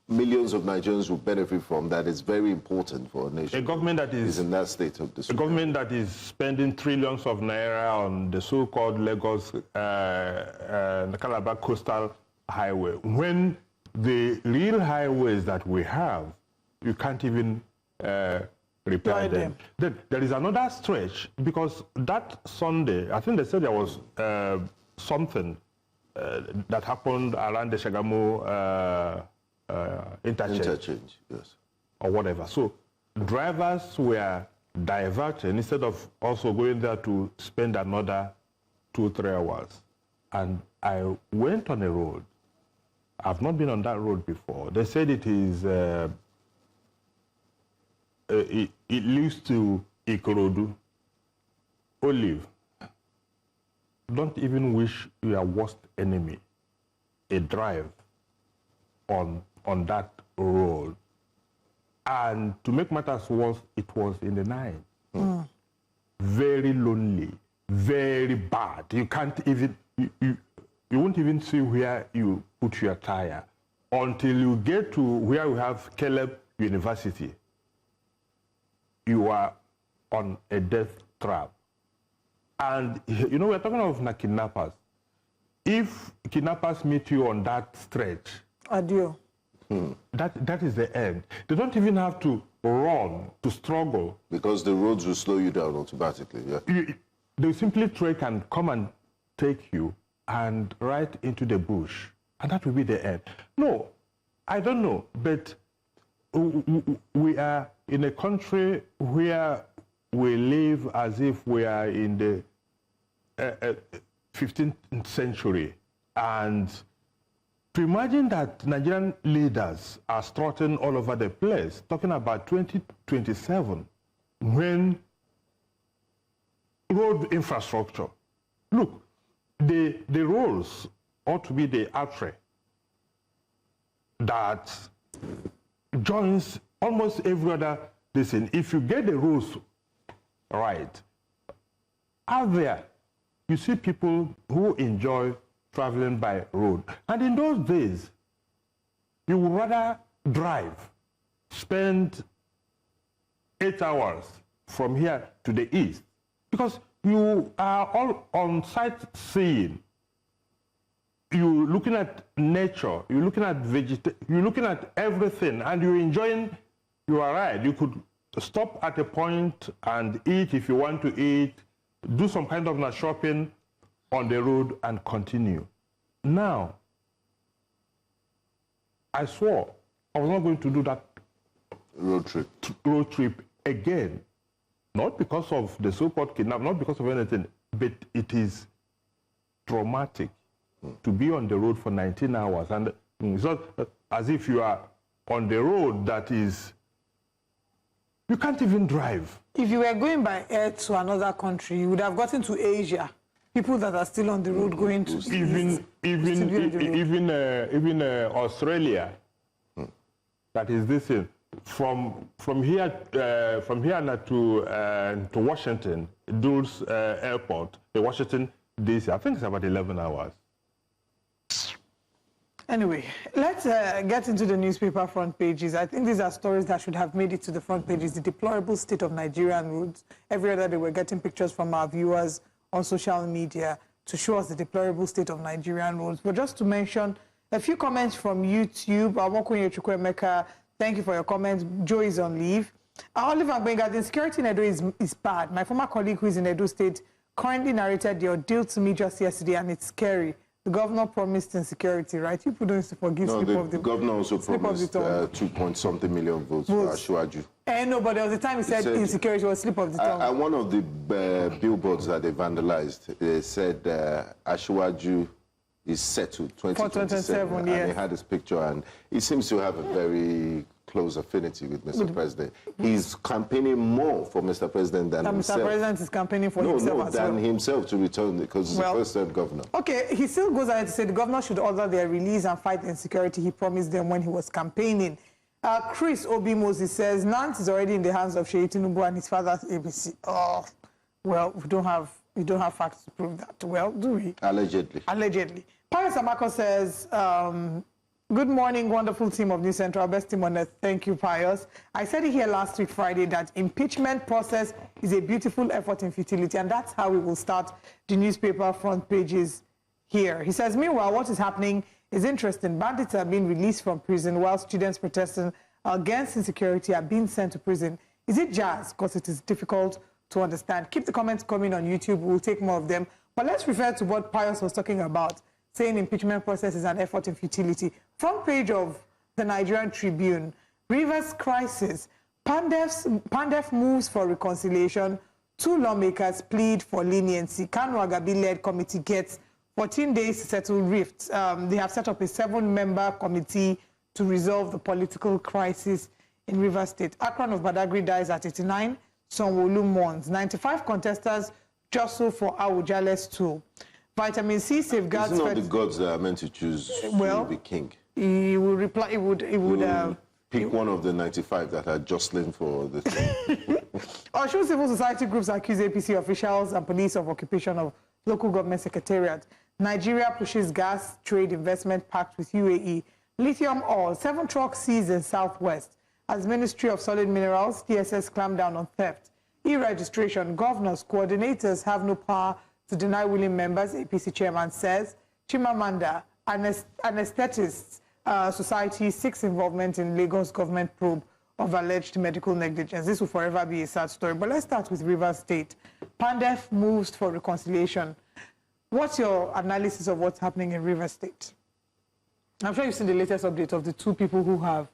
millions of Nigerians will benefit from, that is very important for a nation. A government that is in that state of disrepair. A government that is spending trillions of naira on the so-called Lagos the Calabar Coastal Highway, when the real highways that we have, you can't even repair them. Then there is another stretch, because that Sunday, I think they said there was something that happened around the Shagamu interchange, yes, or whatever. So drivers were diverted instead of also going there to spend another 2-3 hours. And I went on a road. I've not been on that road before. They said it is, it leads to Ikorodu, Olive. Don't even wish your worst enemy a drive on that road. And to make matters worse, it was in the night. Very lonely, very bad. You can't even, you won't even see where you put your tire until you get to where we have Caleb University. You are on a death trap. And, you know, we're talking of kidnappers. If kidnappers meet you on that stretch, adieu. That is the end. They don't even have to run, to struggle. Because the roads will slow you down automatically, yeah? They simply trek and come and take you and right into the bush. And that will be the end. No, I don't know, but we are in a country where we live as if we are in the 15th century. And to imagine that Nigerian leaders are strutting all over the place, talking about 2027, when road infrastructure, look, the roads ought to be the artery that joins almost every other thing. If you get the roads right, out there, you see people who enjoy traveling by road. And in those days, you would rather drive, spend 8 hours from here to the east, because you are all on sightseeing you're looking at nature, you're looking at you're looking at everything, and you're enjoying. You are right. You could stop at a point and eat if you want to eat, do some kind of shopping on the road, and continue. Now, I swore I was not going to do that road trip again. Not because of the so-called kidnap, not because of anything, but it is traumatic to be on the road for 19 hours. And it's not as if you are on the road that is, you can't even drive. If you were going by air to another country, you would have gotten to Asia. People that are still on the road going to even Australia. That is this thing. From here to Washington, Dulles Airport, the Washington DC. I think it's about 11 hours. Anyway, let's get into the newspaper front pages. I think these are stories that should have made it to the front pages. The deplorable state of Nigerian roads. Every other day we're getting pictures from our viewers on social media to show us the deplorable state of Nigerian roads. But just to mention a few comments from YouTube. Awokunye Chukwemeka, thank you for your comments. Joe is on leave. Oliver Benga, the insecurity in Edo is bad. My former colleague who is in Edo State currently narrated the ordeal to me just yesterday, and it's scary. The governor promised insecurity, right? People don't forgive slip of the governor also promised 2-point-something million votes for Ashwaju. No, but there was a time he said insecurity was slip of the tongue. And one of the billboards that they vandalized, they said Ashwaju is settled 2027. Yes. And they had this picture, and he seems to have a very close affinity with Mr. President. He's campaigning more for Mr. President than himself. Mr. President is campaigning for himself as well. Than himself to return, because he's the first-term governor. Okay, he still goes ahead to say the governor should order their release and fight the insecurity he promised them when he was campaigning. Chris Obi Moses says, Nant is already in the hands of Sheyi Tinubu and his father's ABC. Oh, well, we don't have facts to prove that. Well, do we? Allegedly. Allegedly. Paris Amako says, good morning, wonderful team of News Central. Best team on earth. Thank you, Pius. I said it here last week, Friday, that impeachment process is a beautiful effort in futility, and that's how we will start the newspaper front pages here. He says, meanwhile, what is happening is interesting. Bandits are being released from prison while students protesting against insecurity are being sent to prison. Is it jazz? Because it is difficult to understand. Keep the comments coming on YouTube. We'll take more of them. But let's refer to what Pius was talking about, saying impeachment process is an effort in futility. Front page of the Nigerian Tribune, Rivers crisis, Pandef moves for reconciliation, 2 lawmakers plead for leniency. Kanu Agabi-led committee gets 14 days to settle rifts. They have set up a 7-member committee to resolve the political crisis in Rivers State. Akran of Badagry dies at 89, Sanwo-Olu mourns. 95 contestants jostle for Awujale's stool. Vitamin C safeguards. Isn't all the gods that are meant to choose to be king? He will reply. He would pick one of the 95 that are jostling for the throne. Osun civil society groups accuse APC officials and police of occupation of local government secretariat. Nigeria pushes gas trade investment pact with UAE. Lithium ore, 7 trucks seized in southwest. As Ministry of Solid Minerals, TSS clamp down on theft. E-registration, governors, coordinators have no power to deny willing members, APC chairman says. Chimamanda, Anesthetists Society seeks involvement in Lagos government probe of alleged medical negligence. This will forever be a sad story. But let's start with Rivers State. Pandef moves for reconciliation. What's your analysis of what's happening in Rivers State? I'm sure you've seen the latest update of the 2 people who have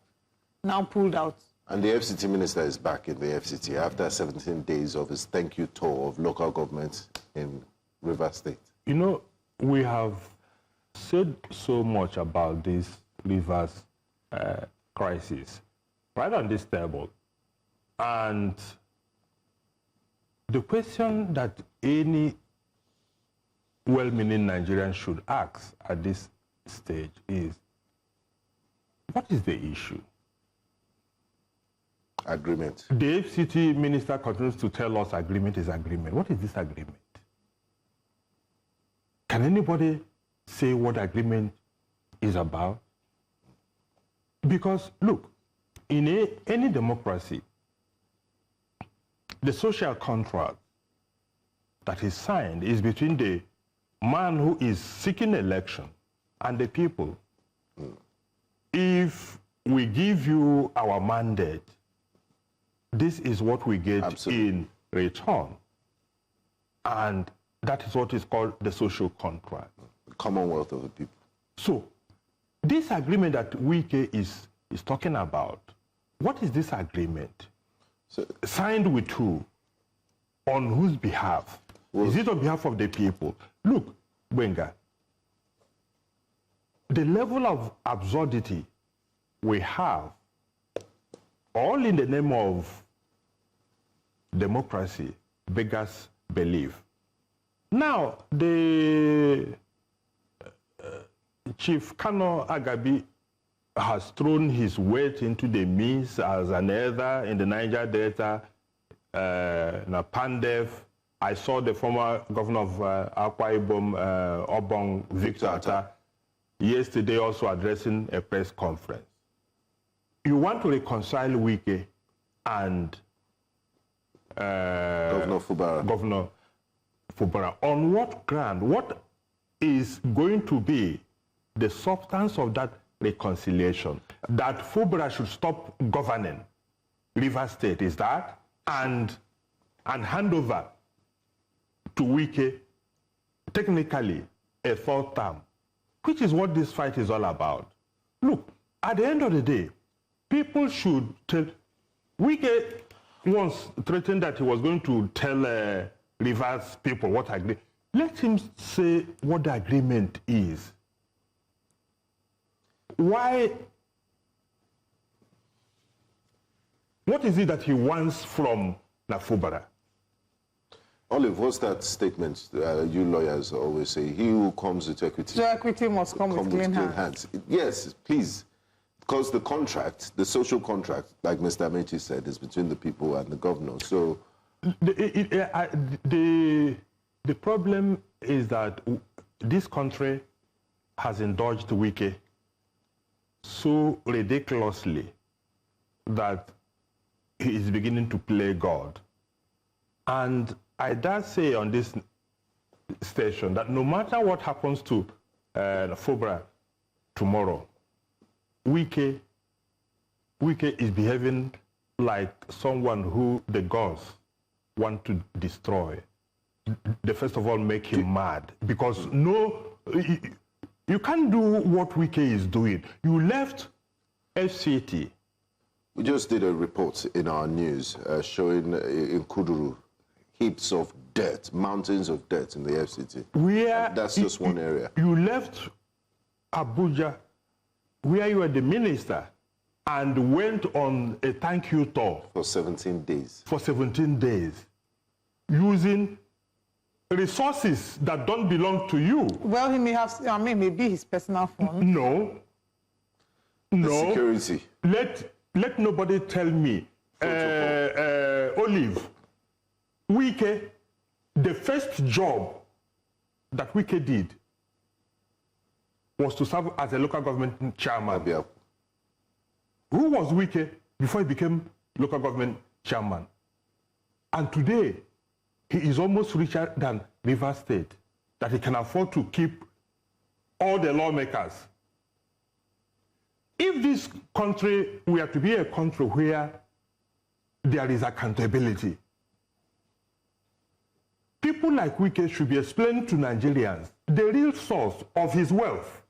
now pulled out. And the FCT minister is back in the FCT after 17 days of his thank you tour of local governments in Rivers State. You know, we have said so much about this Rivers crisis right on this table. And the question that any well-meaning Nigerian should ask at this stage is, what is the issue? Agreement. The FCT minister continues to tell us agreement is agreement. What is this agreement? Can anybody say what agreement is about? Because, look, in any democracy, the social contract that is signed is between the man who is seeking election and the people. If we give you our mandate, this is what we get in return. And that is what is called the social contract. The commonwealth of the people. So, this agreement that Wike is talking about, what is this agreement? Signed with who? On whose behalf? Is it on behalf of the people? Look, Benga, the level of absurdity we have, all in the name of democracy, beggars belief. Now, the Chief Kano Agabi has thrown his weight into the mix as an elder in the Niger Delta, Pandef. I saw the former governor of Akwa-Ibom, Obong Victor Atta, yesterday also addressing a press conference. You want to reconcile Wike and Governor Fubara. On what ground? What is going to be the substance of that reconciliation? That Fubara should stop governing Rivers State, is that? And hand over to Wike, technically, a third term, which is what this fight is all about. Look, at the end of the day, people should tell. Wike once threatened that he was going to tell Rivers people what agreement. Let him say what the agreement is. Why? What is it that he wants from Fubara? Olive, what's that statement you lawyers always say? He who comes with equity. So equity must come with clean hands. Yes, please. Because the contract, the social contract, like Mr. Amechi said, is between the people and the governor. So the problem is that this country has indulged Wike so ridiculously that he is beginning to play God. And I dare say on this station that no matter what happens to Fubara tomorrow, Wike is behaving like someone who the gods want to destroy. They first of all make him mad, because you can't do what Wike is doing. You left FCT. We just did a report in our news showing in Kuduru heaps of dirt, mountains of dirt in the FCT. That's just one area. You left Abuja, where you were the minister, and went on a thank you tour. For 17 days. For 17 days. Using resources that don't belong to you. Well, he may have, maybe his personal funds. No. No. Security. Let nobody tell me. Olive, Wike, the first job that Wike did was to serve as a local government chairman. Who was Wike before he became local government chairman? And today, he is almost richer than Rivers State, that he can afford to keep all the lawmakers. If this country were to be a country where there is accountability, people like Wike should be explaining to Nigerians the real source of his wealth.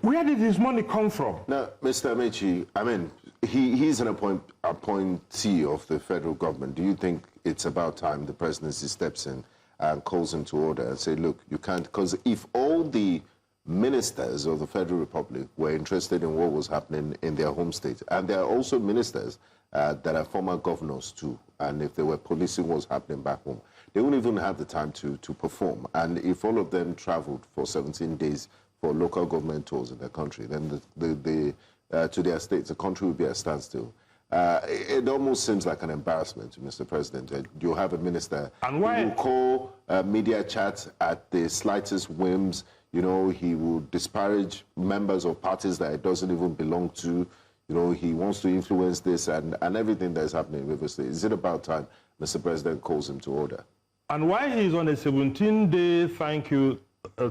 Where did his money come from? Now, Mr. Amechi, he's an appointee of the federal government. Do you think it's about time the presidency steps in and calls him to order and say, look, you can't, because if all the ministers of the Federal Republic were interested in what was happening in their home state, and there are also ministers that are former governors too, and if they were policing what's happening back home, they wouldn't even have the time to perform. And if all of them traveled for 17 days for local government tours in their country, then to their states, the country would be at standstill. It almost seems like an embarrassment, Mr. President. You have a minister who will call media chats at the slightest whims. You know, he will disparage members of parties that it doesn't even belong to. You know, he wants to influence this and everything that is happening in Rivers State. Is it about time Mr. President calls him to order? And why he's on a 17-day thank you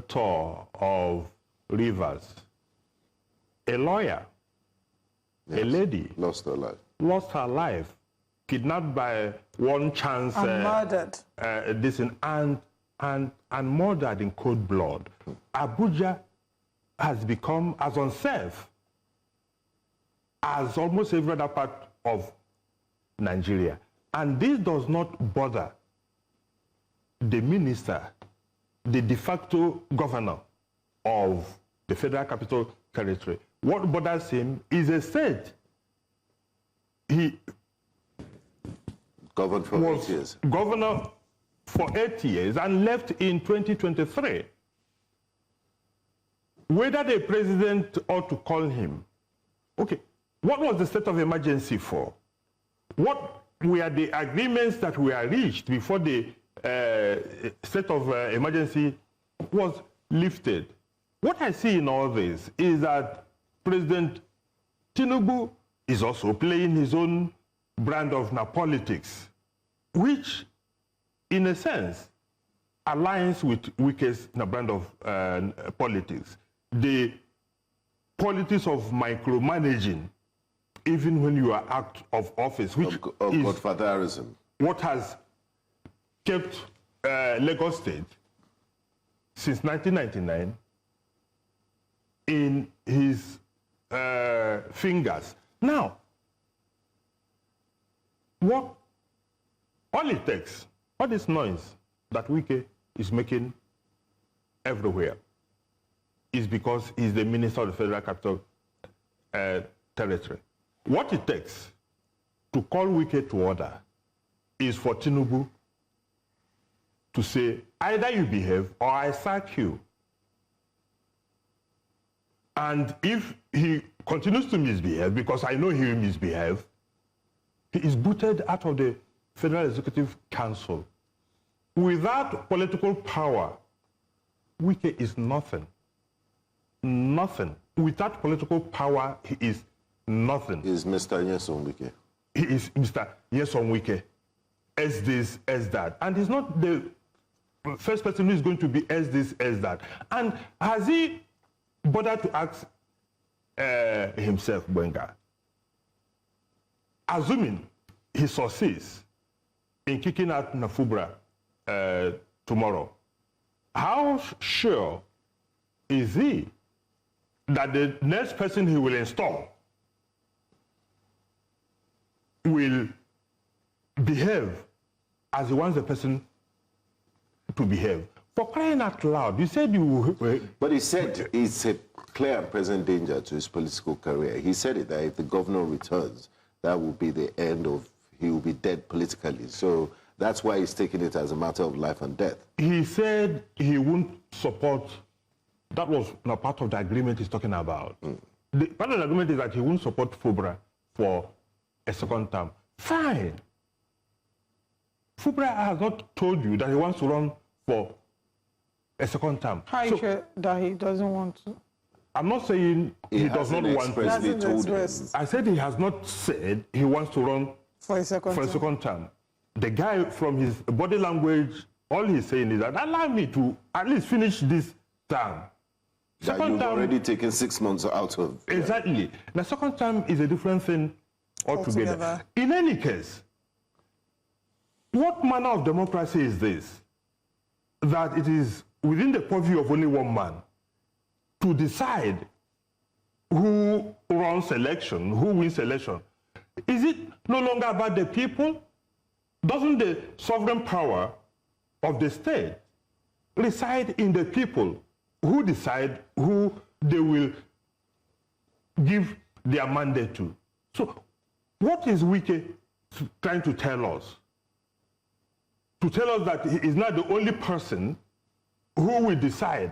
tour of Rivers, a lawyer, a lady, lost her life, kidnapped by one chance, and murdered, and murdered in cold blood. Abuja has become as unsafe as almost every other part of Nigeria. And this does not bother the minister, the de facto governor of the Federal Capital Territory. What bothers him is a state. He governed for 8 years. Governor for 8 years and left in 2023. Whether the president ought to call him, okay, what was the state of emergency for? What were the agreements that were reached before the state of emergency was lifted? What I see in all this is that President Tinubu is also playing his own brand of politics, which, in a sense, aligns with Wike's brand of politics. The politics of micromanaging, even when you are out of office, which of is godfatherism. What has kept Lagos State since 1999 in his fingers. Now, all it takes, all this noise that Wike is making everywhere, is because he's the minister of the Federal Capital Territory. What it takes to call Wike to order is for Tinubu to say, either you behave or I sack you. And if he continues to misbehave, because I know he will misbehave, he is booted out of the Federal Executive Council. Without political power, Wike is nothing. Nothing. Without political power, he is nothing. He is Mr. Nyesom Wike. He is Mr. Nyesom Wike. As this, as that. And he's not the first person who is going to be as this, as that. And has he bothered to ask himself, Benga, assuming he succeeds in kicking out Fubara tomorrow, how sure is he that the next person he will install will behave as he wants the person to behave? For crying out loud, you said you... But he said it's a clear and present danger to his political career. He said it, that if the governor returns, that will be the end of... He will be dead politically. So that's why he's taking it as a matter of life and death. He said he won't support... That was not part of the agreement he's talking about. The part of the agreement is that he won't support Fubara for a second term. Fine. Fubara has not told you that he wants to run for a second term. How are you sure that he doesn't want to? I'm not saying he does not want to. I said he has not said he wants to run for a second term. The guy, from his body language, all he's saying is that allow me to at least finish this term. That you've already taken 6 months out of. Exactly. The second term is a different thing altogether. In any case, what manner of democracy is this? That it is within the purview of only one man to decide who runs election, who wins election. Is it no longer about the people? Doesn't the sovereign power of the state reside in the people who decide who they will give their mandate to? So what is Wike trying to tell us? To tell us that he is not the only person who will decide.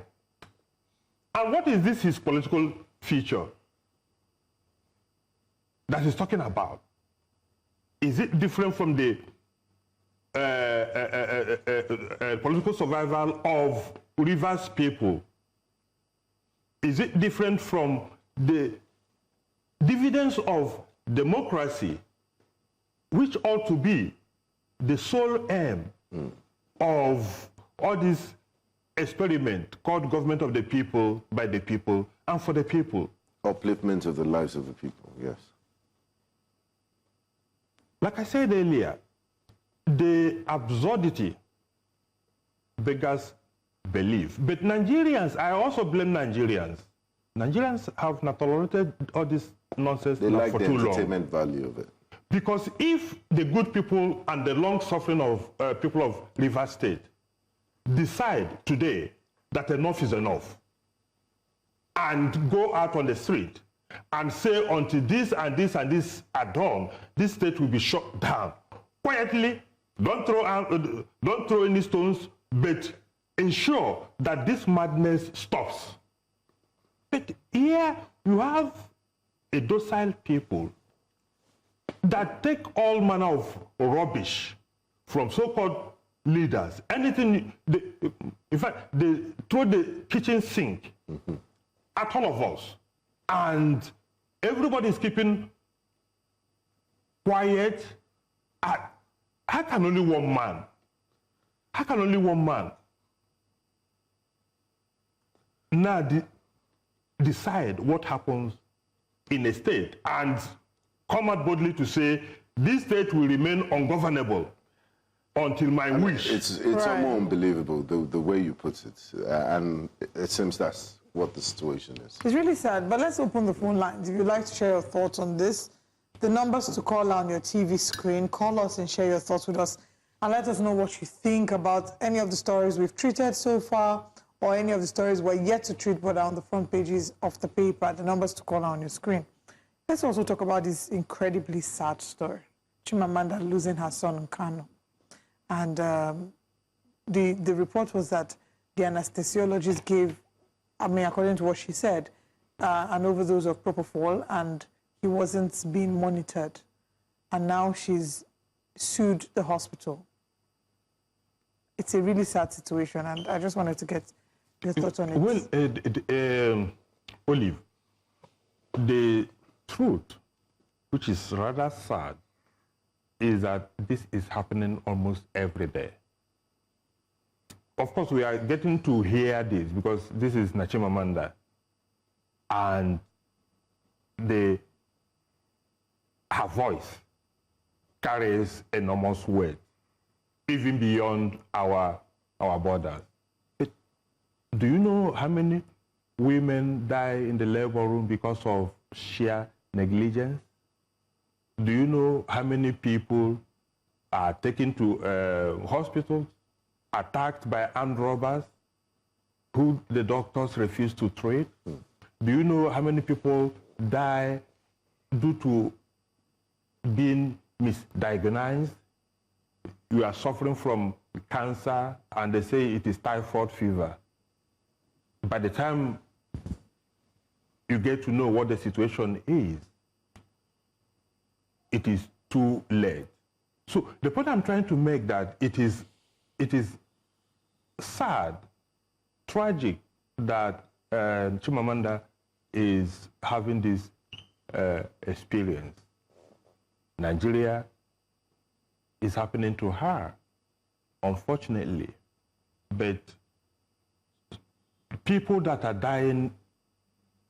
And what is this his political feature that he's talking about? Is it different from the political survival of Rivers people? Is it different from the dividends of democracy, which ought to be the sole aim of all these experiment called government of the people, by the people, and for the people. Upliftment of the lives of the people, yes. Like I said earlier, the absurdity beggars belief. But Nigerians, I also blame Nigerians. Nigerians have not tolerated all this nonsense they like for the too long. entertainment value of it. Because if the good people and the long suffering of people of Rivers State decide today that enough is enough and go out on the street and say until this and this and this are done, this state will be shut down. Quietly, don't throw any stones, but ensure that this madness stops. But here you have a docile people that take all manner of rubbish from so-called leaders. Anything, in fact, they throw the kitchen sink at all of us. And everybody is keeping quiet. How can only one man? How can only one man now decide what happens in a state and come out boldly to say, this state will remain ungovernable until my wish? It's right. More unbelievable, the way you put it. And it seems that's what the situation is. It's really sad, but let's open the phone lines. If you'd like to share your thoughts on this, the numbers to call on your TV screen, call us and share your thoughts with us, and let us know what you think about any of the stories we've treated so far, or any of the stories we're yet to treat but are on the front pages of the paper. The numbers to call on your screen. Let's also talk about this incredibly sad story. Chimamanda losing her son in Kano. And the report was that the anesthesiologist gave, I mean, according to what she said, an overdose of propofol, and he wasn't being monitored. And now she's sued the hospital. It's a really sad situation, and I just wanted to get your thoughts on it. Well, Olive, the truth, which is rather sad, is that this is happening almost every day. Of course, we are getting to hear this because this is Chimamanda, and her voice carries enormous weight, even beyond our borders. But do you know how many women die in the labor room because of sheer negligence? Do you know how many people are taken to hospitals, attacked by armed robbers, who the doctors refuse to treat? Do you know how many people die due to being misdiagnosed? You are suffering from cancer, and they say it is typhoid fever. By the time you get to know what the situation is, it is too late. So the point I'm trying to make that it is sad, tragic that Chimamanda is having this experience. Nigeria is happening to her, unfortunately. But people that are dying,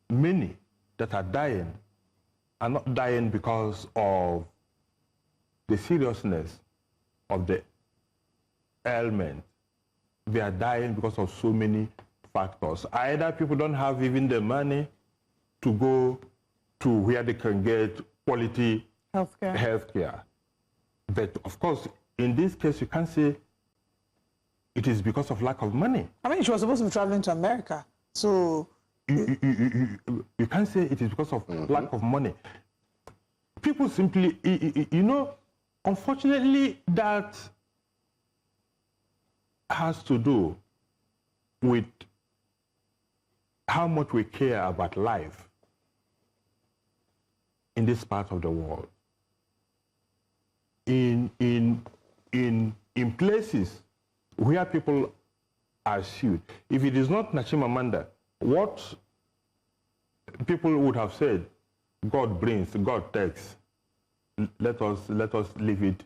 many that are dying, are not dying because of the seriousness of the ailment. They are dying because of so many factors. Either people don't have even the money to go to where they can get quality healthcare. But of course, in this case, you can't say it is because of lack of money. I mean, she was supposed to be traveling to America, so... You can't say it is because of lack of money. People simply, you know, unfortunately, that has to do with how much we care about life in this part of the world. In places where people are sued, if it is not Chimamanda, what people would have said, God brings, God takes. Let us leave it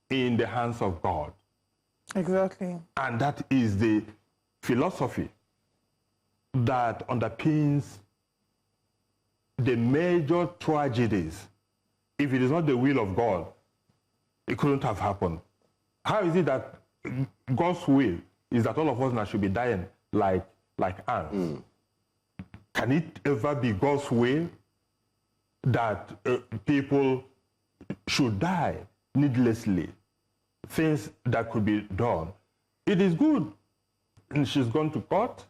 in the hands of God. Exactly. And that is the philosophy that underpins the major tragedies. If it is not the will of God, it couldn't have happened. How is it that God's will is that all of us now should be dying like ants? Can it ever be God's will that people should die needlessly? Things that could be done. It is good. And she's gone to court.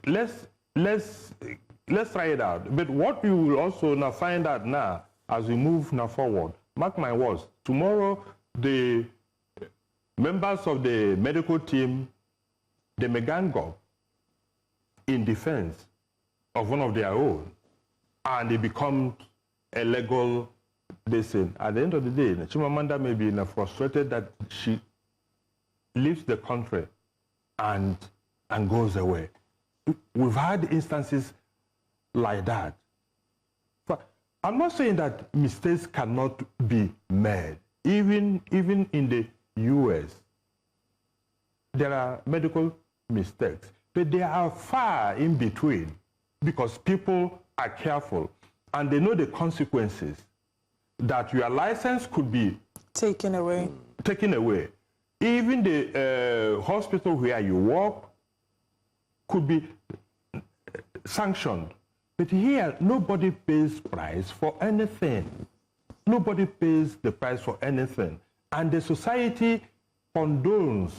Let's try it out. But what we will also now find out now, as we move now forward, mark my words, tomorrow the members of the medical team, they may gang up in defense of one of their own, and it becomes a legal decision. At the end of the day, Chimamanda may be frustrated that she leaves the country and goes away. We've had instances like that. But I'm not saying that mistakes cannot be made. Even in the US, there are medical mistakes, but they are far in between because people are careful and they know the consequences, that your license could be taken away. Even the hospital where you work could be sanctioned. But here, nobody pays price for anything. Nobody pays the price for anything. And the society condones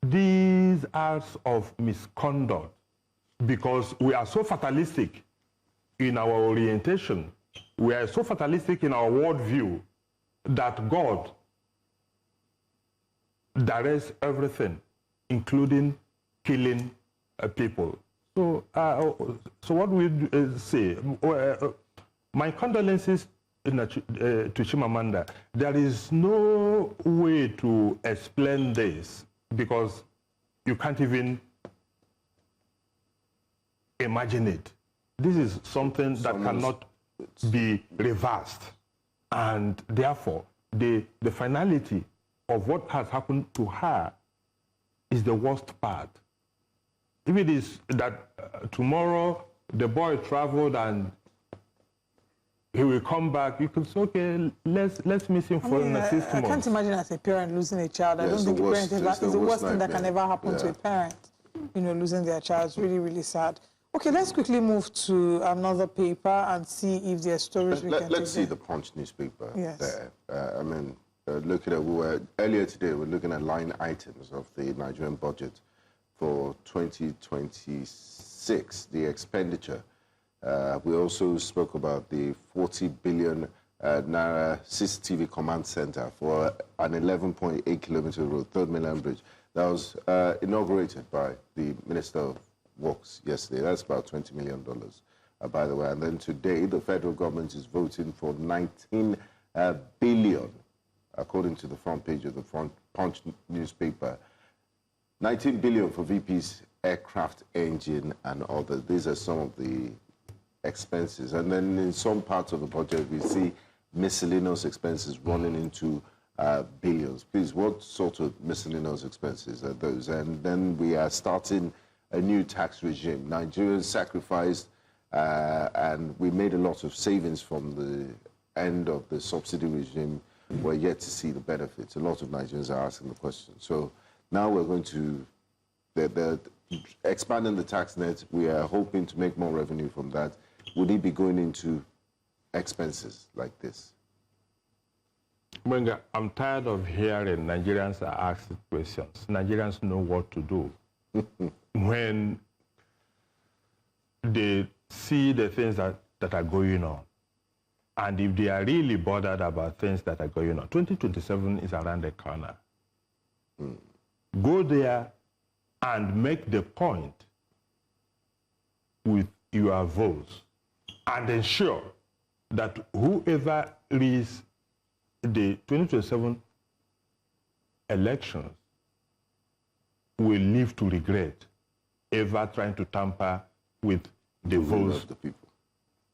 these acts of misconduct because we are so fatalistic in our orientation. We are so fatalistic in our worldview that God directs everything, including killing people. So what we say, my condolences to Chimamanda. There is no way to explain this because you can't even imagine it. This is something that cannot be reversed. And therefore, the finality of what has happened to her is the worst part. If it is that tomorrow the boy traveled and he will come back, you can say, okay, let's miss him for 6 months. I can't imagine as a parent losing a child. I don't think a parent is the worst thing that can ever happen to a parent. You know, losing their child is really, really sad. Okay, let's quickly move to another paper and see if there are stories we can Let's see the Punch newspaper there. I mean, looking at, earlier today, we're looking at line items of the Nigerian budget for 2026, the expenditure. We also spoke about the 40 billion Naira CCTV command center for an 11.8 kilometer road, Third Mainland Bridge. That was inaugurated by the Minister of Works yesterday. That's about $20 million, by the way. And then today, the federal government is voting for 19 billion, according to the front page of the Punch newspaper. 19 billion for VP's aircraft engine and others. These are some of the expenses. And then in some parts of the budget, we see miscellaneous expenses running into billions. Please, what sort of miscellaneous expenses are those? And then we are starting a new tax regime. Nigerians sacrificed and we made a lot of savings from the end of the subsidy regime. We're yet to see the benefits. A lot of Nigerians are asking the question. So now we're going to, they're expanding the tax net. We are hoping to make more revenue from that. Would it be going into expenses like this? Mwenga, I'm tired of hearing Nigerians are asking questions. Nigerians know what to do. When they see the things that are going on, and if they are really bothered about things that are going on, 2027 is around the corner. Go there and make the point with your votes and ensure that whoever is the 2027 elections will live to regret ever trying to tamper with the votes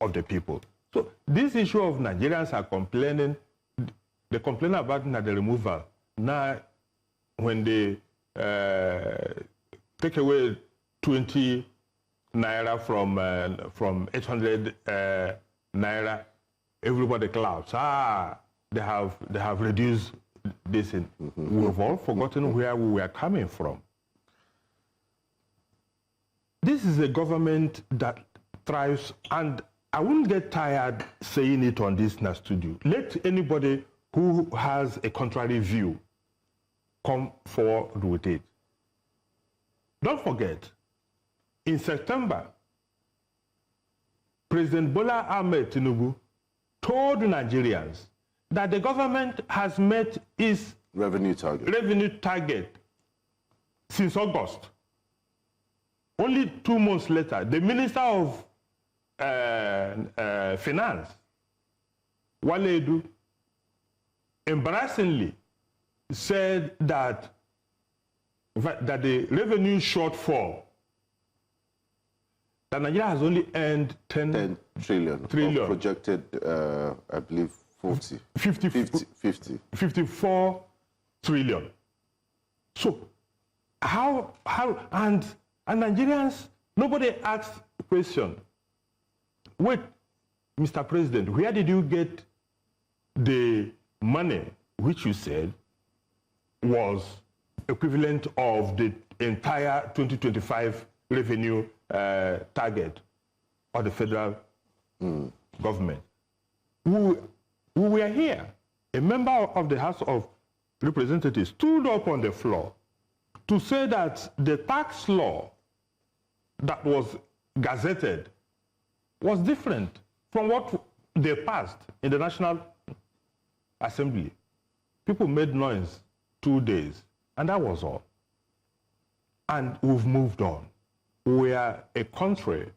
of the people. So this issue of Nigerians are complaining, they complain about the removal. Now when they take away 20 naira from 800 naira, everybody claps. They have reduced this. We've all forgotten where we were coming from. This is a government that thrives, and I wouldn't get tired saying it on this studio. Let anybody who has a contrary view come forward with it. Don't forget, in September, President Bola Ahmed Tinubu told Nigerians that the government has met its revenue target since August. Only 2 months later, the Minister of Finance, Wale Edu, embarrassingly said that the revenue shortfall, that Nigeria has only earned 10 trillion. Projected, I believe, 54 trillion. So and Nigerians, nobody asked the question, wait, Mr. President, where did you get the money which you said was equivalent of the entire 2025 revenue target of the federal government? We were here. A member of the House of Representatives stood up on the floor to say that the tax law that was gazetted was different from what they passed in the National Assembly. People made noise 2 days, and that was all. And we've moved on. We are a country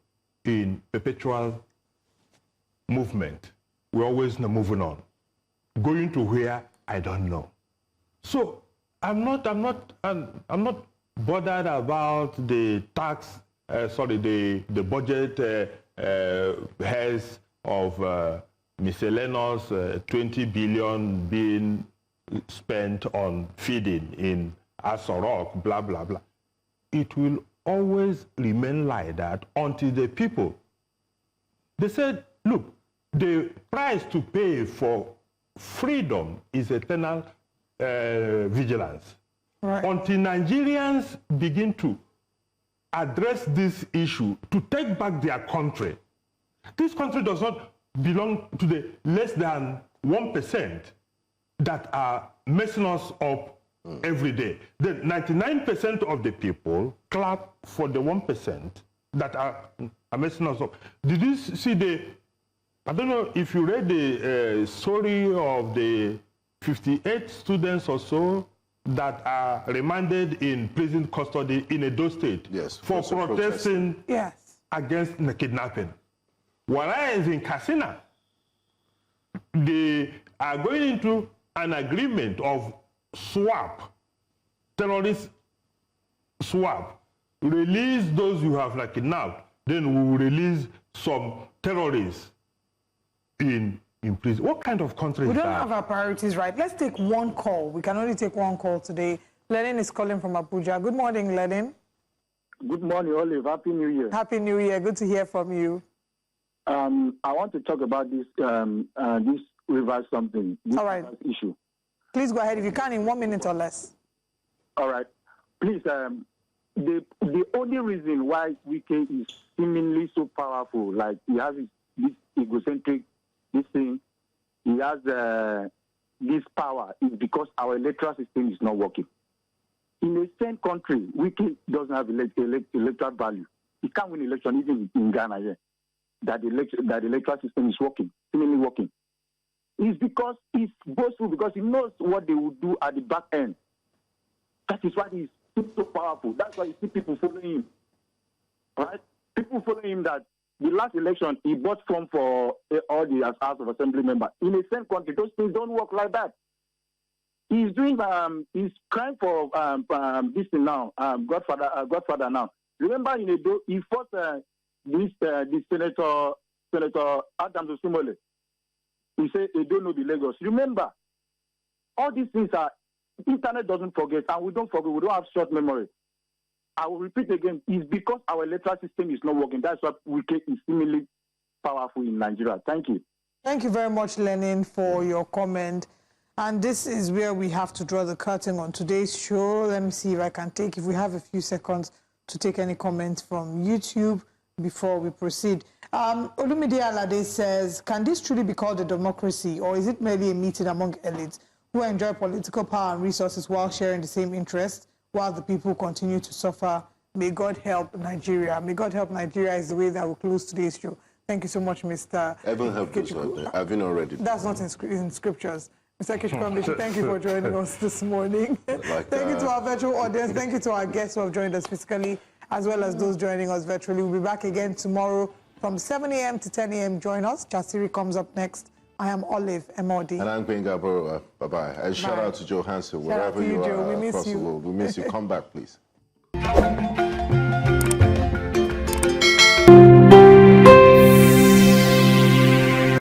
in perpetual movement. We're always moving on. Going to where, I don't know. So I'm not bothered about the tax, the budget heads of miscellaneous 20 billion being spent on feeding in Asorok, blah, blah, blah. It will always remain like that until the people, they said, look, the price to pay for freedom is eternal vigilance. Right. Until Nigerians begin to address this issue, to take back their country. This country does not belong to the less than 1% that are messing us up every day. The 99% of the people clap for the 1% that are messing us up. Did you see I don't know if you read the story of the 58 students or so that are remanded in prison custody in Edo State for protesting against the kidnapping. Whereas in Katsina, they are going into an agreement of swap, terrorist swap. Release those you have kidnapped, then we will release some terrorists in prison. What kind of country is that? We don't have our priorities right. Let's take one call. We can only take one call today. Lenin is calling from Abuja. Good morning, Lenin. Good morning, Olive. Happy New Year. Happy New Year. Good to hear from you. I want to talk about this this reverse something. This issue. Please go ahead if you can in 1 minute or less. All right. Please, the only reason why Wike is seemingly so powerful, like he has this egocentric, this thing, he has this power, is because our electoral system is not working. In a same country, Wike doesn't have electoral value. He can't win election even in Ghana here. That the electoral system is working, seemingly working. It's because he's boastful, because he knows what they will do at the back end. That is why he's so powerful. That's why you see people following him. Right? People following him that the last election, he bought form for all the House of Assembly members. In a same country, those things don't work like that. He's doing, he's crying for this thing now, Godfather now. Remember in Edo, he fought this Senator Adams Osumole. He said they don't know the Lagos. Remember, all these things are internet doesn't forget, and we don't forget. We don't have short memory. I will repeat again. It's because our electoral system is not working. That's why Wike is seemingly powerful in Nigeria. Thank you. Thank you very much, Lenin, for your comment. And this is where we have to draw the curtain on today's show. Let me see if I can take, if we have a few seconds to take any comments from YouTube before we proceed. Olumide Alade says, can this truly be called a democracy, or is it merely a meeting among elites who enjoy political power and resources while sharing the same interests, while the people continue to suffer? May God help Nigeria. May God help Nigeria is the way that we'll close today's show. Thank you so much, Mr. Heaven help us, have you not read it? That's not in scriptures. Mr. Kishkwambishi, thank you for joining us this morning. Thank you to our virtual audience. Thank you to our guests who have joined us physically, as well as those joining us virtually. We'll be back again tomorrow from 7 a.m. to 10 a.m. Join us. Chasiri comes up next. I am Olive Emodi. And I'm Benga Borowa. Bye-bye. And shout out to Joe Hansen, wherever you are across the world. We miss you. Come back, please.